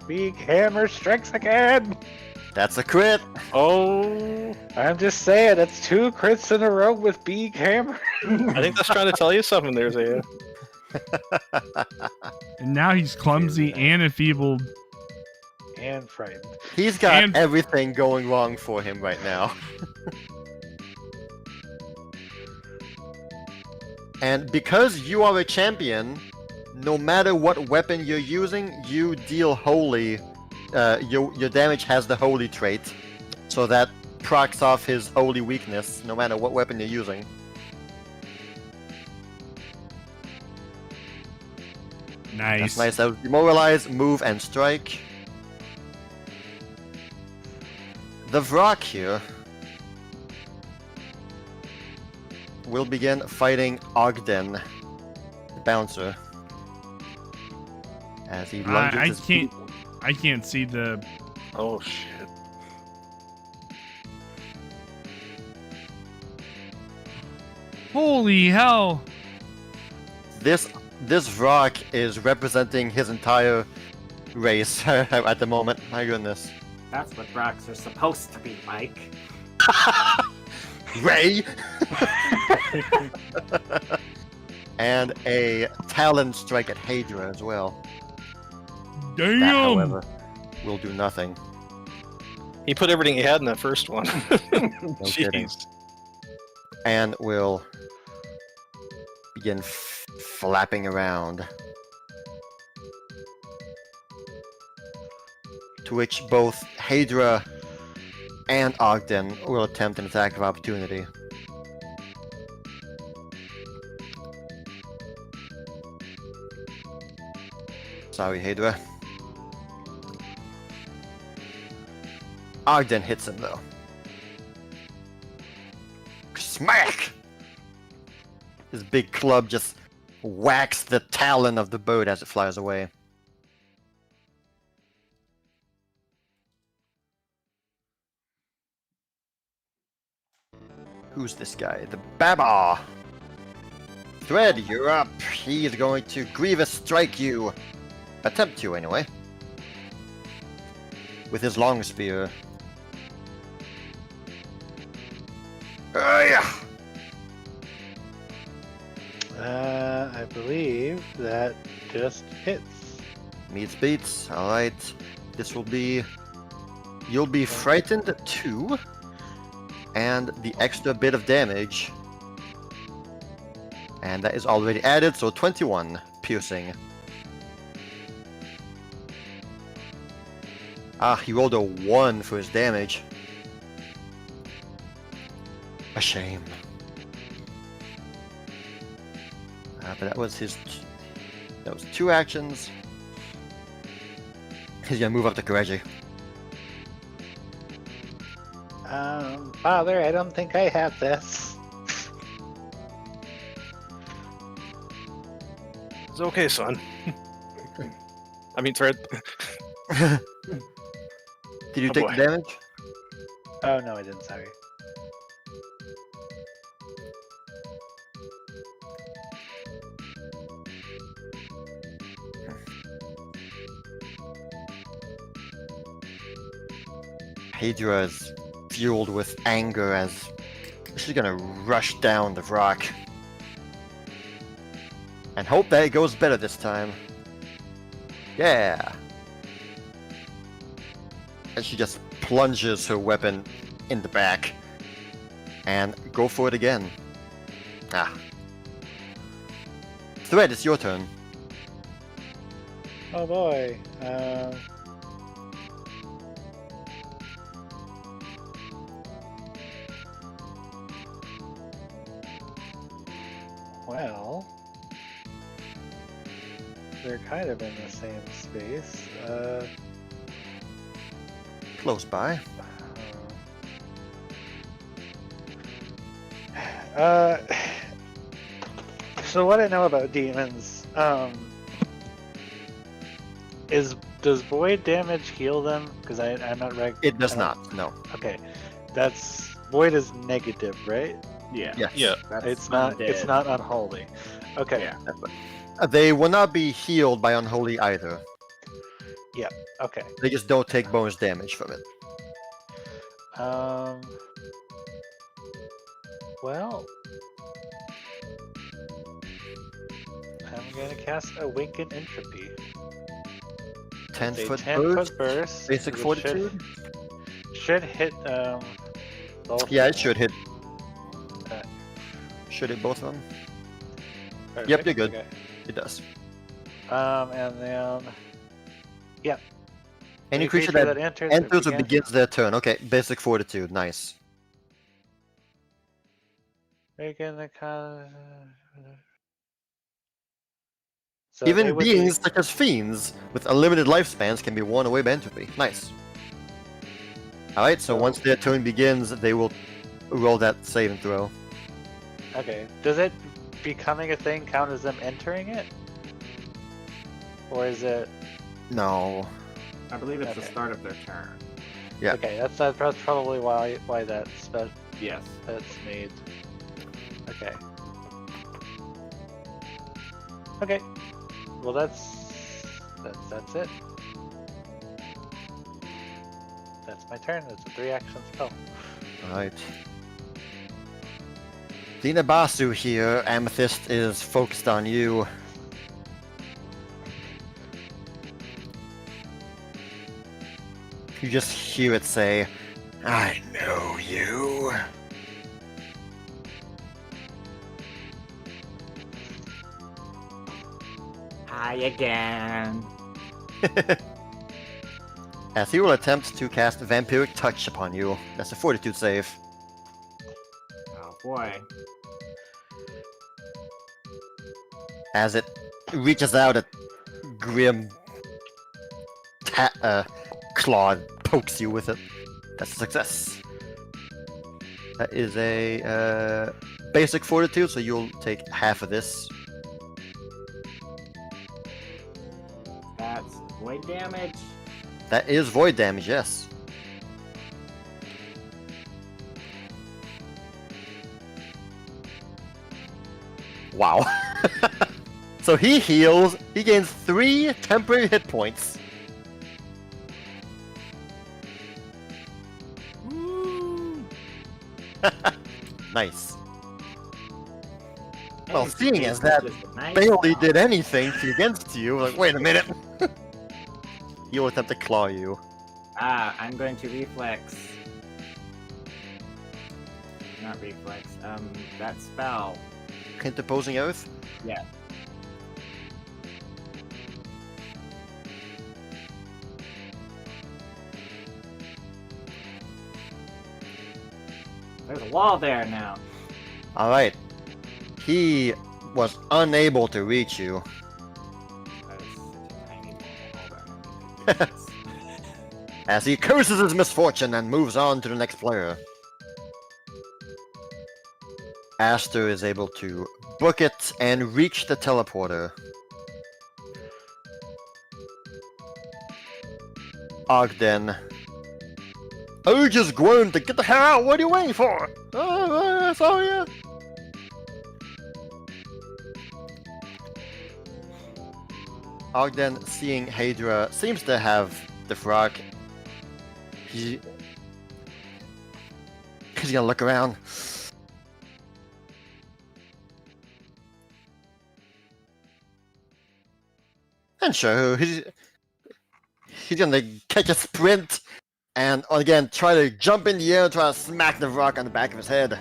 Big hammer strikes again. That's a crit. Oh, I'm just saying, that's 2 crits in a row with big hammer. I think that's trying to tell you something there, Zaya. And now he's clumsy and enfeebled. And frightened. He's got And- everything going wrong for him right now. And because you are a champion, no matter what weapon you're using, you deal holy. Your damage has the holy trait, so that procs off his holy weakness, no matter what weapon you're using. Nice. That's nice. So demoralize, move, and strike. The Vrock here will begin fighting Ogden, the bouncer, as he lunges I his can't. I can't see the. Oh shit! Holy hell! This Vrock is representing his entire race at the moment. My goodness. That's what rocks are supposed to be like. Ray! And a Talon strike at Hydra as well. Damn! That, however, will do nothing. He put everything he had in that first one. No kidding. Jeez. And will begin flapping around. To which both Hydra and Ogden will attempt an attack of opportunity. Sorry, Hydra. Ogden hits him though. Smack! His big club just whacks the talon of the bird as it flies away. Who's this guy? The Baba! Thread, you're up. He is going to Grievous strike you. Attempt to, anyway. With his long spear. Yeah. I believe that just hits. Meets beats. Alright. This will be... You'll be frightened too. And the extra bit of damage. And that is already added, so 21 piercing. Ah, he rolled a 1 for his damage. A shame. But that was his... That was 2 actions. He's gonna move up to Kireji. Father, I don't think I have this. It's okay, son. I mean, Thread. Did you Oh, take boy. the damage? Oh no, I didn't. Sorry. Hydra is fueled with anger as she's gonna rush down the rock. And hope that it goes better this time. Yeah! And she just plunges her weapon in the back. And go for it again. Ah. Thread, it's your turn. Oh boy. Well, they're kind of in the same space. Close by. So what I know about demons, does void damage heal them? Because I'm not It does not, no. Okay, void is negative, right? Yeah. Yes. Yeah. That's It's not undead. unholy. Okay. Yeah. They will not be healed by Unholy either. Okay. They just don't take bonus damage from it. Well, I'm gonna cast Awaken Entropy. 10 It's a foot 10-foot burst. burst. Basic which fortitude. Should hit both. Yeah, it should hit. Uh, Should hit both of them. Perfect, you're good. okay. It does. And then Any creature that enters or begins their turn. Okay, basic fortitude. Nice. Making the so they Even would beings such as fiends with unlimited lifespans can be worn away by entropy. Nice. Alright, so once their turn begins, they will roll that save and throw. Okay. Does it becoming a thing count as them entering it? Or is it... No. I believe it's the Okay. start of their turn. Yeah. Okay, that's probably why Yes. that's made. Okay. Okay. Well, that's it. That's my turn. It's a 3-action spell. Alright. Dinabasu here, Amethyst is focused on you. You just hear it say, I know you. Hi again. As he will attempt to cast Vampiric Touch upon you. That's a fortitude save. Oh boy. As it reaches out, a grim claw and pokes you with it. That's a success. That is a basic fortitude, so you'll take half of this. That's void damage. That is void damage, yes. Wow. So he heals, he gains 3 temporary hit points. Woo! Nice. Well, Hey, seeing as this that is just a nice barely spell. did anything against you, like, wait a minute. He will attempt to claw you. I'm going to reflex. Not reflex. That spell. Interposing Oath? Yeah. There's a wall there now. Alright. He was unable to reach you. That is such a tiny wall. Hold on. Let me do this. As he curses his misfortune and moves on to the next player. Aster is able to book it and reach the teleporter. Ogden urges groan to get the hell out. What are you waiting for? Sorry. Yeah. Ogden, seeing Hydra, seems to have the frog. He's gonna look around. And sure, he's gonna catch a sprint and again try to jump in the air and try to smack the rock on the back of his head.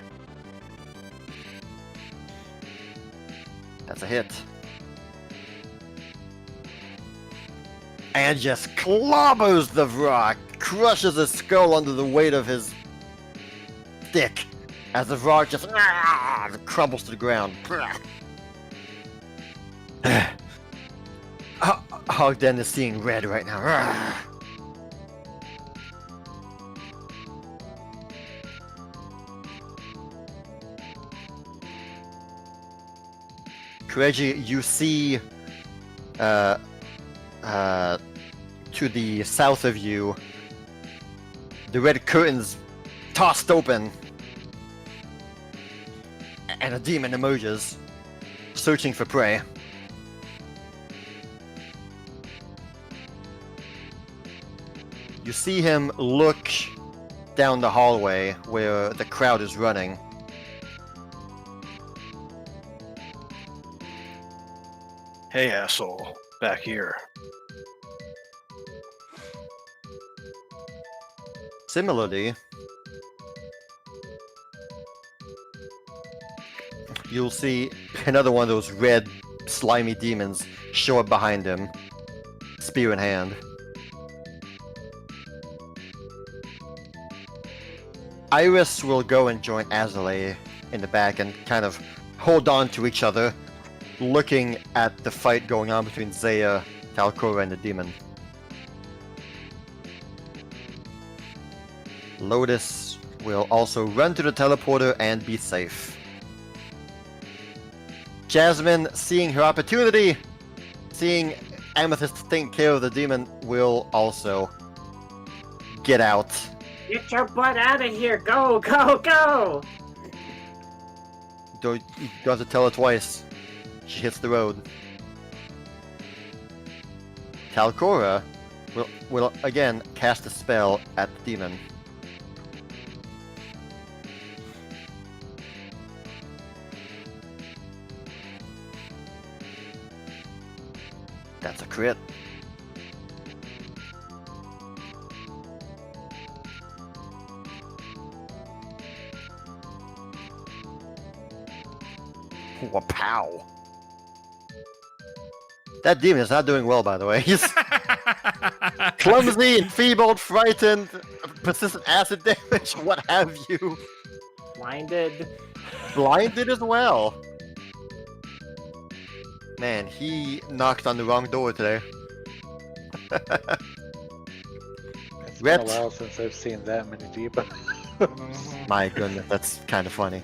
That's a hit. And just clobbers the rock, crushes his skull under the weight of his stick as the rock just crumbles to the ground. Ogden is seeing red right now. Kireji, you see to the south of you, the red curtains tossed open, and a demon emerges, searching for prey. You see him look down the hallway where the crowd is running. Hey, asshole, back here. Similarly, you'll see another one of those red, slimy demons show up behind him, spear in hand. Iris will go and join Azalea in the back and kind of hold on to each other, looking at the fight going on between Zaya, Talcora, and the demon. Lotus will also run to the teleporter and be safe. Jasmine, seeing her opportunity, seeing Amethyst take care of the demon, will also get out. Get your butt out of here! Go, go, go! You have to tell her twice. She hits the road. Talcora will again cast a spell at the demon. That's a crit. Wow. That demon is not doing well, by the way. He's clumsy, enfeebled, frightened, persistent acid damage, what have you. Blinded. Blinded as well. Man, he knocked on the wrong door today. It's Ret. been a while since I've seen that many debuffs. My goodness, that's kind of funny.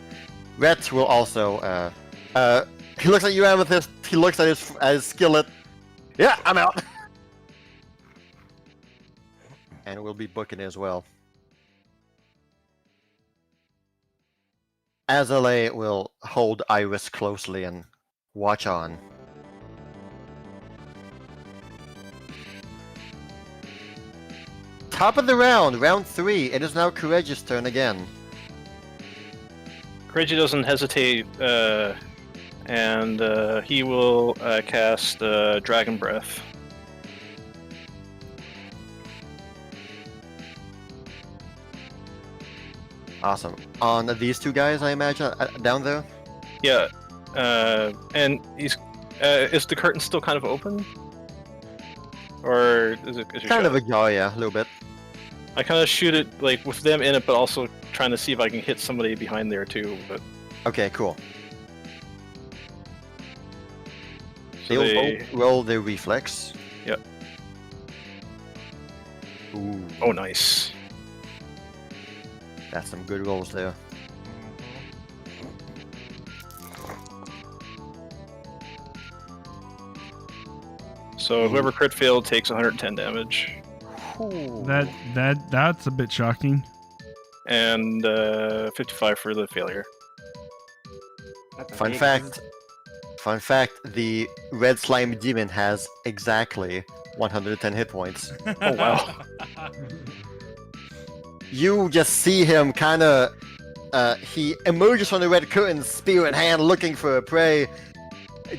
Ret will also, he looks at you, Amethyst. He looks at his skillet. Yeah, I'm out. And we'll be booking as well. Azalea will hold Iris closely and watch on. Top of the round, round 3. It is now Kireji's turn again. Kireji doesn't hesitate, and he will cast Dragon Breath. Awesome. On these two guys, I imagine, down there? Yeah, and he's is the curtain still kind of open? Or is it Kind of ajar, yeah, a little bit. I kind of shoot it like with them in it, but also trying to see if I can hit somebody behind there too. But Okay, cool. so They'll they... both roll their reflex. Yep. Ooh, Oh, nice. that's some good rolls there. So whoever crit failed takes 110 damage. Ooh. That's a bit shocking. And 55 for the failure. That's a Fun big- fact, the red slime demon has exactly 110 hit points. Oh, wow. You just see him kind of, he emerges from the red curtain, spear in hand, looking for a prey,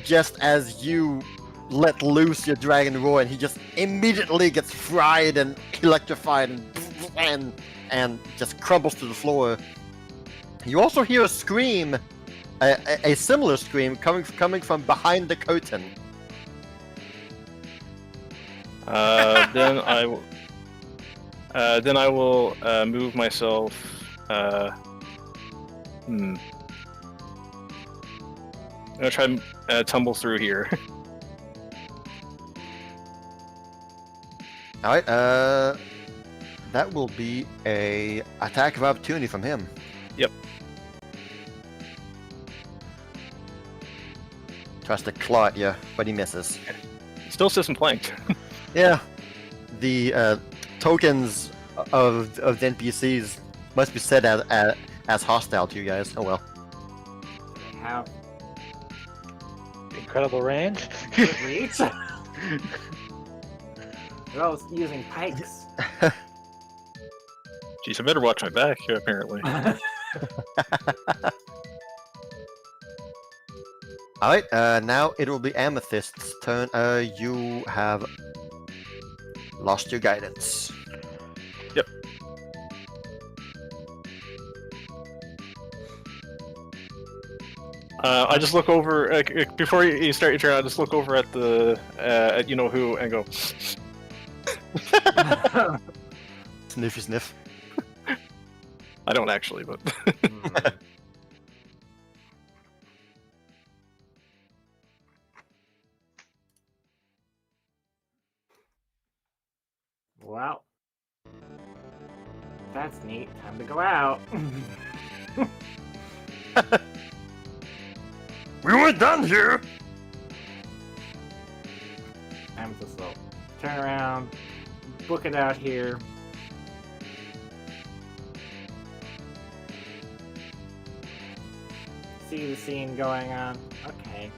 just as you let loose your dragon roar, and he just immediately gets fried and electrified and just crumbles to the floor. You also hear a scream, a similar scream coming from behind the curtain. Then I will move myself. I'm gonna try and tumble through here. All right, that will be a attack of opportunity from him. Yep. Tries to claw at you, but he misses. Still system planked. Yeah, the tokens of the NPCs must be set as hostile to you guys. Oh well. They have Incredible range. good reach. They're all using pikes. Jeez, I better watch my back here, apparently. All right, now it will be Amethyst's turn. You have lost your guidance. Yep. I just look over before you start your turn. I just look over at the at you know who and go. Sniffy sniff. I don't actually, but Well, that's neat. Time to go out. We weren't done here. Amethyst will turn around, book it out here. See the scene going on. Okay.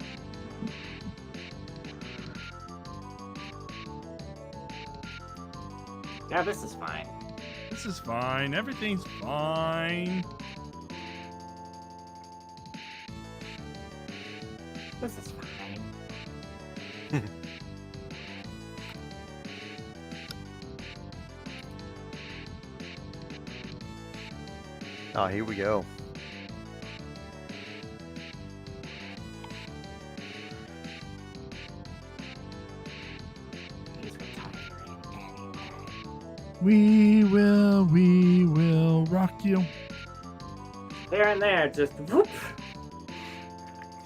Yeah, this is fine. This is fine. Everything's fine. This is fine. Oh, here we go. He's retiring anyway. We will rock you. There and there, just whoop!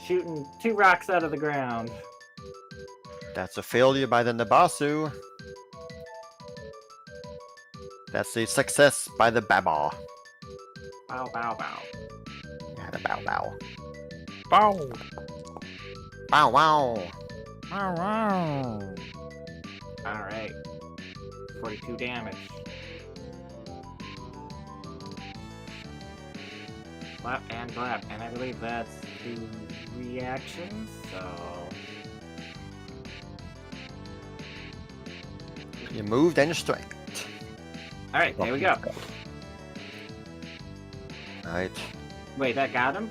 Shooting 2 rocks out of the ground. That's a failure by the Nabasu. That's a success by the Baba. Bow, bow, bow. Yeah, the bow bow. Bow. Bow wow. Wow, wow. Alright. 42 damage. Blap and blap. And I believe that's 2 reactions, so... You moved and you striked. Alright, there we go. Alright. Wait, that got him?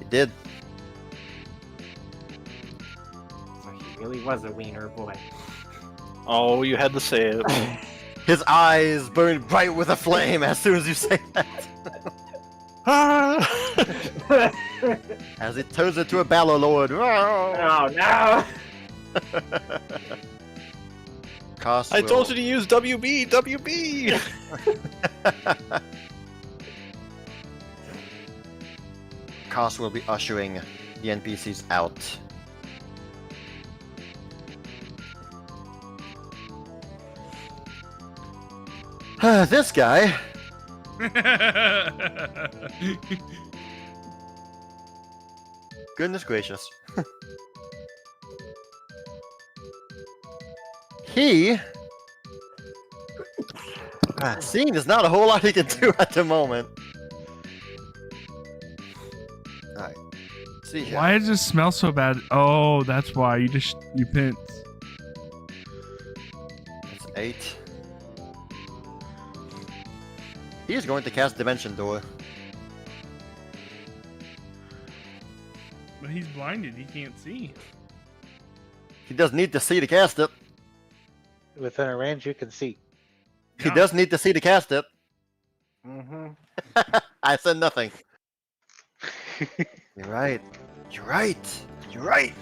You did. So he really was a wiener boy. oh, you had to say it. His eyes burn bright with a flame as soon as you say that. As it turns into a battle lord. Oh no! Cost I told will- you to use WB. WB. Cost will be ushering the NPCs out. This guy. Goodness gracious. He Seeing there's not a whole lot he can do at the moment. Alright. See here. Why does it smell so bad? Oh, that's why. You pinched. That's 8. He's going to cast Dimension Door. But he's blinded. He can't see. He does need to see to cast it. Within a range you can see. He does need to see to cast it. Mm-hmm. I said nothing. You're right. You're right. You're right.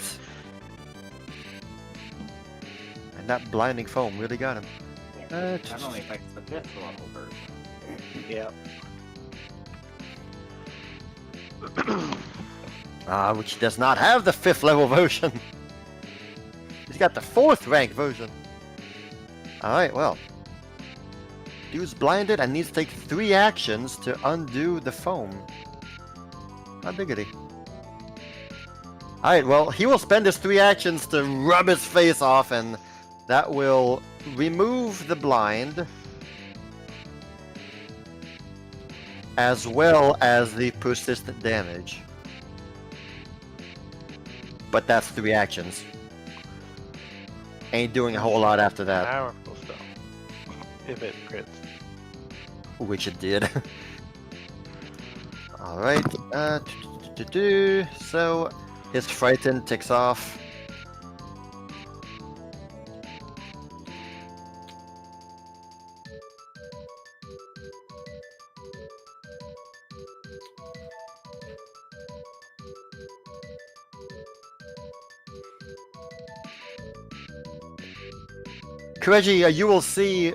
And that blinding foam really got him. That only affects the 5th level version. Yeah. Which does not have the 5th level version. He's got the 4th rank version. Alright, well. Dude's blinded and needs to take 3 actions to undo the foam. How diggity. Alright, well, he will spend his 3 actions to rub his face off, and that will remove the blind, as well as the persistent damage. But that's 3 actions. Ain't doing a whole lot after that. Powerful stuff. If it crits. Which it did. Alright, so his frightened ticks off. Kireji, you will see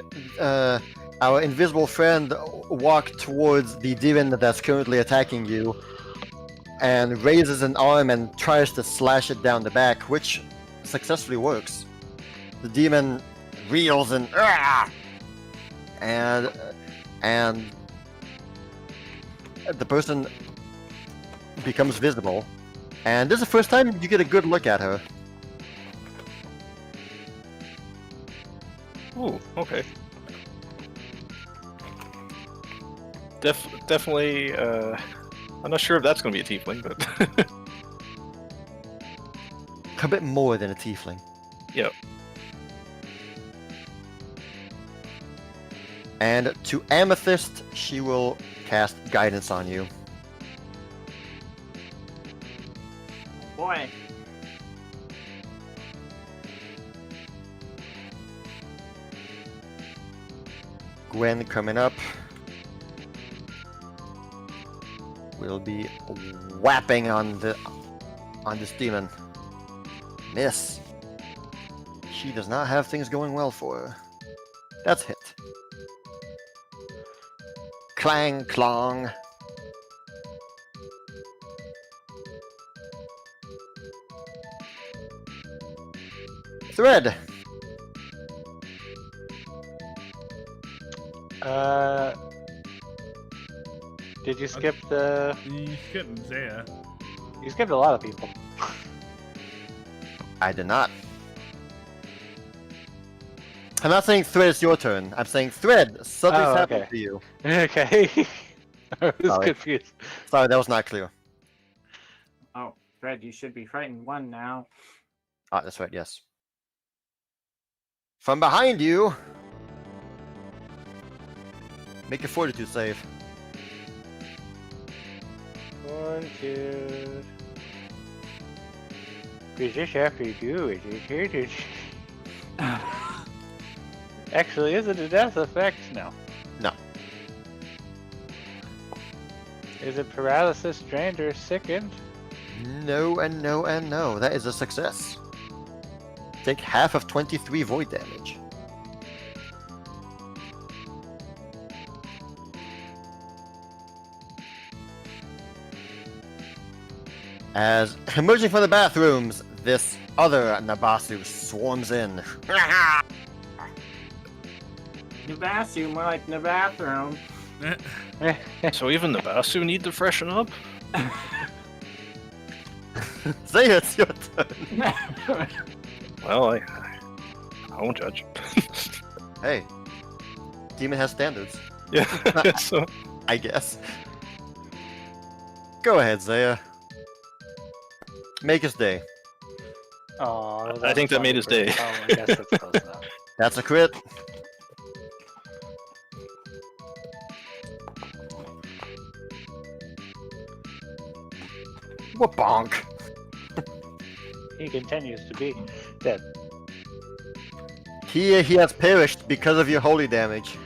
our invisible friend walk towards the demon that's currently attacking you and raises an arm and tries to slash it down the back, which successfully works. The demon reels and the person becomes visible. And this is the first time you get a good look at her. Ooh, okay. Definitely, I'm not sure if that's going to be a tiefling, but... A bit more than a tiefling. Yep. And to Amethyst, she will cast Guidance on you. Oh boy. Gwen coming up. Will be whapping on this demon. Miss. She does not have things going well for her. That's hit. Clang clong. Thread. Did you skip the... You skipped Zaya. You skipped a lot of people. I did not. I'm not saying Thread, it's your turn. I'm saying Thread, something's happened to you. Okay. I was Sorry. confused. Sorry, that was not clear. Oh, Fred, you should be frightened 1 now. Ah, that's right, yes. From behind you! Make a fortitude save. Fortitude. Does this have to do with it? Actually, is it a death effect? No. No. Is it paralysis, drained, or sickened? No and no and no. That is a success. Take half of 23 void damage. As emerging from the bathrooms, this other Nabasu swarms in. Nabasu, more like Nabathroom. So even the Basu need to freshen up? Say it's your turn. Well, I won't judge. Hey, Demon has standards, Yeah. So I guess. Go ahead, Zaya. Make his day. Oh, I think that made his day. Oh, I guess that's close enough. That's a crit. Wha-bonk. He continues to be dead. He has perished because of your holy damage.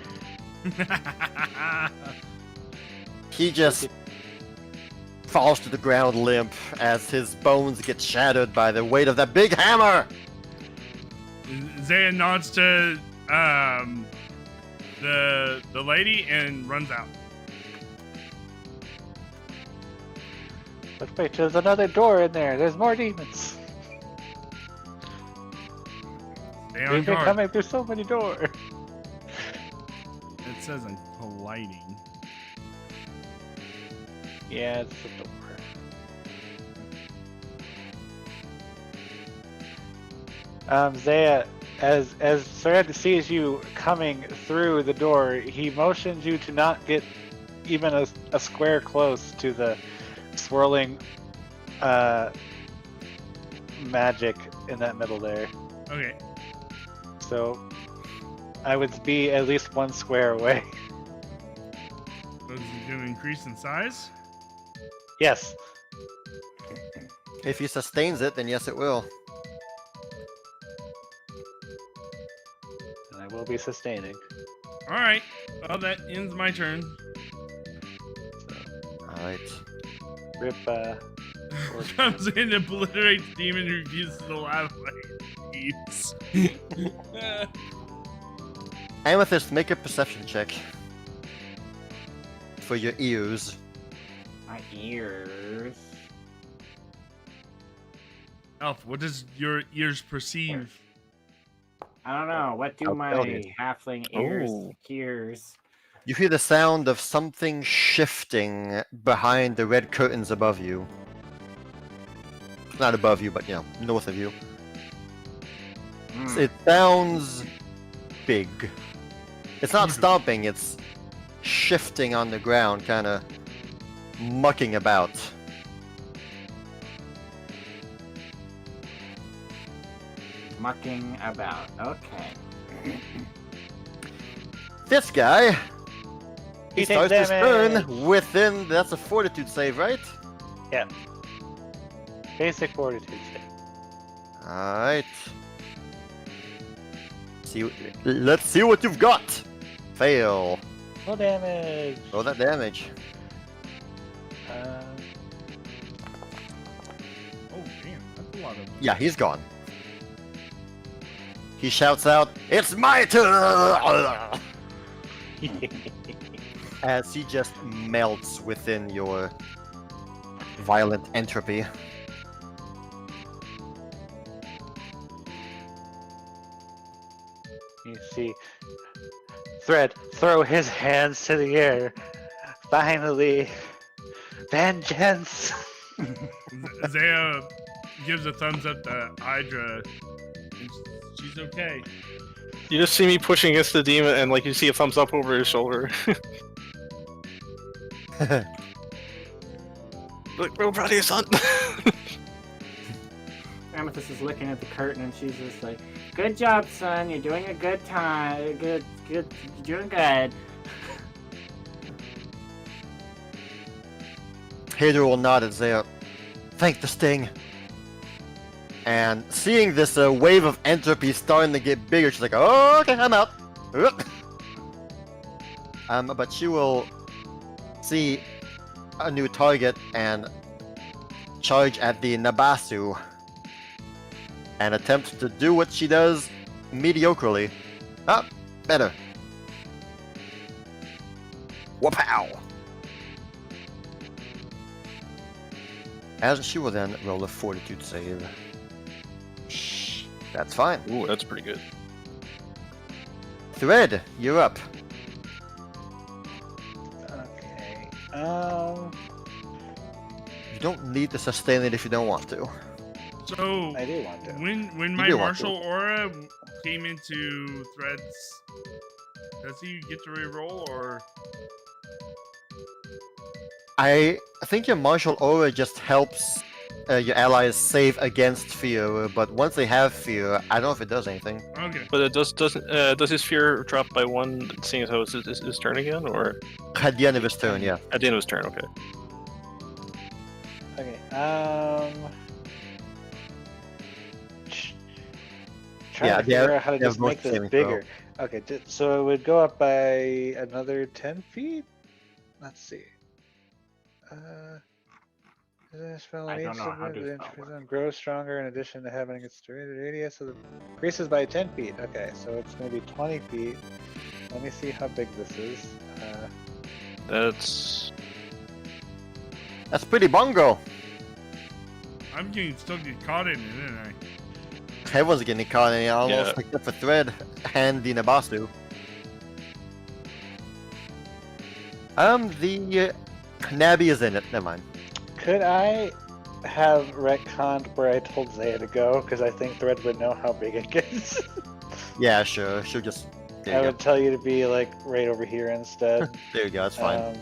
He just falls to the ground limp as his bones get shattered by the weight of that big hammer. Zaya nods to the lady and runs out. But wait, there's another door in there. There's more demons. Stay on We've been guard. coming through so many doors. It says I'm colliding. Yeah, it's a door. Zaya, as Thread sees you coming through the door, he motions you to not get even a square close to the swirling magic in that middle there. Okay. So I would be at least 1 square away. So is it going to increase in size? Yes. If he sustains it, then yes, it will. And I will be sustaining. All right. Well, that ends my turn. Alright. Rip, Comes in, obliterates demon, refuses to allow leaves. Amethyst, make a perception check. For your ears. My ears. Elf, what does your ears perceive? I don't know. What do I'll my tell you. halfling ears Oh. hears? You hear the sound of something shifting behind the red curtains above you. Not above you, but you know, north of you. Hmm. It sounds big. It's not stomping, it's shifting on the ground, kind of mucking about. Mucking about. Okay. This guy, he He takes starts his damage. turn within. That's a fortitude save, right? Yeah. Basic fortitude save. Alright. Let's see what you've got. Fail. No damage. Roll that damage. Uh, Oh, damn. That's a lot of... Yeah, he's gone. He shouts out, "It's my turn!" As he just melts within your violent entropy. You see Thread throw his hands to the air. Finally, vengeance. Zaya gives a thumbs up to Hydra. And she's okay. you just see me pushing against the demon, and like you see a thumbs up over his shoulder. Look, real proud of you, son. Amethyst is looking at the curtain and she's just like, "Good job, son. You're doing a good time. Good. You're doing good." Hydra will nod at Zaya. Thank the sting. And seeing this wave of entropy starting to get bigger, she's like, "Oh, okay, I'm out." But she will see a new target and charge at the Nabasu and attempt to do what she does mediocrely. Ah, better. Wapow! As she will then roll a fortitude save. Shh, that's fine. Ooh, that's pretty good. Thread, you're up. Okay. You don't need to sustain it if you don't want to. So, I do want to. when my do want to. martial aura came into Thread's Does he get to reroll or? I think your martial aura just helps your allies save against fear, but once they have fear, I don't know if it does anything. Okay. But it does his fear drop by 1, seeing as how it's his turn again, or At the end of his turn, yeah. at the end of his turn? Okay. Okay. Trying Yeah, to figure out how to they have just make both this saving throw. bigger. Okay, so it would go up by another 10 feet? Let's see. This spell I don't know how the this spell zone grows stronger in addition to having its rated radius, so it increases by 10 feet. Okay, so it's going to be 20 feet. Let me see how big this is. That's That's pretty bongo. I'm getting still get caught in it, isn't I? Everyone's getting caught in it, almost Yeah. except for Thread and the Nabasu. The Nabby is in it. Never mind. Could I have retconned where I told Zaya to go? Because I think Thread would know how big it gets. Yeah, sure. She'll just. There I you would tell you to be like right over here instead. go. There you go. That's fine.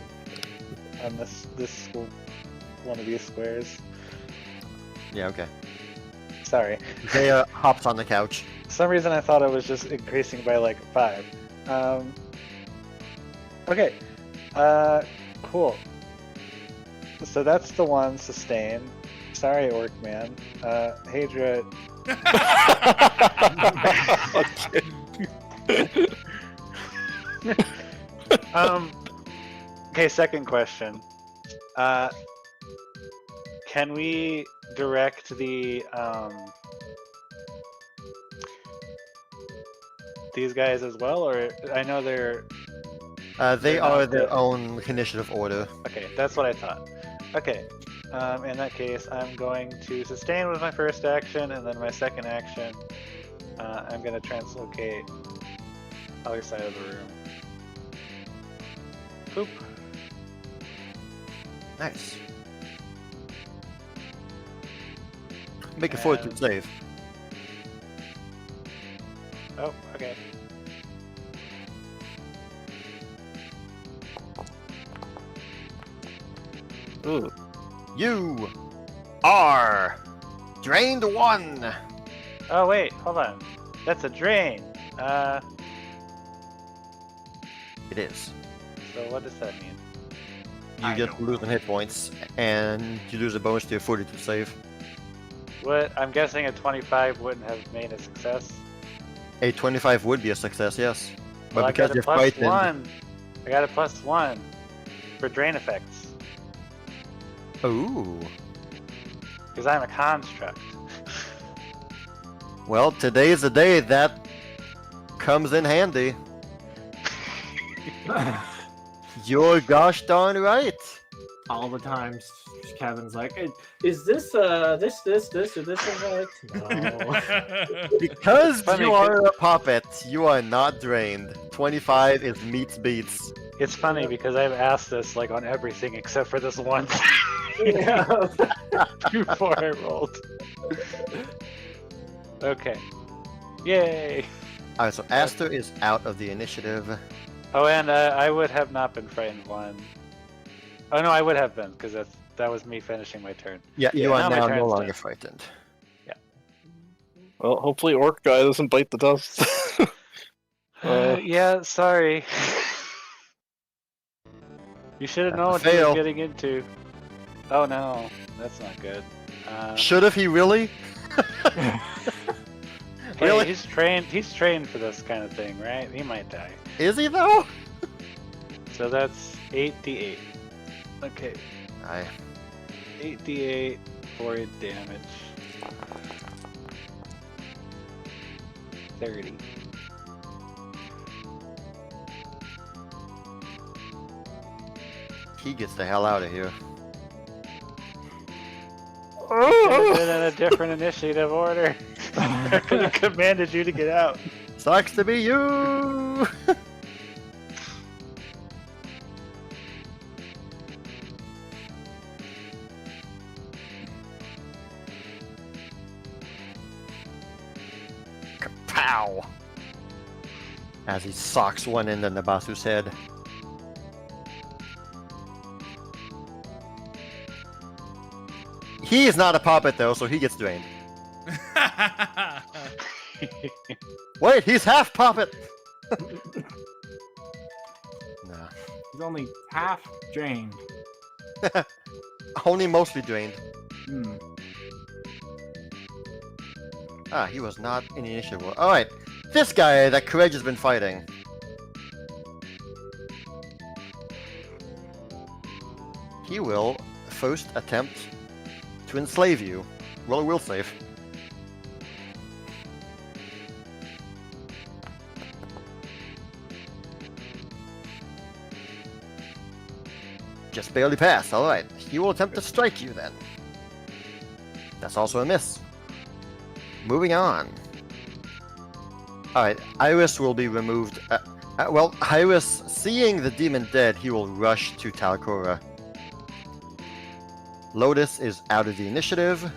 On this one of these squares. Yeah. Okay. Sorry. Zaya hops on the couch. For some reason I thought it was just increasing by like 5. Okay. Cool. So that's the one, sustain. Sorry, Orc Man. Hadra. Okay, second question. Can we direct the these guys as well, or I know they're They They're are not their the- own initiative order. okay. That's what I thought. Okay. In that case, I'm going to sustain with my first action, and then my second action, I'm going to translocate other side of the room. Poop. Nice. Make a fortitude And- save. Oh, okay. ooh. You are drained 1. Oh wait, hold on. That's a drain. It is. So what does that mean? You I get don't losing hit points, and you lose a bonus to your fortitude save. What? I'm guessing a 25 wouldn't have made a success. A 25 would be a success, yes. But Well, I because got a you're plus frightened, 1. I got a +1 for drain effects ooh. because I'm a construct. Well, today is the day that comes in handy. You're gosh darn right. All the times Kevin's like, is this or this? I'm like, no. Because Funny, you are a puppet, you are not drained. 25 is meets beats. It's funny because I've asked this like on everything except for this one Yeah. before I rolled. Okay. Yay! Alright, so Aster is out of the initiative. Oh, and I would have not been frightened one. Oh no, I would have been because that was me finishing my turn. Yeah, you now are my now turn's no longer done. frightened. Well, hopefully Orc guy doesn't bite the dust. Yeah, sorry. You should have That's known a what you fail. were getting into. Oh no, that's not good. Should have he really? Hey, Really? he's trained. He's trained for this kind of thing, right? He might die. Is he though? So that's 8d8. Okay, Aye. 8d8 for damage. 30. He gets the hell out of here. Could have been in a different initiative order. I could have commanded you to get out. Sucks to be you! Kapow! as he socks one into Nabasu's head. He is not a puppet though, so he gets drained. Wait, he's half puppet! Nah. He's only half drained. Only mostly drained. Hmm. Ah, he was not in the initiative war. Alright, this guy that Kireji has been fighting. He will first attempt to enslave you. Roll a will save. Just barely passed, alright. He will attempt to strike you then. That's also a miss. Moving on. Alright, Iris will be removed. Well, Iris, seeing the demon dead, he will rush to Talcora. Lotus is out of the initiative.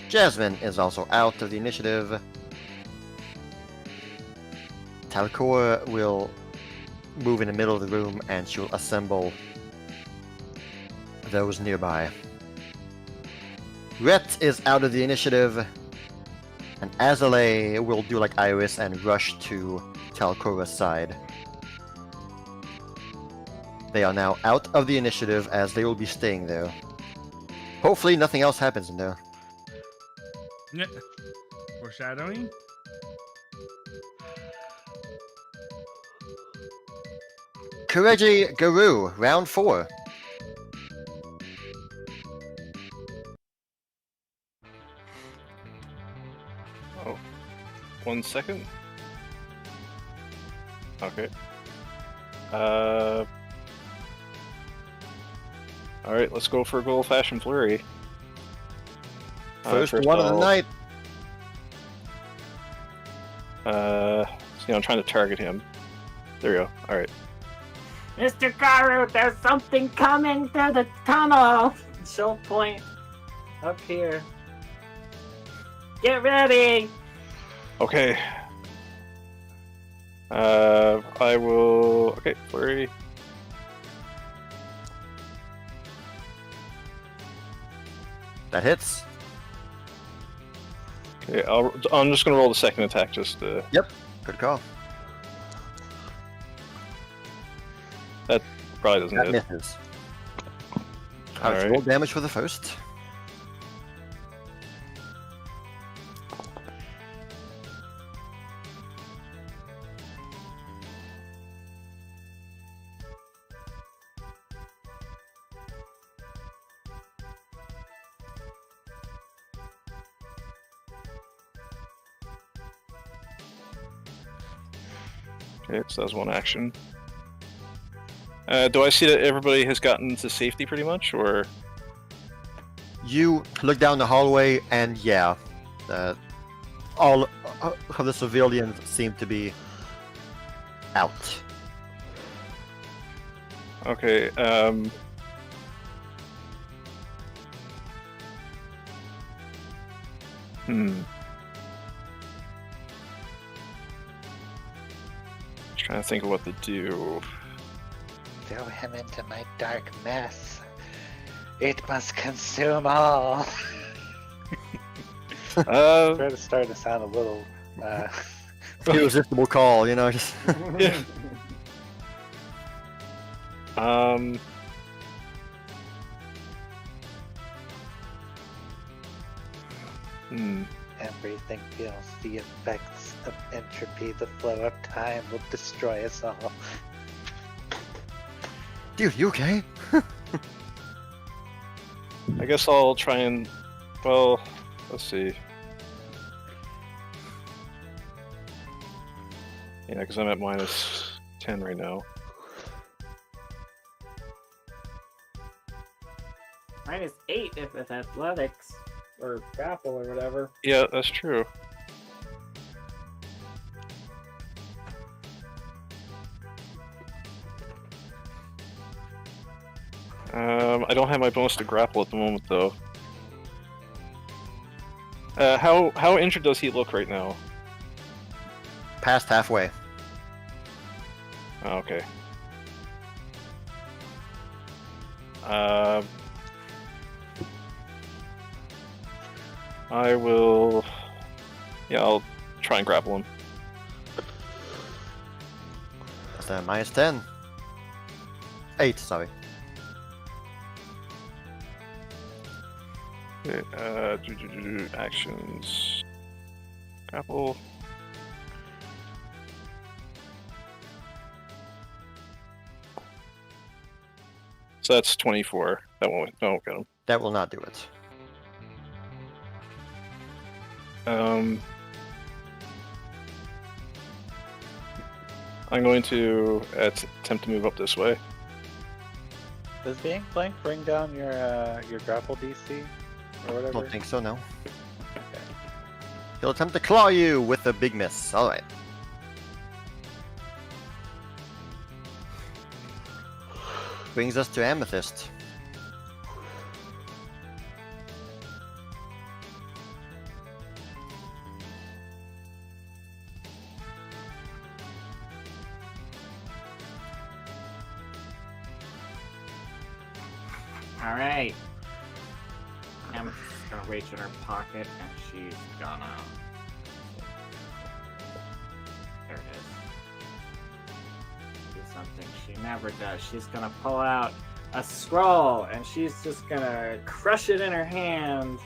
Jasmine is also out of the initiative. Talcora will move in the middle of the room and she'll assemble those nearby. Rhett is out of the initiative, and Azalea will do like Iris and rush to Talcora's side. They are now out of the initiative as they will be staying there. Hopefully nothing else happens in there. Yeah. Foreshadowing. Kireji'Garou, round 4. Oh, 1 second. Okay. Alright, let's go for a good old-fashioned flurry. First one of the night. See, I'm trying to target him. There we go. Alright. Mr. Garou, there's something coming through the tunnel! She'll point up here. Get ready! Okay. I will... Okay, flurry. That hits. Okay, I'm just gonna roll the second attack just to... Yep, good call. That probably doesn't That hit. misses. Alright. Roll damage for the first. Okay, so that's one action. Do I see that everybody has gotten to safety pretty much, or...? You look down the hallway, and yeah, all of the civilians seem to be out. Okay, Just trying to think of what to do. Throw him into my dark mess. It must consume all. Try to start to sound a little Irresistible call, you know, just... Yeah. Everything feels the effects of entropy. The flow of time will destroy us all. Dude, you okay? I guess I'll try and... Well, let's see. Yeah, because I'm at -10 right now. -8 if it's athletics or grapple or whatever. Yeah, that's true. I don't have my bonus to grapple at the moment, though. How injured does he look right now? past halfway. Oh, okay. I will. Yeah, I'll try and grapple him. That's a minus 10. 8, sorry. Okay, actions. Grapple. So that's 24. That won't get him. That will not do it. I'm going to attempt to move up this way. Does being flanked bring down your grapple DC or whatever? Don't think so, no. He'll attempt to claw you with a big miss. Alright. Brings us to Amethyst. Alright. Amethyst is gonna reach in her pocket and she's gonna. There it is. Do something she never does. She's gonna pull out a scroll and she's just gonna crush it in her hand.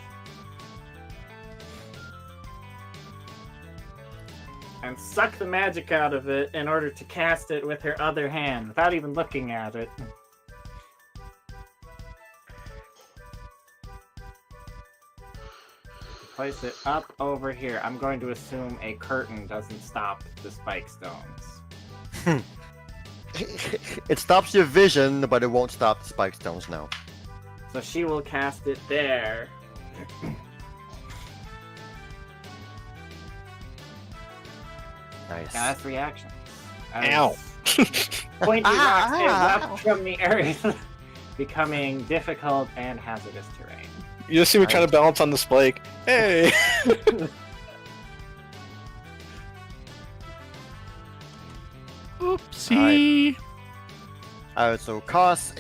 And suck the magic out of it in order to cast it with her other hand without even looking at it. Place it up over here. I'm going to assume a curtain doesn't stop the spike stones. It stops your vision, but it won't stop the spike stones now. So she will cast it there. Nice. Yeah, that's reactions. Ow. Pointy rocks erupt from the earth, becoming difficult and hazardous terrain. You just see me trying to balance on the spike. Hey! Oopsie. Alright, so Kos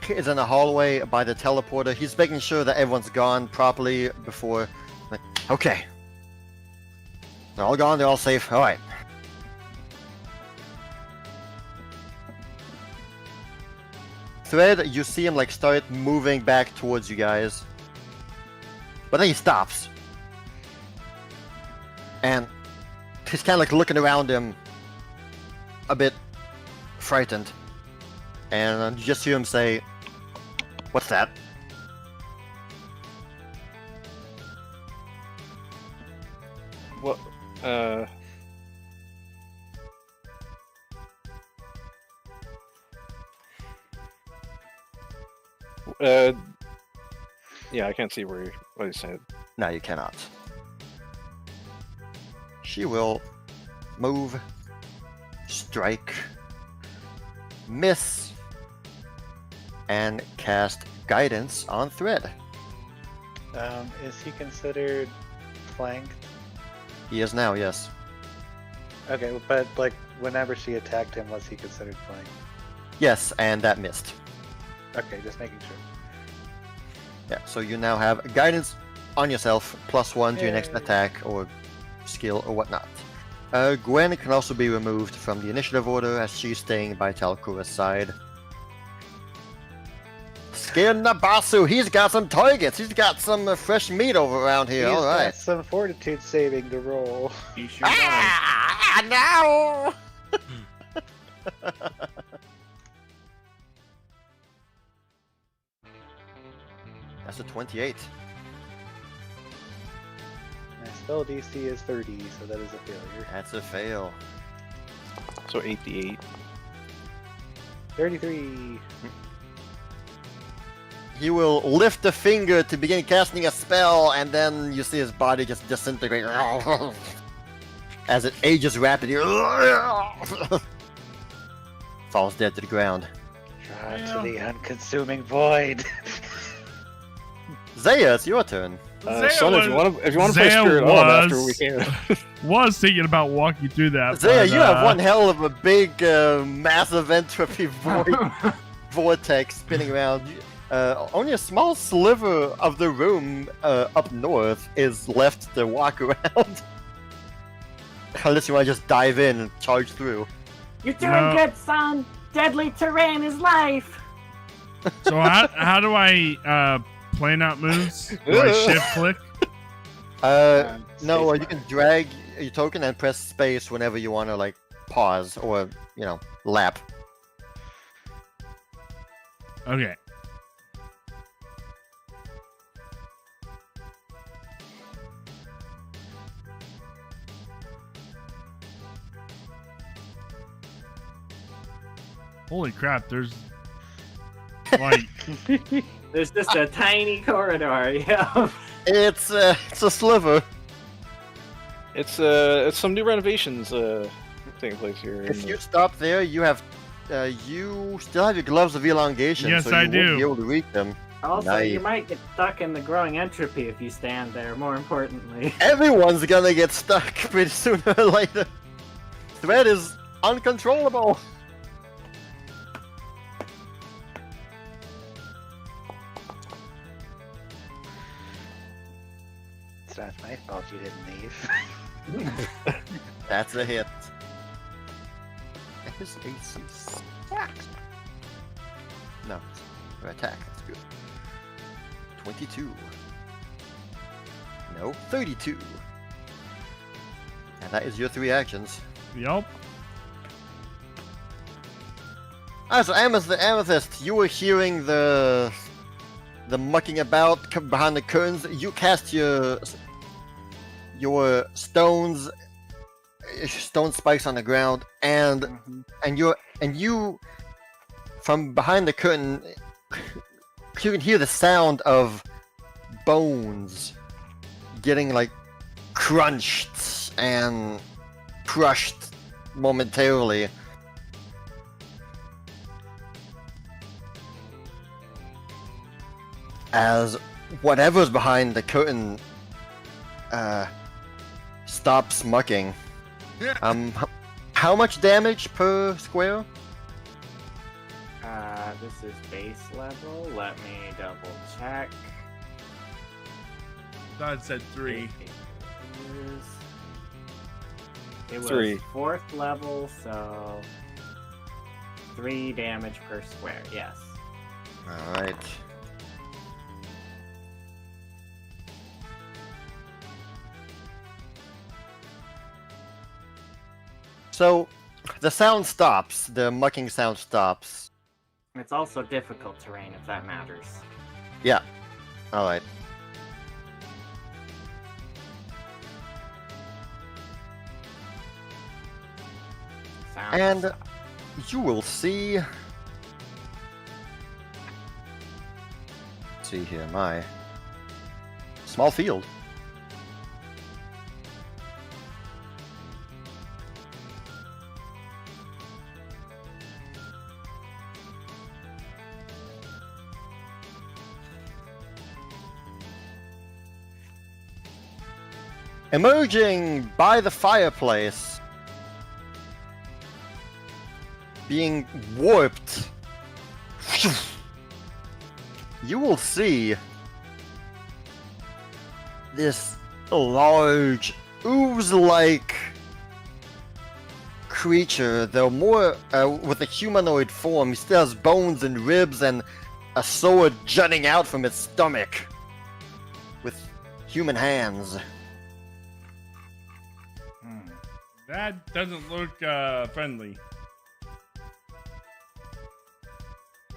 is in the hallway by the teleporter. He's making sure that everyone's gone properly before. Like, okay. They're all gone, they're all safe. Alright. Thread, you see him like start moving back towards you guys. But then he stops. And he's kind of like looking around him a bit frightened. And you just hear him say, "What's that?" What? Yeah, I can't see what he's saying. No, you cannot. She will move, strike, miss, and cast guidance on Thread. Is he considered flanked? He is now, yes. Okay, but like whenever she attacked him, was he considered flanked? Yes, and that missed. Okay, just making sure. Yeah, so you now have guidance on yourself, +1 to your next Yay. attack or skill or whatnot. Gwen can also be removed from the initiative order as she's staying by Talkura's side. Skin Nabasu, he's got some targets. He's got some fresh meat over around here. He's All right. got some fortitude saving to roll. He sure does. Ah, no! That's a 28. My spell DC is 30, so that is a failure. That's a fail. So 8d8. 33. He will lift a finger to begin casting a spell, and then you see his body just disintegrate as it ages rapidly. Falls dead to the ground. Drawn to the unconsuming void. Zaya, it's your turn. Son, if you want to play Spirit on after we can. Was thinking about walking through that. Zaya, but, you have one hell of a big, massive entropy vortex spinning around. Only a small sliver of the room up north is left to walk around. Unless you want to just dive in and charge through. You're doing good, son. Deadly terrain is life. So how do I plan out moves? Do I shift click? No, you can drag your token and press space whenever you want to like pause or lap. Okay. Holy crap! There's like There's just a tiny corridor. Yeah. It's a sliver. It's some new renovations taking place here. If you stop there, you have you still have your gloves of elongation. Yes, so I you do. won't be able to reach them. Also, Nice. you might get stuck in the growing entropy if you stand there. More importantly. Everyone's gonna get stuck pretty sooner or later. Thread is uncontrollable. It's not my fault you didn't leave. That's a hit. His AC sucks. No, for attack, that's good. 22. No, 32. And that is your 3 actions. yup. Ah, so Amethyst, you were hearing the mucking about behind the curtains. You cast your stone spikes on the ground, and you from behind the curtain, you can hear the sound of bones getting like crunched and crushed momentarily. As whatever's behind the curtain stops mucking. How much damage per square? This is base level. Let me double check. I thought it said 3. It was 3. 4th level, so 3 damage per square. Yes. All right. So, the sound stops. The mucking sound stops. It's also difficult terrain, if that matters. Yeah. All right. Sound And stop. you will see. Let's see here, my small field. Emerging by the fireplace, being warped, you will see this large, ooze-like creature, though more with a humanoid form. He still has bones and ribs and a sword jutting out from its stomach, with human hands. That doesn't look friendly.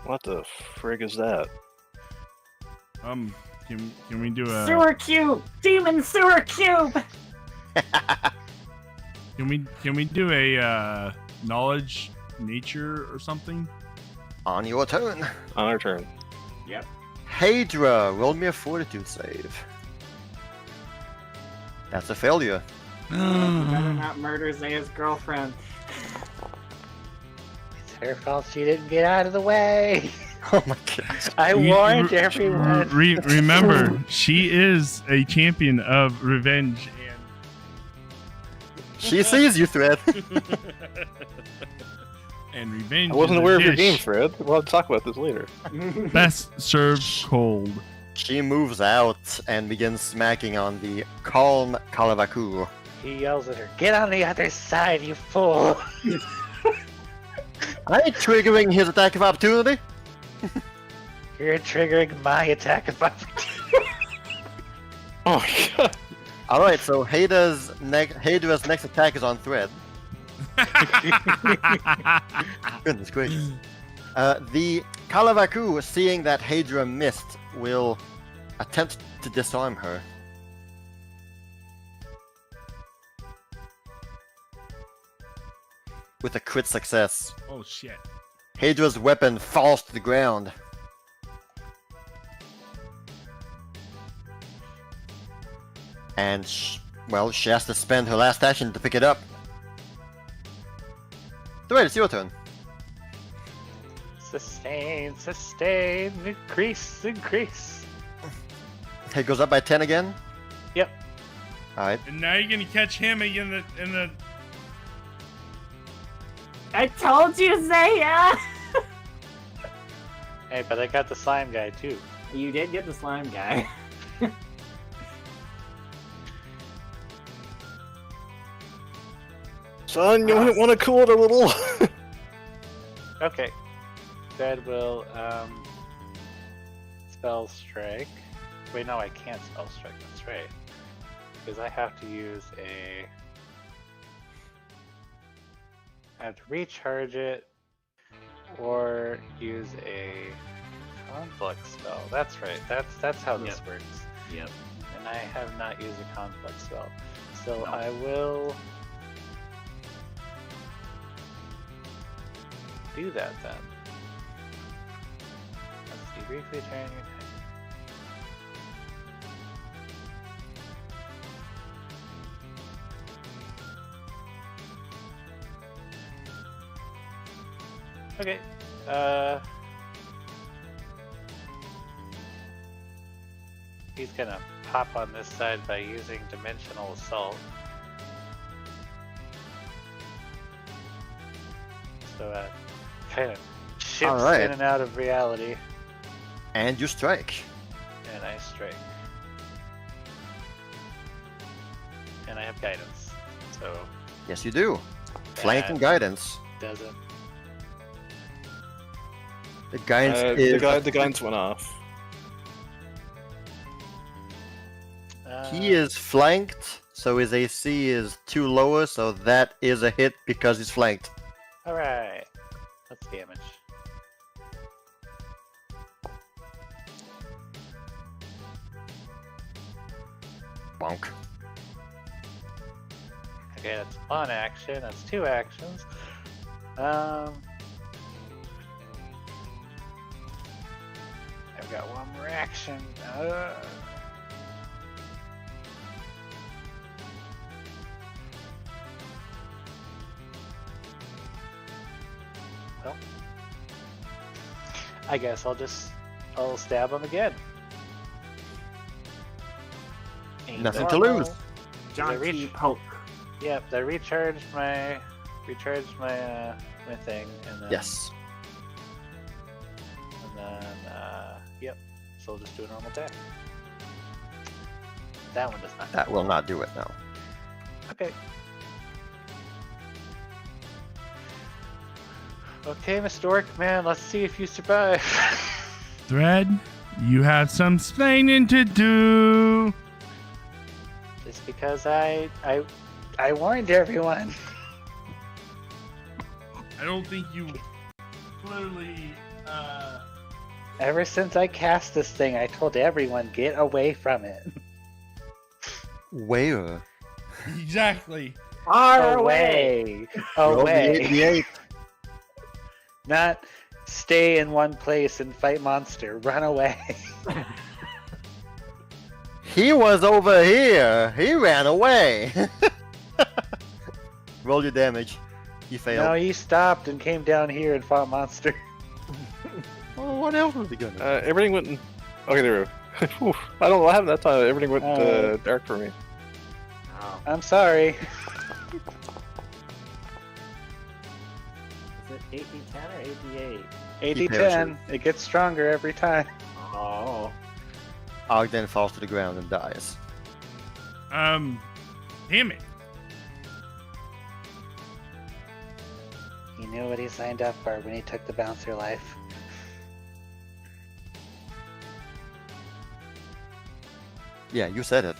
What the frig is that? Can we do a Sewer cube! Demon sewer cube! Can we do a knowledge nature or something? On your turn. On our turn. Yep. Hadra, roll me a fortitude save. That's a failure. You better not murder Zaya's girlfriend. It's her fault she didn't get out of the way. Oh my god. I You- warned you- everyone. Remember, she is a champion of revenge She sees you, Thread. and revenge. I wasn't is a aware of your dish game, Fred. We'll have to talk about this later. Best served cold. She moves out and begins smacking on the calm Kalavaku. He yells at her, "Get on the other side, you fool!" I ain't triggering his attack of opportunity. You're triggering my attack of opportunity. Oh my god. Alright, so Hydra's next attack is on Thread. Goodness gracious. The Kalavaku, seeing that Hydra missed, will attempt to disarm her. With a crit success. Oh shit. Hydra's weapon falls to the ground. And, well, she has to spend her last action to pick it up. Thread, it's your turn. Sustain, sustain, increase, increase. It goes up by 10 again? Yep. Alright. And now you're gonna catch him in the. I told you, Zaya! Hey, but I got the slime guy too. You did get the slime guy. Son, you might want to cool it a little. Okay. Fred will spell strike. Wait, no, I can't spell strike. That's right. Because I have to use a. I have to recharge it, or use a conflict spell. That's right. That's how this works. Yep. And I have not used a conflict spell, so I will do that then. Let's see. Briefly turn your attack. Okay. He's gonna pop on this side by using Dimensional Assault. So, kind of shifts Alright. in and out of reality, And you strike. and I strike. And I have guidance, so Yes, you do. Flank and That guidance. doesn't. The guidance is. the guidance went off. He is flanked, so his AC is 2 lower, so that is a hit because he's flanked. Alright. Let's damage. Bonk. Okay, that's one action. That's 2 actions. I've got one more action. Well, I guess I'll stab him again. Nothing to lose. John reach- T. Poke. Yep, I recharged my my thing, and then Yes. and then yep. So I'll just do a normal attack. That one does not. That will not do it now. Okay. Okay, Mr. Orc-Man, let's see if you survive. Thread, you have some explaining to do. Just because I warned everyone. I don't think you clearly. Ever since I cast this thing, I told everyone, get away from it. Where? Exactly. Far away. Roll the Away. 88. Not stay in one place and fight monster. Run away. He was over here. He ran away. Roll your damage. He failed. No, he stopped and came down here and fought monster. Oh, Well, what else was he gonna do? Everything went. Okay, there we go. Oof, I don't know what happened that time. Everything went dark for me. Oh. I'm sorry. Is it 80-10 or 88? 80-10. It gets stronger every time. Oh. Ogden falls to the ground and dies. Damn it. He knew what he signed up for when he took the bouncer life. Yeah, you said it.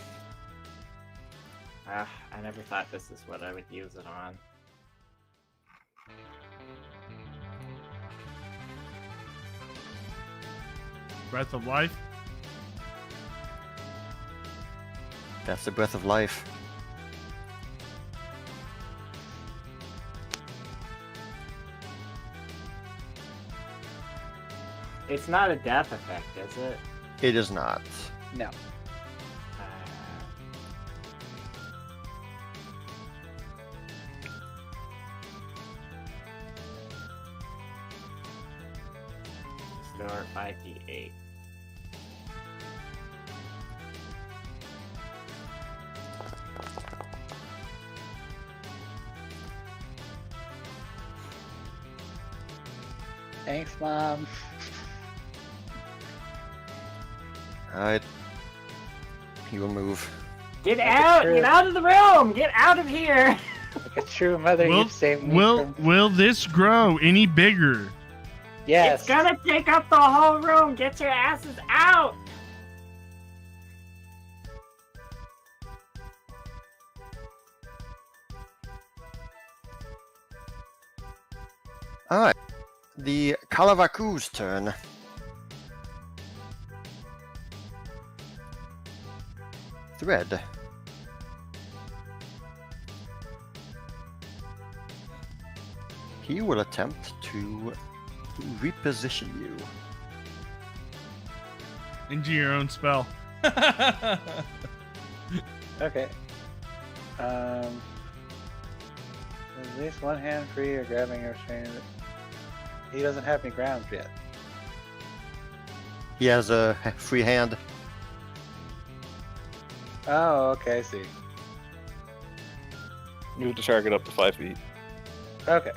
I never thought this is what I would use it on. Breath of life. That's the breath of life. It's not a death effect, is it? It is not. No. Store 5d8. Thanks, Mom. Alright. He will move. Get Like out! a Get true- out of the room! Get out of here! Like a true mother, Will, you've saved me will, from... will this grow any bigger? Yes. It's gonna take up the whole room! Get your asses out! Alright. The Kalavaku's turn. Thread. He will attempt to reposition you. Into your own spell. Okay. At least one hand free or grabbing or restraining. He doesn't have me ground yet. He has a free hand. Oh, okay, I see. Move the target up to 5 feet. Okay.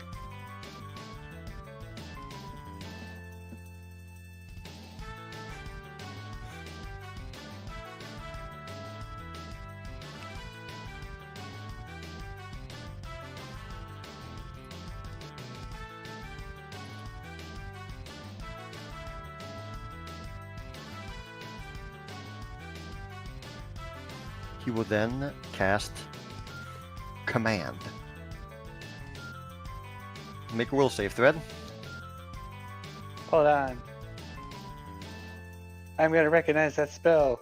He will then cast Command. Make a will save, Thread. Hold on. I'm gonna recognize that spell.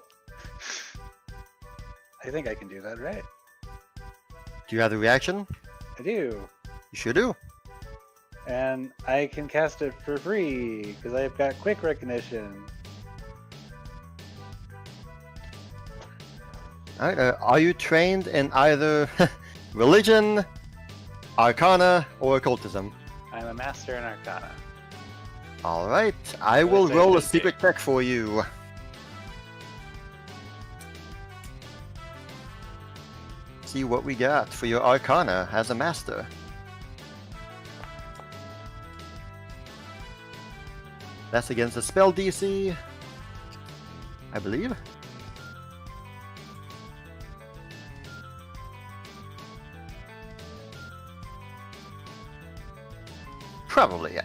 I think I can do that, right? Do you have the reaction? I do. You sure do. And I can cast it for free, because I've got quick recognition. Alright, are you trained in either religion, arcana, or occultism? I'm a master in Arcana. Alright, I What will is it? roll a secret check for you. See what we got for your arcana as a master. That's against the spell DC, I believe. Probably, yeah.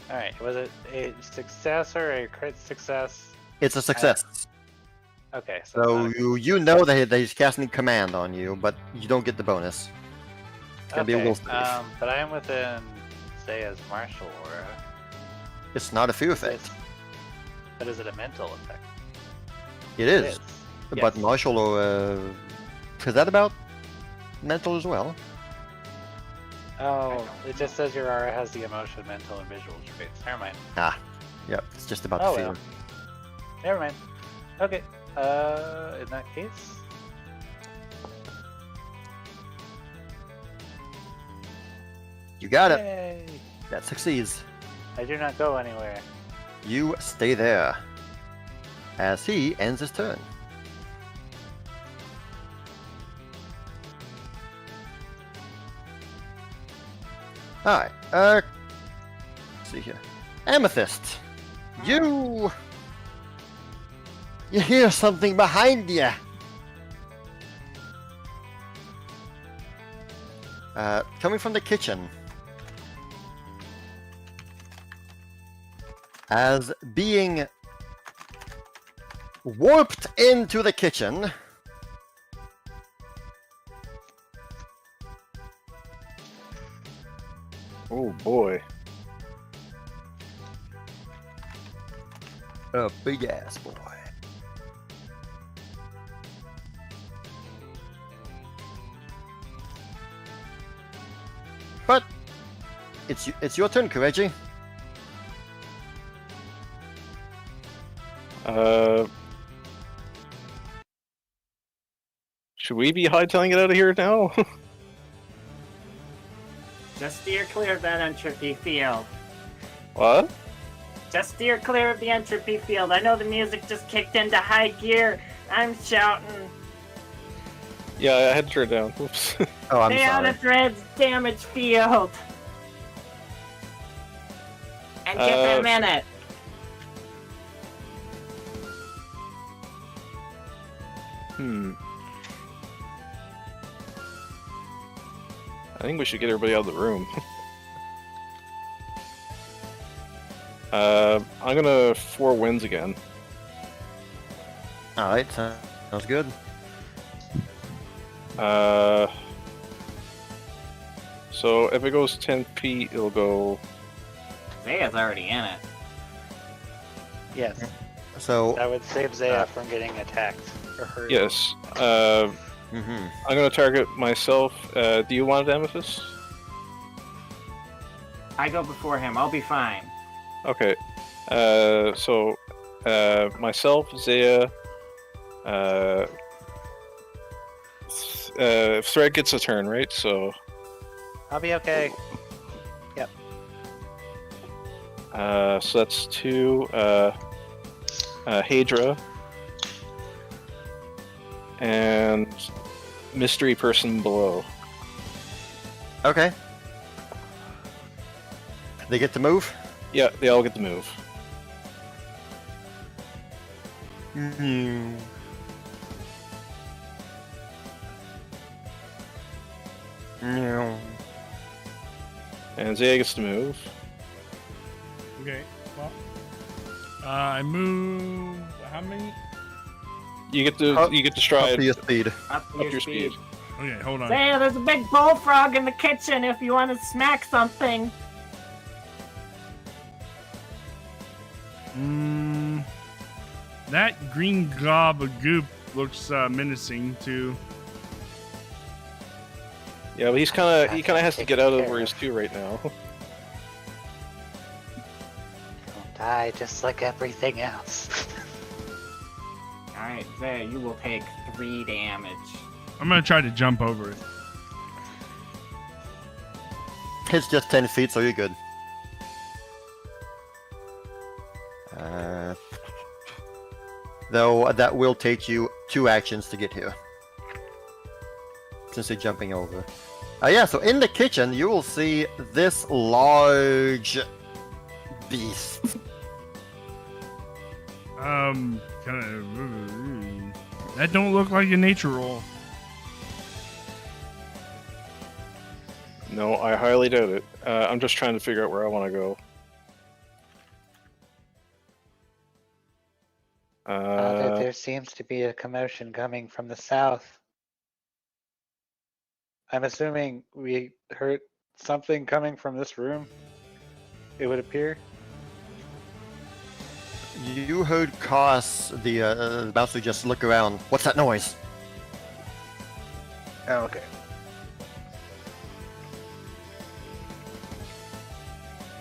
Alright, was it a success or a crit success? It's a success. Okay, so, So it's not you know that he's casting command on you, but you don't get the bonus. It's gonna be a will save. but I am within, say, as martial aura. It's not a fear effect. But is it a mental effect? It is. But Yes. martial aura, is that about mental as well? Oh, it just says your aura has the emotion, mental, and visual traits. Never mind. Ah, yep. It's just about Oh, fear. well. Never mind. Okay. In that case, You got it. Yay. That succeeds. I do not go anywhere. You stay there. As he ends his turn. Alright, let's see here. Amethyst! You hear something behind you! Coming from the kitchen. As being warped into the kitchen. Oh boy. A big ass boy. But it's your turn, Kireji. Should we be hightailing it out of here now? Just steer clear of that entropy field. What? Just steer clear of the entropy field. I know the music just kicked into high gear. I'm shouting. Yeah, I had to turn it down. Whoops. Oh, I'm Stay out sorry. of Thread's damage field. And give them in it. I think we should get everybody out of the room. I'm gonna 4 wins again. Alright, sounds good. So if it goes 10 feet, it'll go. Zaya's already in it. Yes. So, That would save Zaya from getting attacked or hurt. Yes. mhm. I'm gonna target myself. Do you want it, Amethyst? I go before him. I'll be fine. Okay. So myself, Zaya. Thread gets a turn, right? So. I'll be okay. So that's 2. Hadra. And mystery person below. Okay. They get to move? Yeah, they all get to move. Mm-hmm. And Zaya gets to move. Okay. Well, I move. How many? You get to Up- you get to Up stride to your speed. Up up your speed. Okay, hold on. Zaya, there's a big bullfrog in the kitchen if you want to smack something. That green glob of goop looks menacing too. Yeah, but he kind of has to get out of where he's too right now. Don't die just like everything else. Alright, Zaya, you will take 3 damage. I'm gonna try to jump over it. It's just 10 feet, so you're good. Though that will take you 2 actions to get here. Since you're jumping over. Yeah, so in the kitchen, you will see this large beast. Kind of. That don't look like a nature roll. No, I highly doubt it. I'm just trying to figure out where I want to go. There seems to be a commotion coming from the south. I'm assuming we heard something coming from this room. It would appear. You heard Koss, the bouncer, just look around. What's that noise? Oh, okay.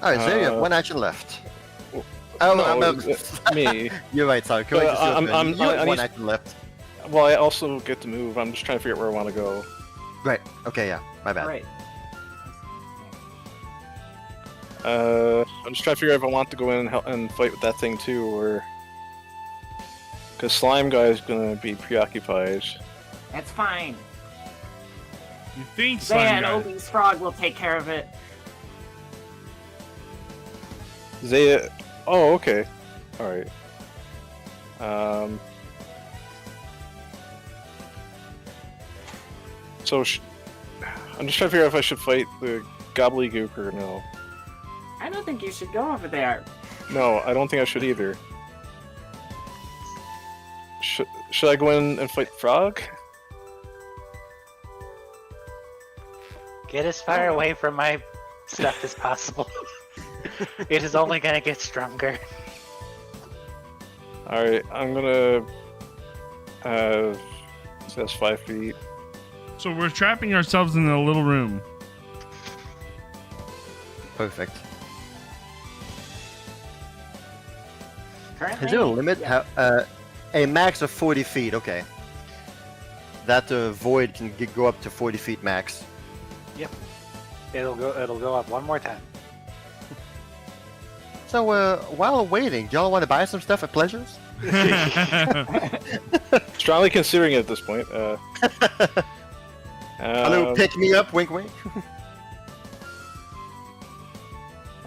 Alright, so you have 1 action left. Oh, no, me. You're right, sorry. Correct, it's your turn. You have I 1 need- action left. Well, I also get to move. I'm just trying to figure out where I want to go. Right, okay, yeah. My bad. Right. I'm just trying to figure out if I want to go in and, and fight with that thing too, or because Slime Guy is gonna be preoccupied. That's fine. You think Zaya Slime and Guy? Obi's frog will take care of it. Zaya. Oh, okay. All right. So I'm just trying to figure out if I should fight the gobbledygook or no. I don't think you should go over there. No, I don't think I should either. Should I go in and fight Frog? Get as far away from my stuff as possible. It is only gonna get stronger. Alright, I'm gonna... so that's 5 feet. So we're trapping ourselves in a little room. Perfect. Currently, Is there a limit? yeah. A max of 40 feet, okay. That void can go up to 40 feet max. It'll go up one more time. So, while waiting, do y'all want to buy some stuff at Pleasures? Strongly considering it at this point. Hello, pick me up, wink wink.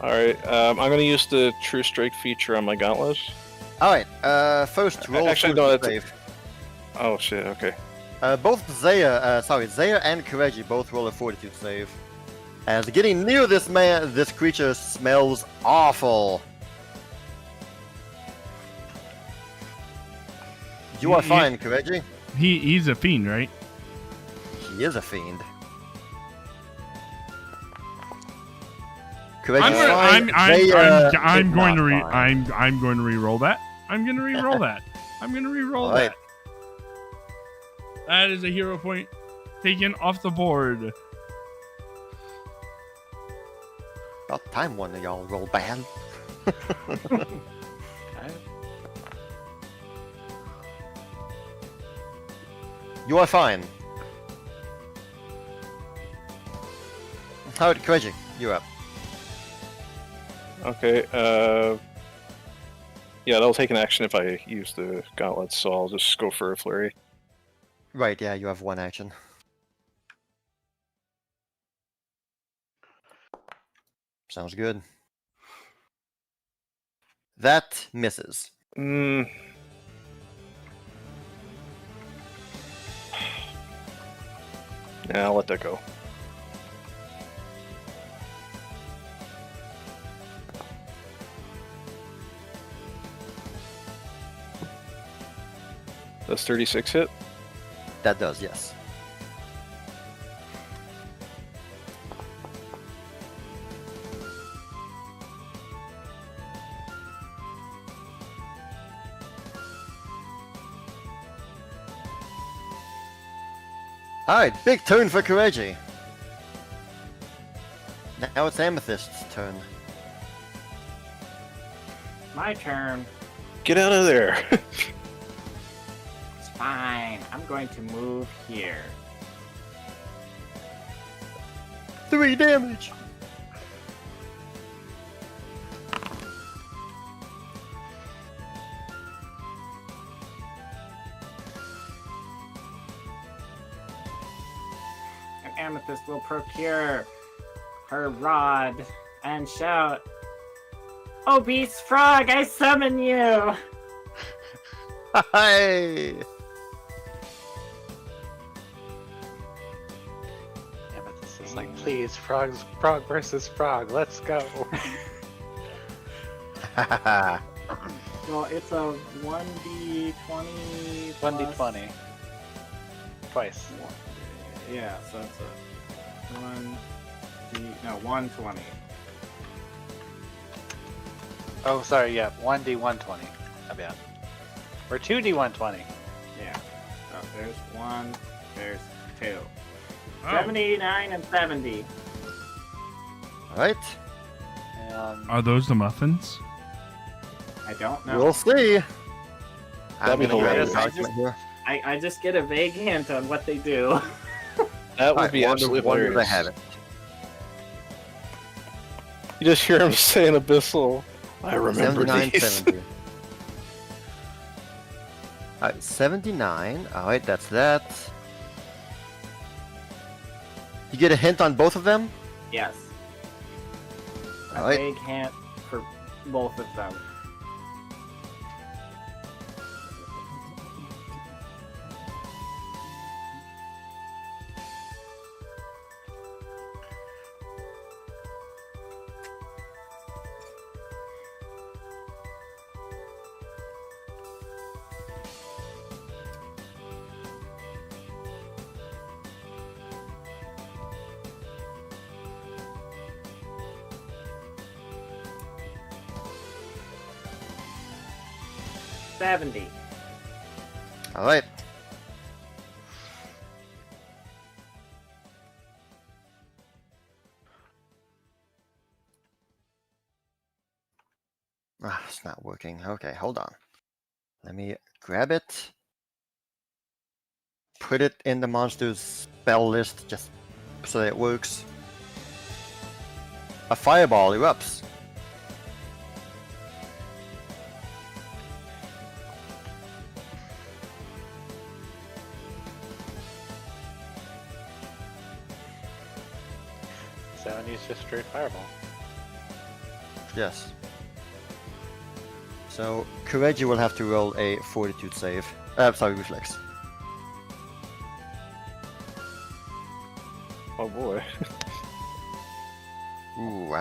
Alright, I'm gonna use the True Strike feature on my gauntlet. Alright, first roll Actually, a no, fortitude that's- save. Oh shit, okay. Both Zaya and Kireji both roll a fortitude save. As getting near this creature smells awful. You are fine, Kireji. He's a fiend, right? He is a fiend. I'm Kireji's going. fine. Zaya I'm is going not to fine. I'm going to re-roll that. I'm going to re-roll that. I'm going to re-roll Alright. that. That is a hero point taken off the board. About time one of y'all roll bad. You are fine. Alright, Kireji, you're up. Okay, yeah, that'll take an action if I use the gauntlets, so I'll just go for a flurry. Right, yeah, you have one action. Sounds good. That misses. Mm. Yeah, I'll let that go. Does 36 hit? That does, yes. Alright, big turn for Kireji. Now it's Amethyst's turn. My turn. Get out of there! It's fine. I'm going to move here. 3 damage! And Amethyst will procure her rod and shout, "Oh, Beast Frog, I summon you!" Hi! Amethyst is like, please, frog versus frog, let's go. Well, it's a 1d20 plus... 1d20. Twice. Yeah, so it's a 120. Oh, sorry, yeah, 1d120. My bad. Or 2d120. Yeah. So there's 1, there's 2. Oh. 79 and 70. Alright, Are those the muffins? I don't know. we'll see. That'd be I'm gonna grab hilarious. a document here. I just get a vague hint on what they do. That would Alright, be absolutely wonder hilarious. they have it. You just hear him say in Abyssal, I remember 79, these. 70. Alright, 79. Alright, that's that. You get a hint on both of them? Yes. A Alright. big hint for both of them. $70. Alright. Ah, it's not working. Okay, hold on. Let me grab it. Put it in the monster's spell list just so that it works. A fireball erupts. So and he's just straight fireball. Yes. So Kireji will have to roll a fortitude save. Sorry, reflex. Oh boy. Ooh.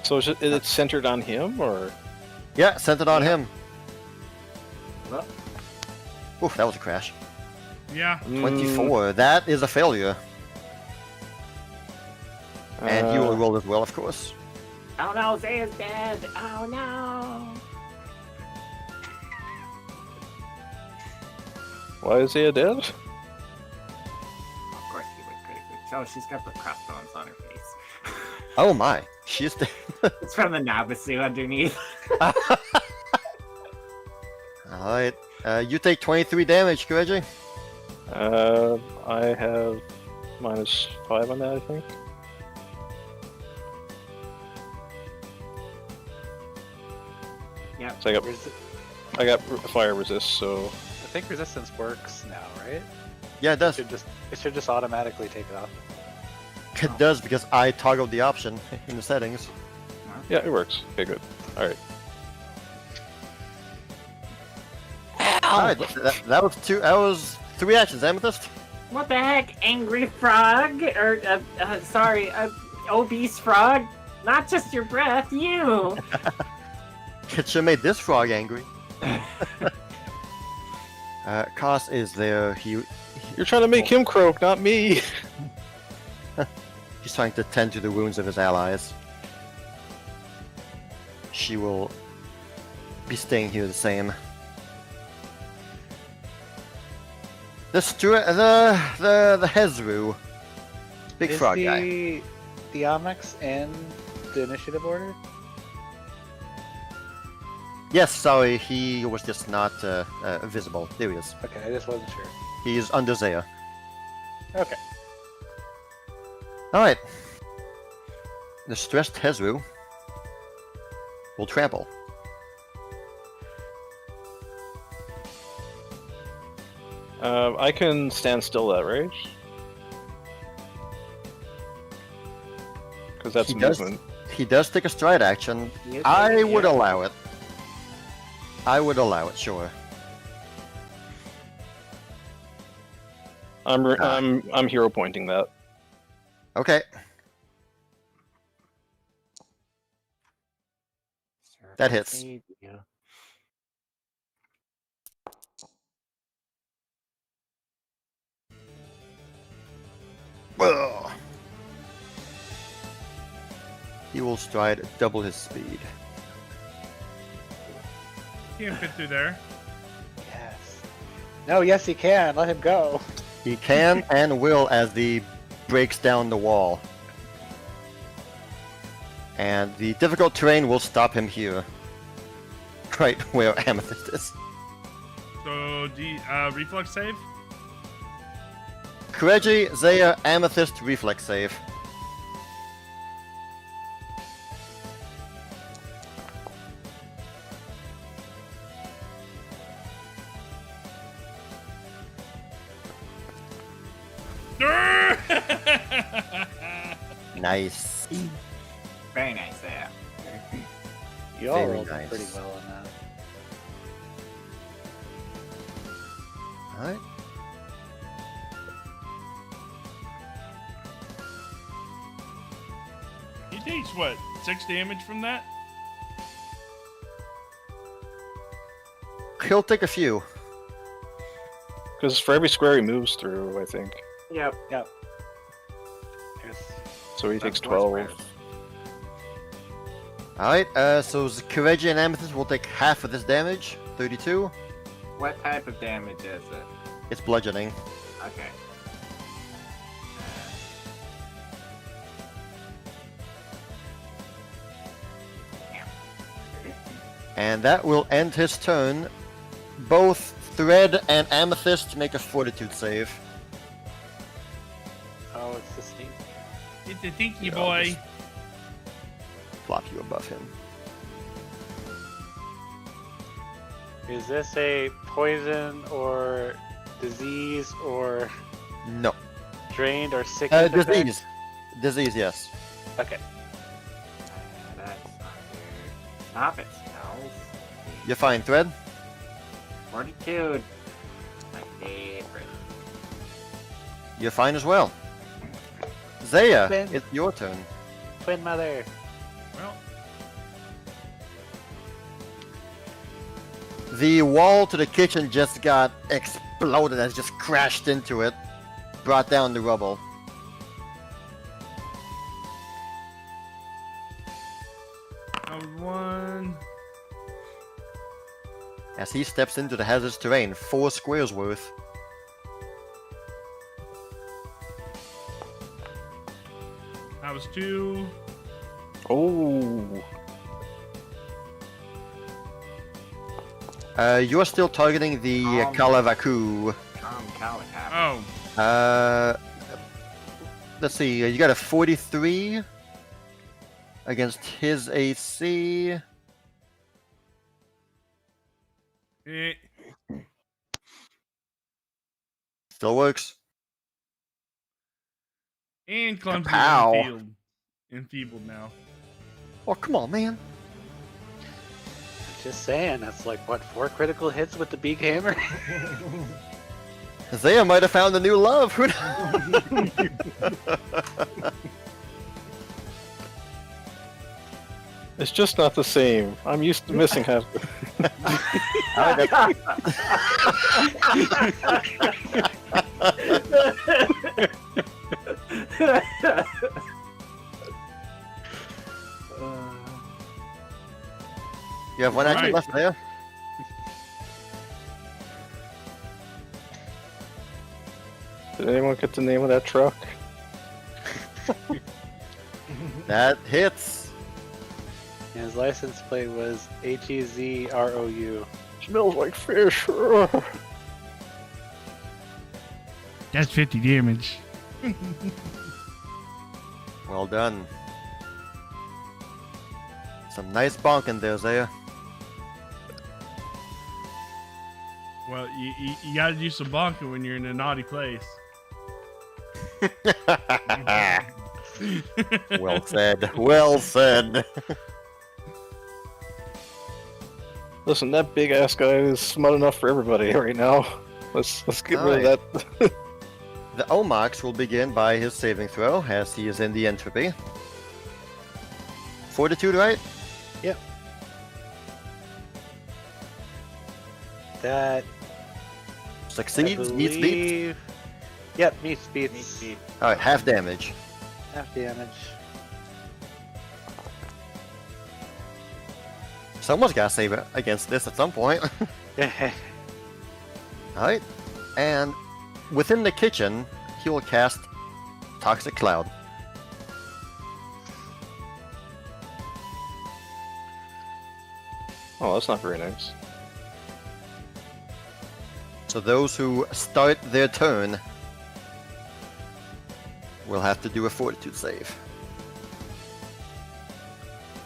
So it's centered on him, or? Yeah, sent it on him. Well, Oof, that was a crash. Yeah. 24. That is a failure. And you will roll as well, of course. oh no, Zaya's dead! Oh no! Why is he dead? Of course he would critically. Oh, she's got the crossbones on her face. Oh my, she's dead. It's from the Nabasu underneath. Alright, you take 23 damage, Kireji. I have -5 on that, I think. Yeah. So I got fire resist, so I think resistance works now, right? Yeah, it does. It should just automatically take it off. It does because I toggled the option in the settings. yeah, it works. Okay, good. All right. Alright, that was two. That was 3 actions. Amethyst. What the heck, angry frog? Or, sorry, obese frog? Not just your breath, you! It should have made this frog angry. Koss is there. You're trying to make him croak, not me. He's trying to tend to the wounds of his allies. She will be staying here the same. The Hezru. Big frog guy. The Onyx in the initiative order? Yes, sorry, he was just not visible. There he is. Okay, I just wasn't sure. He's under Zaya. Okay. Alright. The stressed Hezru will trample. I can stand still that rage. Because that's He does. movement. He does take a stride action. Yes, I would yeah. allow it. I would allow it, sure. I'm hero pointing that. Okay. That hits. Yeah. Ugh. He will stride double his speed. Can't fit through there. Yes. No, yes he can. Let him go. He can and will as he breaks down the wall. And the difficult terrain will stop him here. Right where Amethyst is. So, reflex save? Kireji, Zaya, Amethyst, reflex save. Nice. Very nice there. You all Very rolled nice. pretty well on that. Alright. He takes what? 6 damage from that? He'll take a few. Because for every square he moves through, I think. Yep. Yes. So he takes That's four 12. squares. Alright, so Kireji and Amethyst will take half of this damage. 32. What type of damage is it? It's bludgeoning. Okay. And that will end his turn. Both Thread and Amethyst make a fortitude save. Oh, it's the sneak. It's a tinky Yeah, boy. just- Flop you above him. Is this a poison or disease or No. drained or sickened effect? Disease. Disease, yes. Okay. That's not good. Stop it, smells. You're fine, Thread. Fortitude. My favorite. You're fine as well. Zaya, Ben. it's your turn. Twin mother. Well, The wall to the kitchen just got exploded and just crashed into it. Brought down the rubble. that was 1. As he steps into the hazardous terrain, 4 squares worth. That was 2. Oh. You're still targeting the Kalavaku. Calicat. Oh. Let's see, you got a 43 against his AC. Eh. Still works. And clumsy Kapow. and enfeebled now. Oh, come on, man. Just saying, that's like, what, 4 critical hits with the big hammer? Zaya might have found a new love. Who knows? It's just not the same. I'm used to missing half. You have one action Alright. left there. Did anyone get the name of that truck? That hits. And his license plate was HEZROU. Smells like fish. That's 50 damage. Well done. Some nice bonking there, Zaya. Well, you gotta do some bonking when you're in a naughty place. Well said. Well said. Listen, that big ass guy is smart enough for everybody right now. Let's get rid of that. The Omox will begin by his saving throw as he is in the entropy. Fortitude, right? Yep. That Succeeds, I meets beats. believe... Yep, meets beats. Alright, half damage. Half damage. Someone's gotta save it against this at some point. Alright. And within the kitchen, he will cast Toxic Cloud. Oh, that's not very nice. So those who start their turn will have to do a fortitude save.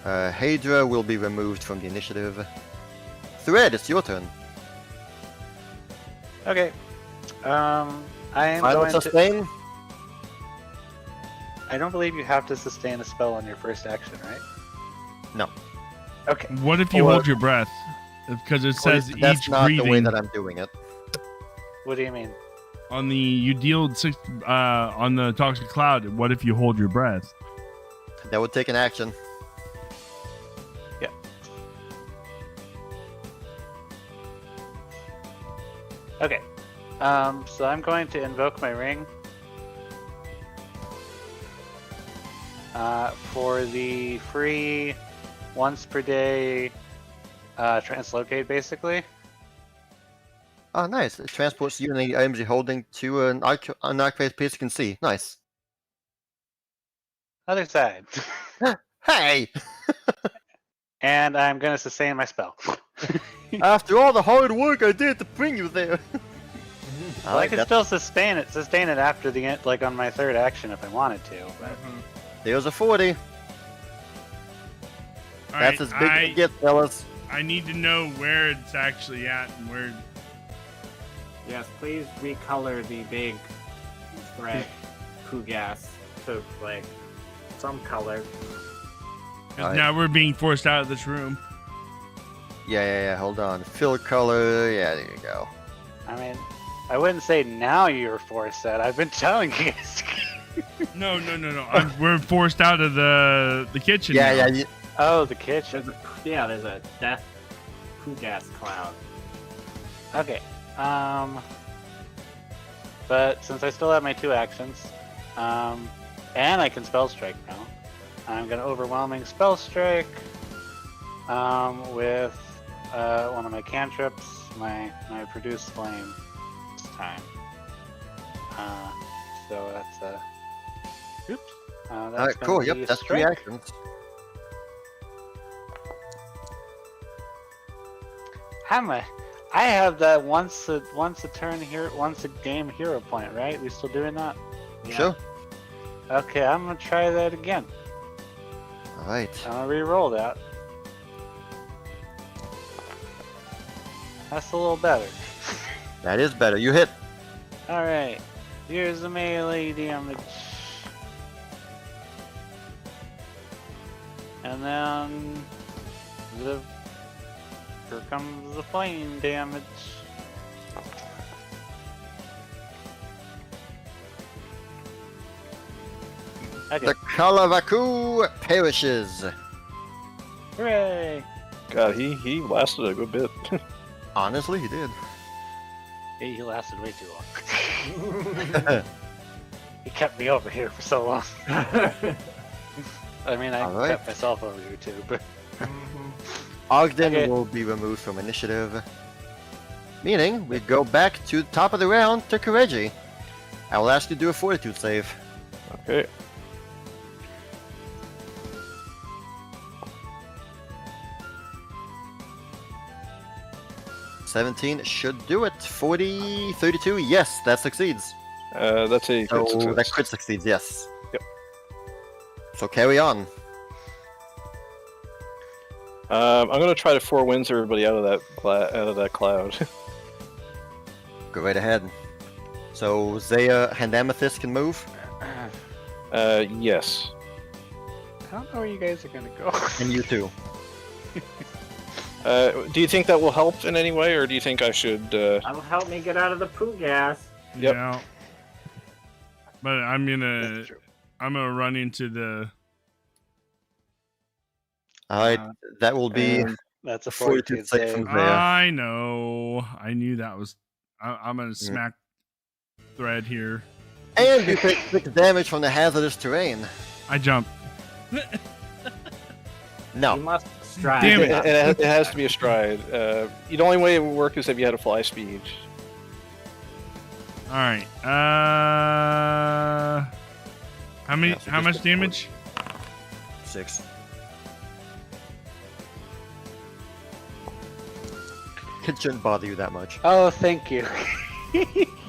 Hydra will be removed from the initiative. Thread, it's your turn. Okay. I am Final going to. sustain? I don't believe you have to sustain a spell on your first action, right? No. Okay. What if you Or- hold your breath? Because it says That's each not breathing the way that I'm doing it. What do you mean? on the you deal 6 on the toxic cloud. What if you hold your breath? That would take an action. Okay. So I'm going to invoke my ring. For the free once per day translocate, basically. Oh, nice. It transports you and the items you're holding to an unoccupied place you can see. Nice. Other side. Hey! And I'm going to sustain my spell. After all the hard work I did to bring you there. Well, I can still sustain it after the end, like on my third action if I wanted to. But There's a 40. All That's right, as big as it gets, fellas. I need to know where it's actually at and where. Yes, please recolor the big red poo gas to like some color. 'Cause Alright. now we're being forced out of this room. Yeah. Hold on. Fill color. Yeah, there you go. I mean, I wouldn't say now you're forced out. I've been telling you guys. No. We're forced out of the kitchen. now. Yeah. Oh, the kitchen. There's a death poo gas cloud. Okay. But since I still have my 2 actions, and I can spell strike now, I'm gonna overwhelming spell strike with one of my cantrips, my produce flame this time. So that's a. Oops. That's Alright, gonna cool. be Yep, that's 3 strike. actions. How am I have that once a turn here, once a game hero point, right? We still doing that? Sure. Okay, I'm gonna try that again. Alright. I'm gonna re-roll that. That's a little better. That is better. You hit. Alright, here's the melee damage. And then here comes the flame damage. Okay, The Kalavaku perishes. hooray! God, he lasted a good bit. Honestly, he did. He lasted way too long. He kept me over here for so long. I mean, I Alright. kept myself over here too, but... Ogden Okay. will be removed from initiative. Meaning, we go back to the top of the round to Kireji. I will ask you to do a fortitude save. Okay. $17 should do it. 40, 32, yes, that succeeds. That's a So crit success. that crit succeeds, yes. Yep. So carry on. I'm gonna try to Four Winds everybody out of that cloud. Go right ahead. So Zaya and Amethyst can move, Yes. I don't know where you guys are gonna go. and you too. Do you think that will help in any way, or do you think I should? That'll help me get out of the poo gas. Yep. Yeah. But I'm That's true. gonna run into the. Alright, that will be and- That's a fortitude fortitude save save. from Zaya. I know. I knew that was. I'm gonna smack Thread here. And you take 6 damage from the hazardous terrain. I jump. You No. must stride. Damn it, it. it has to be a stride. The only way it would work is if you had a fly speed. All right. How many? Yeah, so how just much go damage? 6. It shouldn't bother you that much. Oh, thank you.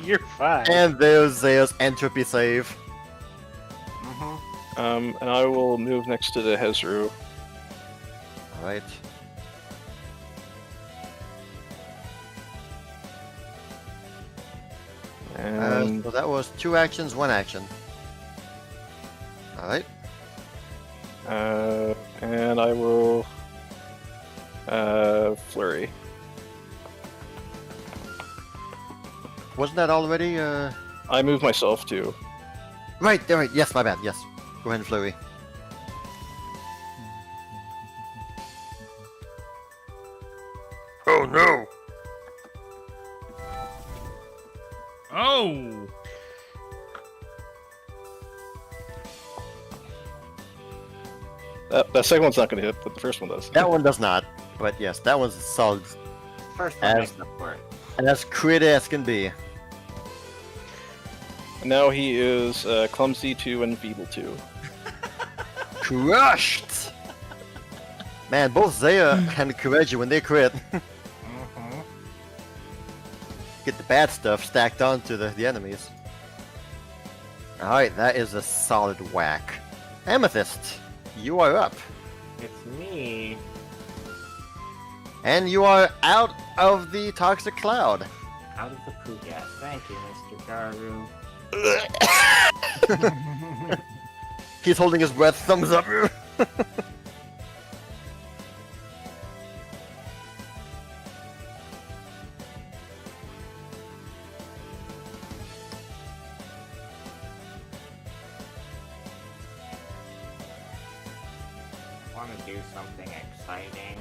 You're fine. And there's Zaya's entropy save. Mm-hmm. And I will move next to the Hezru. Alright. And So that was 2 actions, 1 action. Alright. and I will flurry. Wasn't that already, I move myself too. Right, yes, my bad, yes. Go ahead and flurry. Oh no! Oh! That second one's not going to hit, but the first one does. That one does not, but yes, that one's solid. First one As- makes up for it. And as crit as can be. And now he is clumsy 2 and feeble 2. Crushed! Man, both Zaya and Kireji, when they crit, Mm-hmm. get the bad stuff stacked onto the enemies. Alright, that is a solid whack. Amethyst, you are up. It's me. And you are out of the toxic cloud. Out of the poo gas. Thank you, Mr. Garu. He's holding his breath, thumbs up. Want to do something exciting?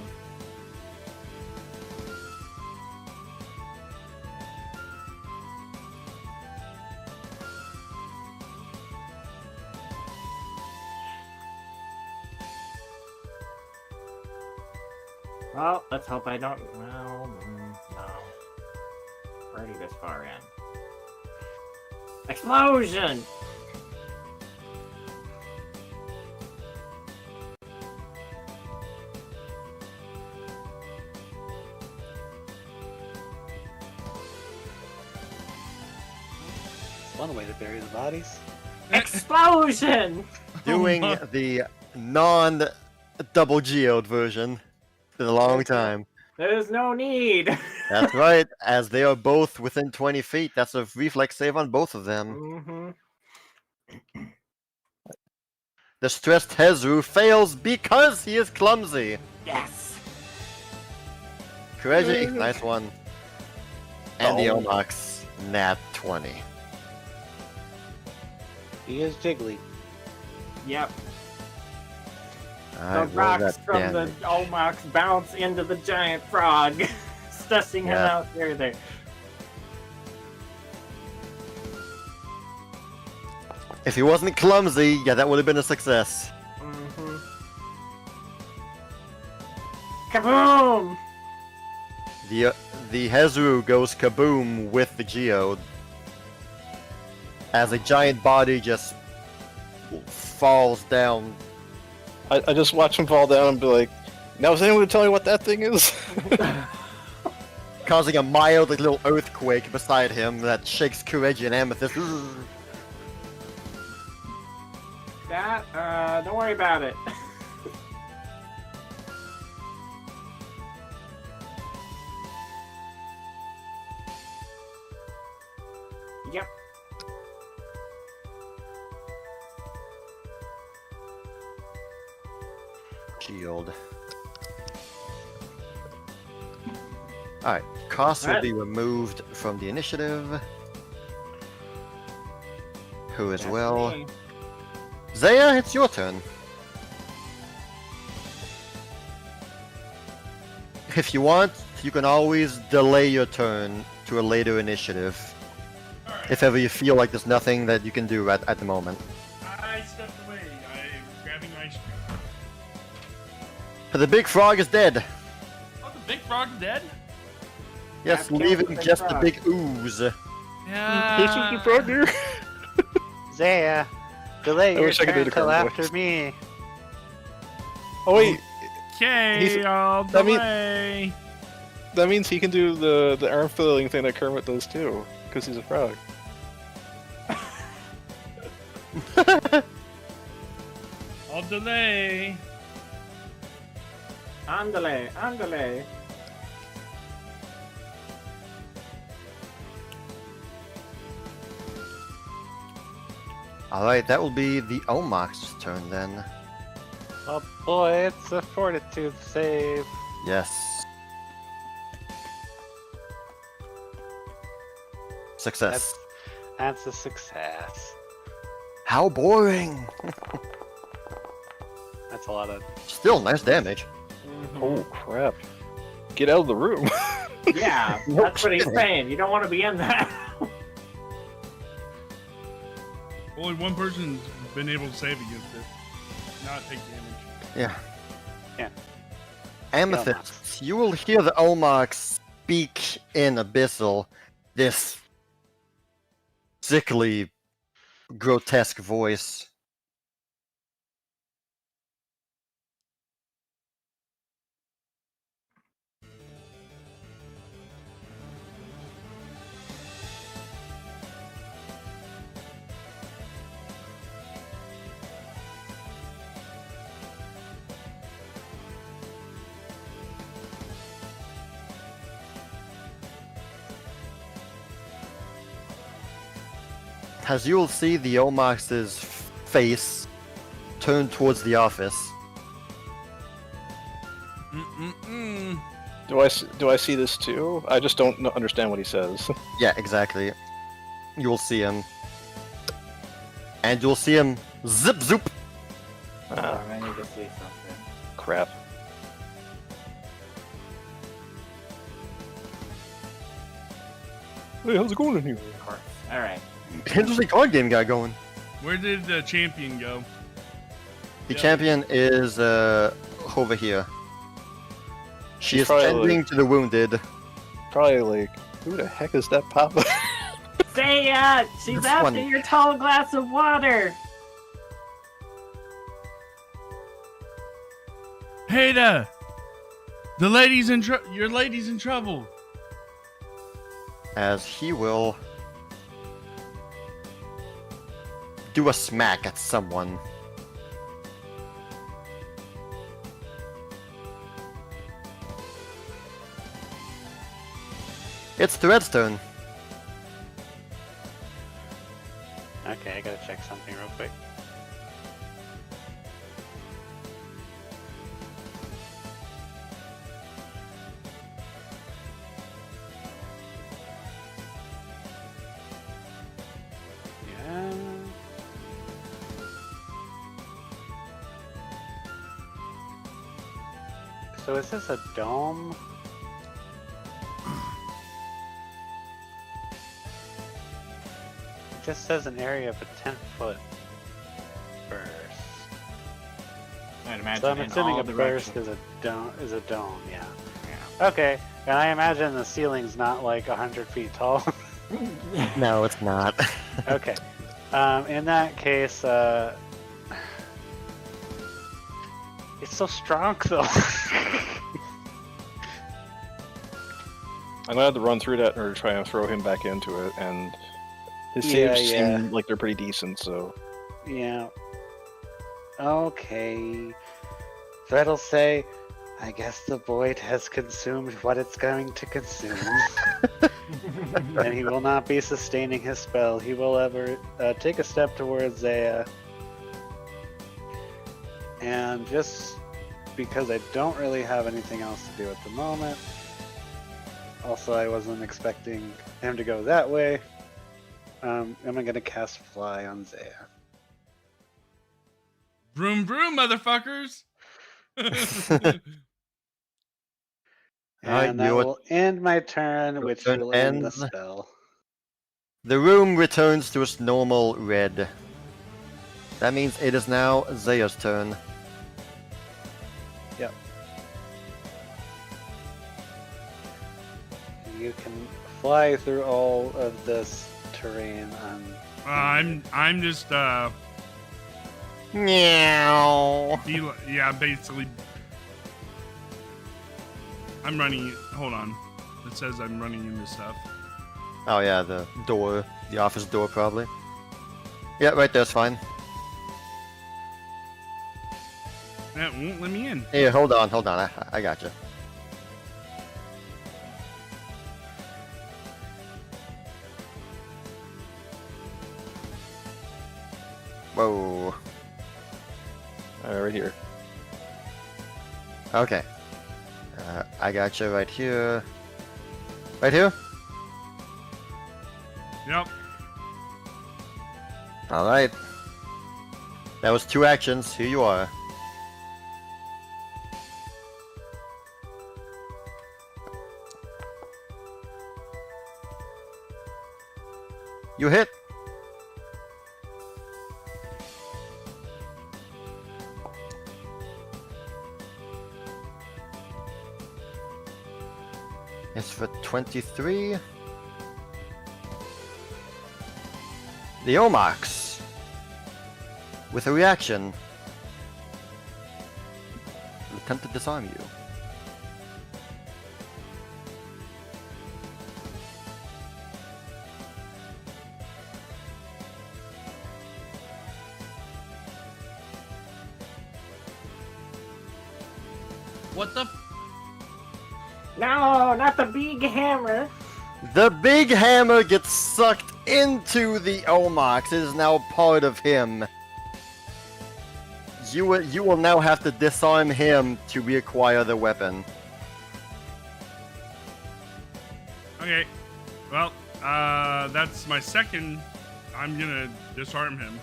Well, let's hope I don't. Well, no. Already this far in. Explosion! One way to bury the bodies. Explosion! Doing the non-double geode version. Been a long time. There's no need. That's right, as they are both within 20 feet. That's a reflex save on both of them. Mm-hmm. The stressed Hezru fails because he is clumsy. Yes. Kireji, nice one. And the Oh. Omox, nat 20. He is jiggly. Yep. Alright, The roll rocks that from the damage. Omox bounce into the giant frog, stussing him Yeah. out further. If he wasn't clumsy, yeah, that would have been a success. Mm-hmm. Kaboom! The Hezru goes kaboom with the geode. As a giant body just falls down. I just watch him fall down and be like, now is anyone going to tell me what that thing is? Causing a mild little earthquake beside him that shakes Kireji and Amethyst. That, don't worry about it. Yep. Shield. Alright, costs will be removed from the initiative. Who as That's well? me. Zaya, it's your turn. If you want, you can always delay your turn to a later initiative. If ever you feel like there's nothing that you can do at the moment. I stepped away. I'm grabbing my. The big frog is dead. Oh, the big frog's dead? Yes, Yeah, leaving kill the big just the frog. big ooze. Yeah. Zaya, delay I your wish I could do turn the till crowd after voice. me. Oh wait, Okay, I'll that mean- delay. that means he can do the arm flailing thing that Kermit does too, because he's a frog. I'll delay. Andale, andale. Alright, that will be the Omox's turn then. Oh boy, it's a fortitude save. Yes. Success. That's a success. How boring! That's a lot of. Still nice damage. Oh crap! Get out of the room. Yeah, that's what he's saying. You don't want to be in that. Only one person's been able to save against it. Not take damage. Yeah. Yeah. Amethyst, you will hear the Omox speak in Abyssal, this sickly, grotesque voice. As you will see the Omox's face turn towards the office. Mm-mm-mm. Do I see this too? I just don't understand what he says. Yeah, exactly. You will see him. And you'll see him zip zoop. Ah, I need to see something. crap. Hey, how's it going in here? Of course. All right. Interesting card game guy going. Where did the champion go? The Yeah. champion is over here. She She's is probably tending to the wounded. Probably like, who the heck is that Papa? Say it! She's This after one. your tall glass of water! Hey there! The lady's in your lady's in trouble. As he will do a smack at someone. It's Thread's turn. Okay, I gotta check something real quick. Yeah. So is this a dome? It just says an area of a 10-foot burst. I'd imagine So I'm in assuming all a burst directions. is a dome, yeah. Yeah. Okay, and I imagine the ceiling's not like 100 feet tall. No, it's not. Okay. In that case, it's so strong though. I'm gonna have to run through that or try and throw him back into it, and his Yeah, saves yeah. seem like they're pretty decent, so... Yeah. Okay. Thread'll say, I guess the void has consumed what it's going to consume. And he will not be sustaining his spell. He will ever take a step towards Zaya. And just because I don't really have anything else to do at the moment, also I wasn't expecting him to go that way, I'm going to cast Fly on Zaya. Vroom vroom, motherfuckers! Alright, And that you- will end my turn, your which turn will end the ends. spell. The room returns to its normal red. That means it is now Zaya's turn. Yep. You can fly through all of this terrain on. I'm just Meow. yeah, basically. I'm running. Hold on. It says I'm running into stuff. Oh yeah, the door, the office door probably. Yeah, right there's fine. That won't let me in. Here, hold on. I got you. Whoa. Right here. Okay. I got you right here. Right here? Yep. Alright. That was 2 actions. Here you are. You hit. It's for 23. The Omox. With a reaction. Will attempt to disarm you. What the? No, not the big hammer. The big hammer gets sucked into the Omox. It is now part of him. You will now have to disarm him to reacquire the weapon. Okay. Well, that's my second. I'm gonna disarm him.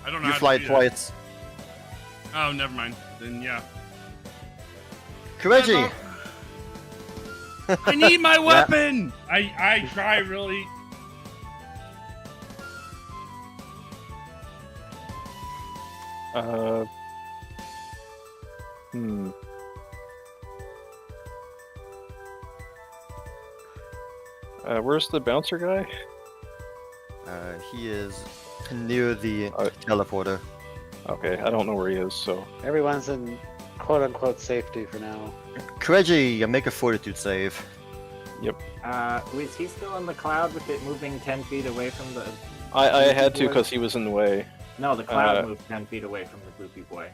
I don't know. You how fly to do that. twice. Oh, never mind. Then yeah. Kireji! I need my weapon. I try really. Where's the bouncer guy? He is near the teleporter. Okay, I don't know where he is, so... Everyone's in quote-unquote safety for now. Kireji, make a fortitude save. Was he still in the cloud with it moving 10 feet away from the... I had to boy? because he was in the way. No, the cloud moved 10 feet away from the Gloopy Boy.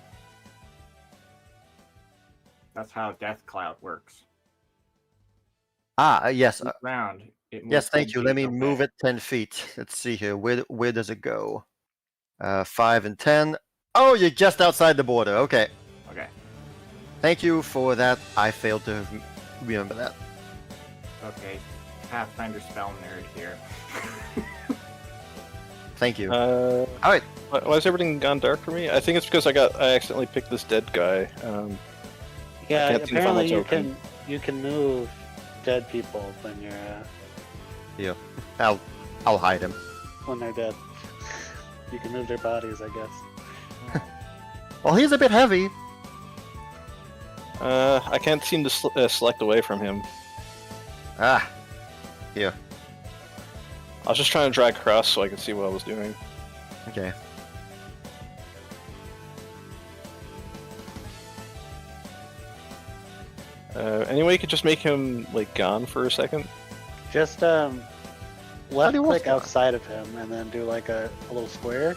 That's how Death Cloud works. Yes. Each round, it moves Yes, 10 thank you. feet, Let me okay. move it 10 feet. Let's see here. Where does it go? 5 and 10. Oh, you're just outside the border. Okay. Okay. Thank you for that. I failed to remember that. Okay. Pathfinder spell nerd here. Thank you. Alright. Why has everything gone dark for me? I think it's because I accidentally picked this dead guy. Yeah, can't see the apparently funnels you can move dead people when you're Yeah. I'll hide him. when they're dead. You can move their bodies, I guess. Well, he's a bit heavy. I can't seem to select away from him. Ah. Here. I was just trying to drag across so I could see what I was doing. Okay. Anyway, you could just make him, like, gone for a second. Just left do you want click that? outside of him and then do like a little square,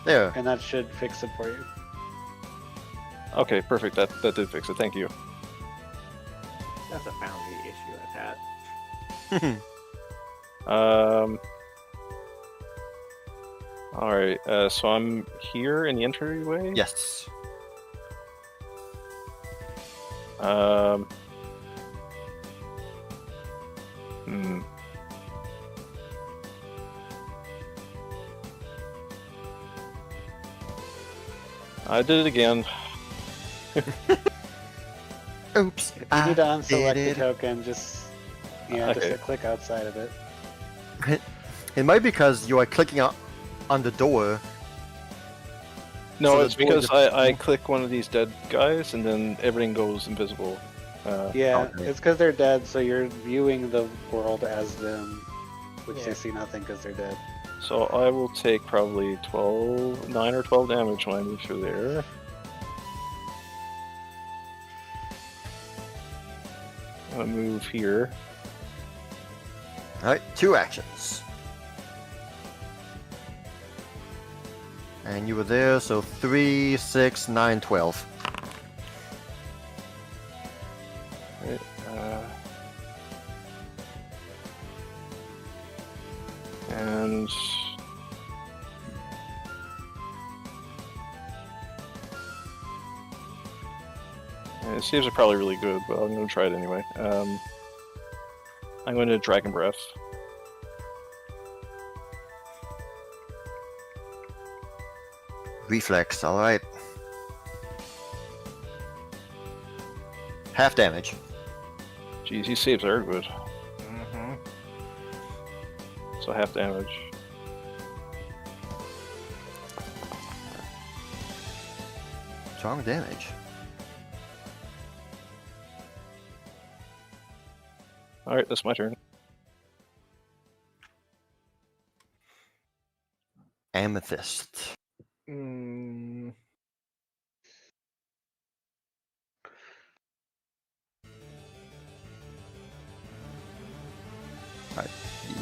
There. and that should fix it for you. Okay, perfect. That did fix it. Thank you. That's a boundary issue I've had. Alright, so I'm here in the entryway? Yes. Hmm. I did it again. Oops. If you need to unselect did the it. token, just Okay. just click outside of it. It might be because you are clicking on the door. No, So it's the door because just- I click one of these dead guys and then everything goes invisible. Yeah, Okay. it's because they're dead, so you're viewing the world as them, which Yeah. they see nothing because they're dead. So I will take probably 9 or 12 damage when I move through there. I'll move here. Alright, 2 actions. And you were there, so 3, 6, 9, 12. His saves are probably really good, but I'm going to try it anyway. I'm going to Dragon Breath. Reflex, alright. Half damage. Jeez, these saves are good. Mm-hmm. So half damage. Strong damage. Alright, that's my turn. Amethyst. Mm. Alright,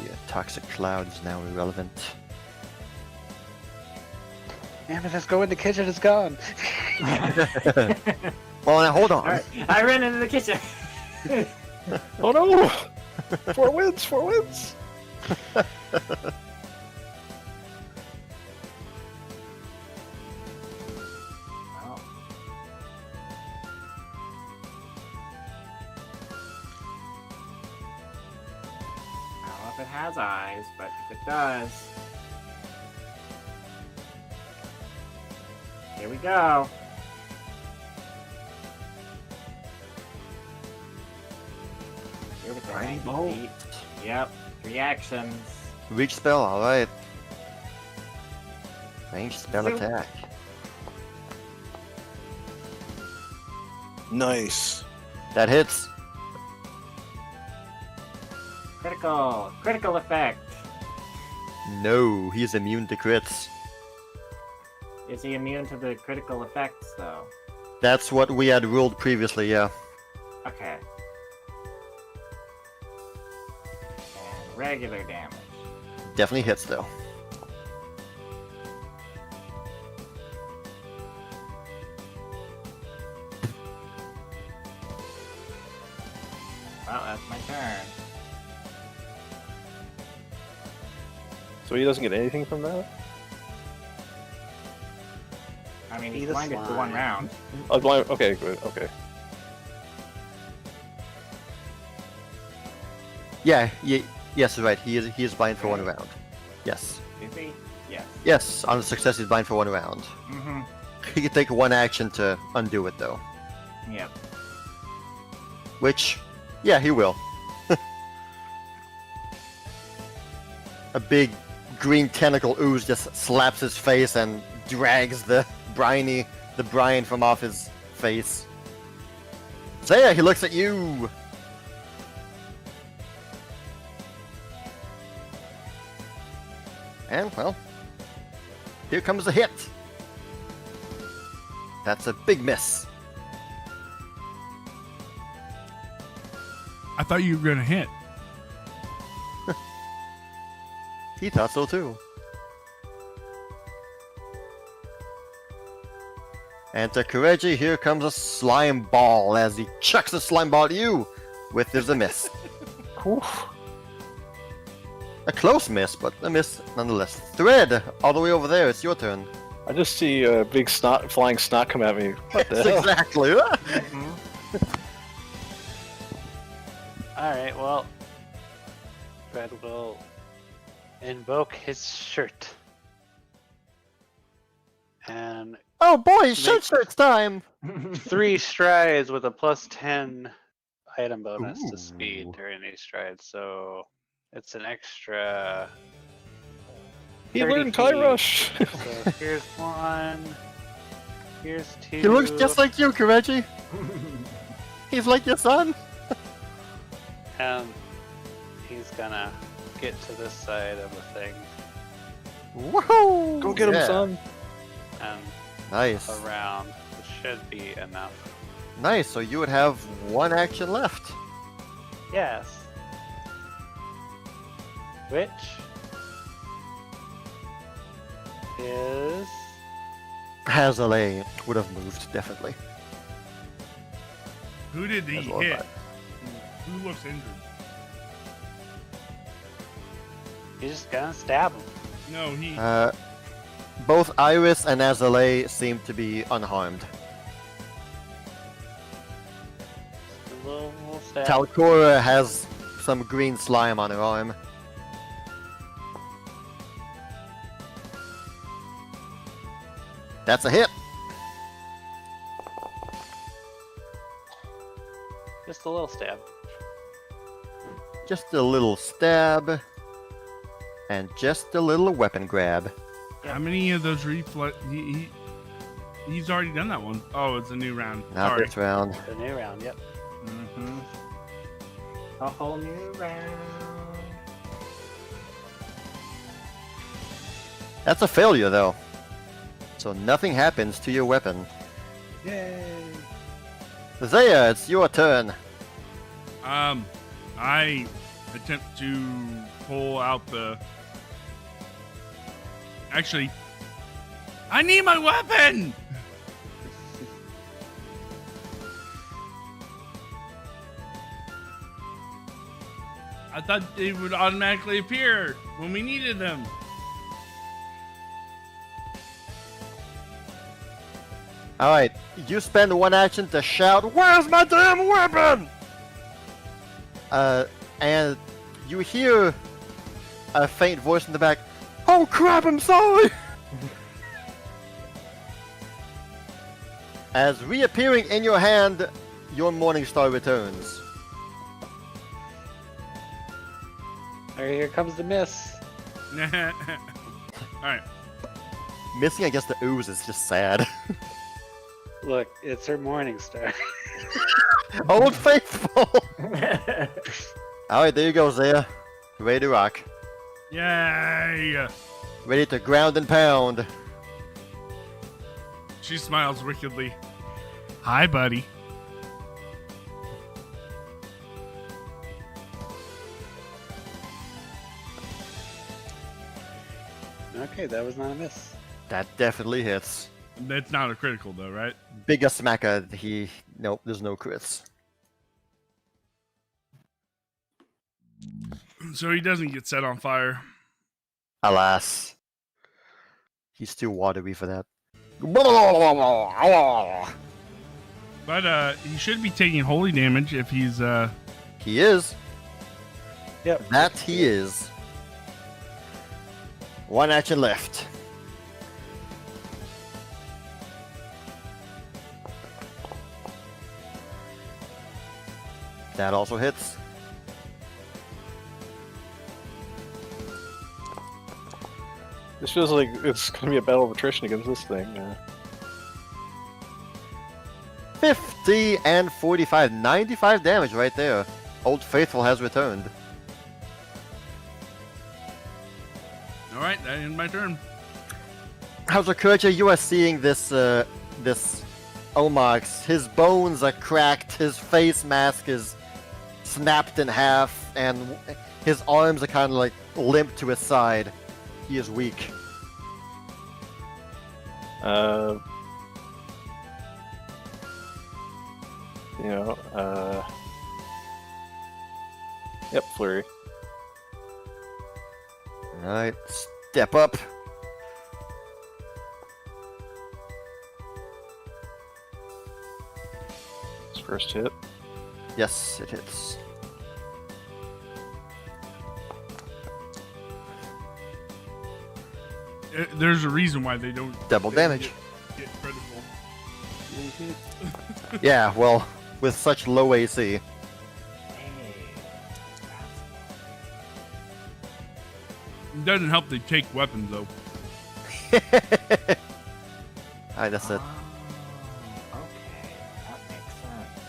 the toxic cloud is now irrelevant. Amethyst, go in the kitchen, it's gone. Well, now hold on. Alright, I ran into the kitchen. Oh no! 4 wins! 4 wins! Well. I don't know if it has eyes, but if it does. Here we go. Here we go. Right. Bolt. Yep. 3 actions. Reach spell, alright. Range spell Zoom. attack. Nice. That hits. Critical. Critical effect. No, he's immune to crits. Is he immune to the critical effects, though? That's what we had ruled previously, yeah. Okay. And regular damage. Definitely hits though. Well, that's my turn. So he doesn't get anything from that? I mean, he's He's a blinded for slime. 1 round. Oh, blind. Okay, good. Okay. Yeah, yes, right. He is blind for 1 round. Yes. Is he? Yes. Yes, on success he's blind for 1 round. Mm-hmm. He can take 1 action to undo it though. Yep. Which, yeah, he will. A big green tentacle ooze just slaps his face and drags the brine from off his face. Zaya, he looks at you! And, well, here comes a hit. That's a big miss. I thought you were gonna hit. He thought so too. And to Kireji, here comes a slime ball as he chucks a slime ball at you with there's a miss. A close miss, but a miss nonetheless. Thread, all the way over there, it's your turn. I just see a big flying snot come at me. What the Yes, hell? exactly. Mm-hmm. Alright, well, Fred will invoke his shirt. And Oh boy, shirt's time! 3 strides with a +10 item bonus to speed Ooh. during these strides, so it's an extra. He 30 learned Kai feet. Rush! So here's 1, here's 2. He looks just like you, Kireji. He's like your son. And he's gonna get to this side of the thing Woohoo! Go get him, Yeah. son! and Nice. around, which should be enough. Nice, so you would have 1 action left. Yes. Which is Hazalay would have moved, definitely. Who did he That's a lot hit? back. Who looks injured? you're just gonna stab him. No, he. Both Iris and Azalea seem to be unharmed. little stab. Talcora has some green slime on her arm. That's a hit. Just a little stab. Just a little stab. And just a little weapon grab. How many of those reflex? He's already done that one. Oh, it's a new round. Not Sorry. this round. The new round, yep. Mm-hmm. A whole new round. That's a failure, though. So nothing happens to your weapon. Yay! Zaya, it's your turn. I attempt to pull out the. Actually, I need my weapon. I thought they would automatically appear when we needed them. Alright, you spend one action to shout, "Where's my damn weapon?" And you hear a faint voice in the back, "Oh crap, I'm sorry!" As reappearing in your hand, your Morning Star returns. Alright, here comes the miss. Alright. Missing against the ooze is just sad. Look, it's her morning star. Old Faithful! Alright, there you go, Zaya. Ready to rock. Yay! Ready to ground and pound. She smiles wickedly. Hi, buddy. Okay, that was not a miss. That definitely hits. That's not a critical, though, right? Biggest smacker, nope, there's no crits. So he doesn't get set on fire. Alas. He's too watery for that. But he should be taking holy damage if he's He is. Yep. That he is. One action left. That also hits. This feels like it's gonna be a battle of attrition against this thing. 50 and 45. 95 damage right there. Old Faithful has returned. Alright, that ends my turn. How's Kireji? You are seeing this, this Omox. His bones are cracked, his face mask is snapped in half, and his arms are kind of like limp to his side. He is weak. Yep, flurry. Alright, step up. His first hit. Yes, it hits. There's a reason why they don't Double damage. get critical. Yeah, well, with such low AC. Hey, It doesn't help they take weapons though. Alright, that's it. Okay, that makes sense.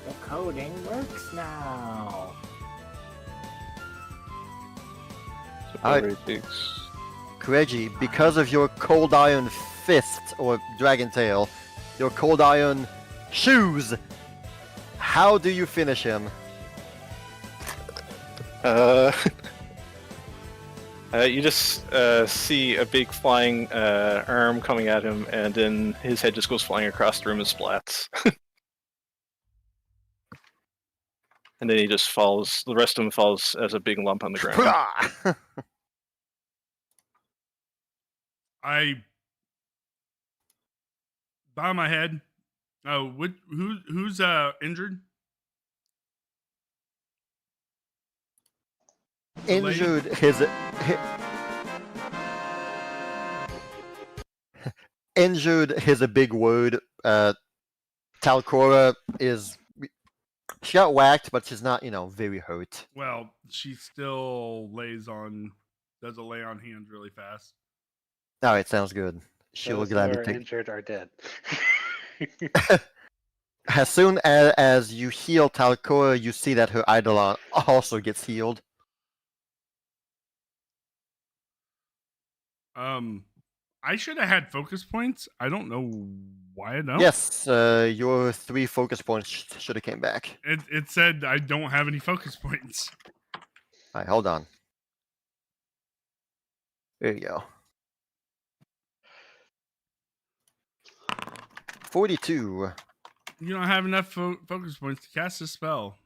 The coding works now. So Alright. flurry takes. Kireji, because of your Cold Iron Fist, or Dragon Tail, your Cold Iron Shoes, how do you finish him? You just see a big flying arm coming at him, and then his head just goes flying across the room and splats. And then he just falls. The rest of him falls as a big lump on the ground. I bow my head Oh, who's injured? The lady? Injured injured is a big word. Talcora is she got whacked, but she's not, very hurt. Well, she still does a lay on hands really fast. All right, sounds good. She'll Those who gladly are take. injured are dead. As soon as you heal Talcora, you see that her Eidolon also gets healed. I should have had focus points. I don't know why I don't. Yes, your 3 focus points should have came back. It said I don't have any focus points. All right, hold on. There you go. 42. You don't have enough focus points to cast a spell.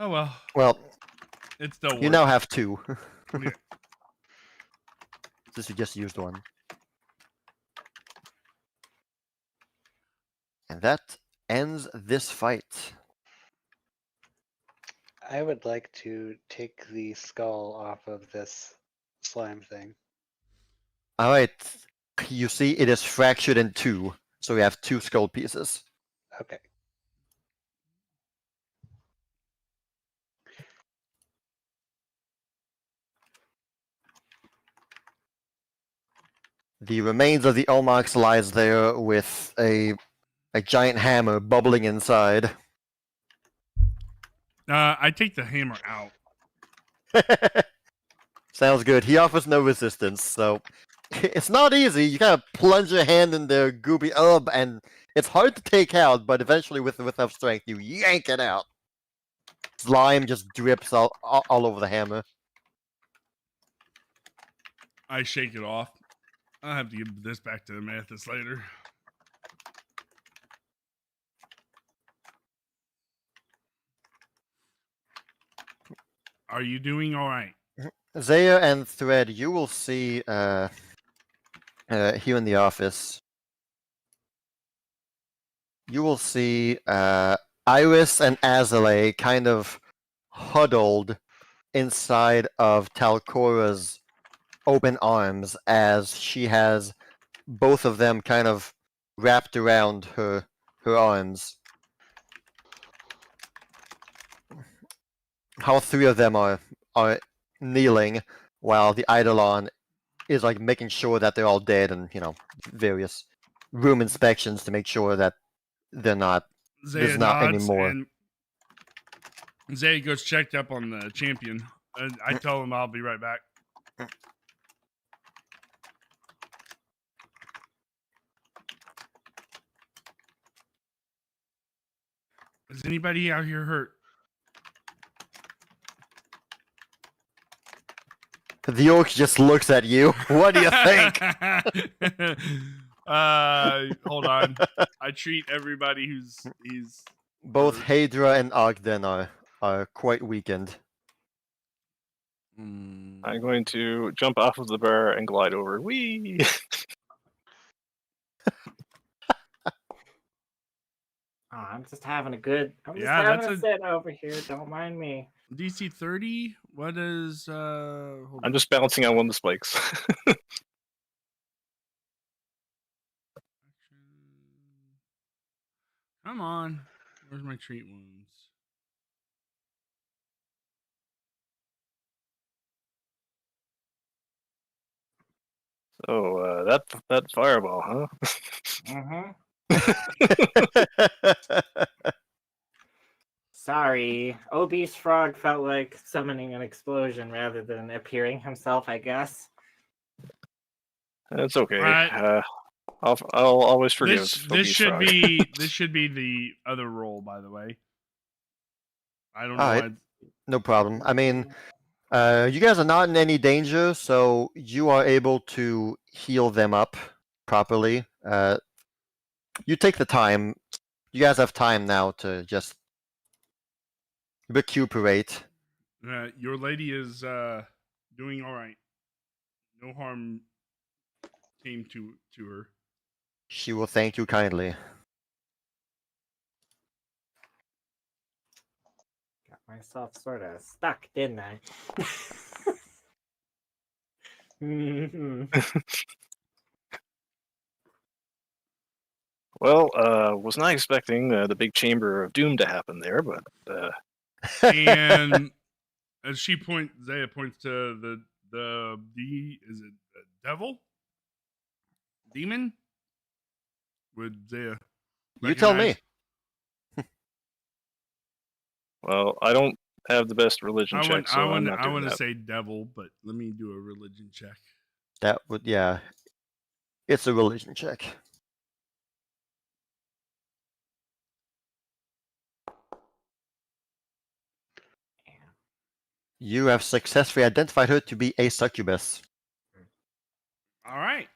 Oh well. Well, It still works. you now have 2. Yeah. Since you just used 1. And that ends this fight. I would like to take the skull off of this slime thing. All right, you see it is fractured in 2, so we have 2 skull pieces. Okay. The remains of the Olmox lies there with a giant hammer bubbling inside. I take the hammer out. Sounds good. He offers no resistance, so it's not easy. You kind of plunge your hand in the goopy herb, and it's hard to take out, but eventually with enough strength, you yank it out. Slime just drips all over the hammer. I shake it off. I'll have to give this back to the Amethyst later. Are you doing all right? Zaya and Thread, you will see here in the office. You will see Iris and Azalea kind of huddled inside of Talcora's open arms as she has both of them kind of wrapped around her arms. How 3 of them are kneeling while the Eidolon is like making sure that they're all dead, and various room inspections to make sure that they're not. Zaya There's not nods, anymore. and Zaya goes checked up on the champion. I tell him I'll be right back. Is anybody out here hurt? The orc just looks at you. What do you think? Hold on. I treat everybody he's Both Hadra and Ogden are quite weakened. I'm going to jump off of the bar and glide over. Whee! Oh, I'm just having a good. I'm just Yeah, having that's a sit over here. Don't mind me. DC 30. What is hold I'm just balancing on one of the spikes. Come on. Where's my treat wounds? So that fireball, huh? Mm-hmm. Sorry, obese frog felt like summoning an explosion rather than appearing himself, I guess. That's okay. Right. I'll always forgive. This should frog. be this should be the other roll, by the way. I don't know. Alright. No problem. I mean, you guys are not in any danger, so you are able to heal them up properly. You take the time. You guys have time now to just recuperate. Your lady is doing all right. No harm came to her. She will thank you kindly. Got myself sort of stuck, didn't I? Mhm. Well, was not expecting the big chamber of doom to happen there, but And as Zaya points to the is it a devil? Demon? Would Zaya You tell me. recognize- well, I don't have the best religion check, so I'm not I doing want to that. say devil, but let me do a religion check. That would, yeah. It's a religion check. You have successfully identified her to be a succubus. All right.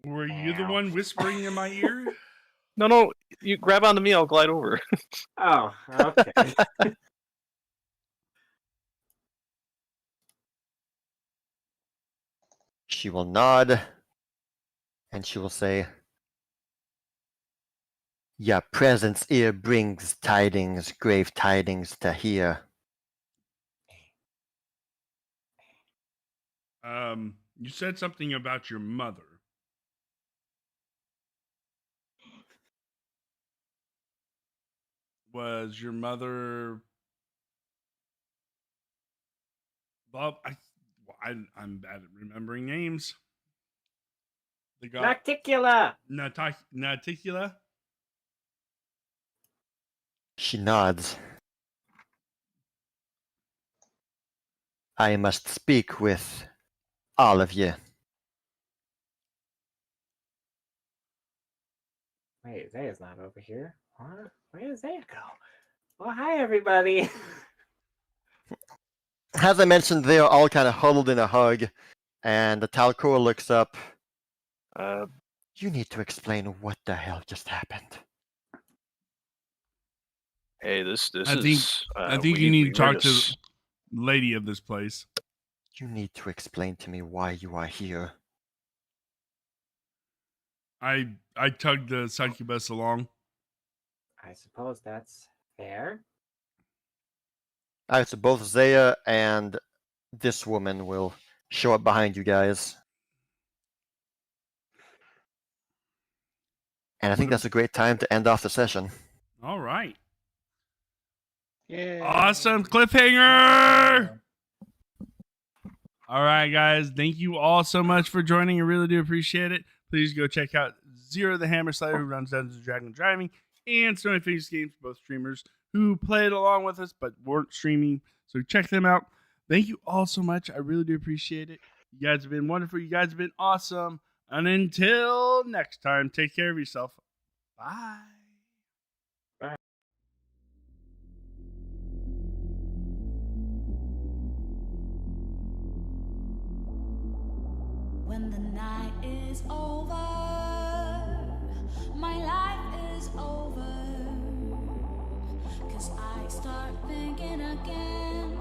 Were you the Ow. one whispering in my ear? No, you grab onto me, I'll glide over. Oh, okay. She will nod, and she will say, "Your presence here brings tidings, grave tidings to hear." You said something about your mother. Was your mother? Bob, I'm bad at remembering names. The god Nocticula! Naticula. She nods. I must speak with all of you. Wait, Zaya's not over here. What? Where did Zaya go? Well, hi, everybody. As I mentioned, they are all kind of huddled in a hug, and the Talcor looks up. You need to explain what the hell just happened. Hey, this I think is. I think we- you need we to were talk to just- the lady of this place. You need to explain to me why you are here. I tugged the succubus along. I suppose that's fair. Alright, so both Zaya and this woman will show up behind you guys. And I think that's a great time to end off the session. All right. Yeah. Awesome cliffhanger. All right, guys. Thank you all so much for joining. I really do appreciate it. Please go check out Zero the Hammer Slayer, who runs Dungeons and Dragons Driving, and Snowy Face Games, both streamers who played along with us but weren't streaming. So check them out. Thank you all so much. I really do appreciate it. You guys have been wonderful. You guys have been awesome. And until next time, take care of yourself. Bye. When the night is over, my life is over. 'Cause I start thinking again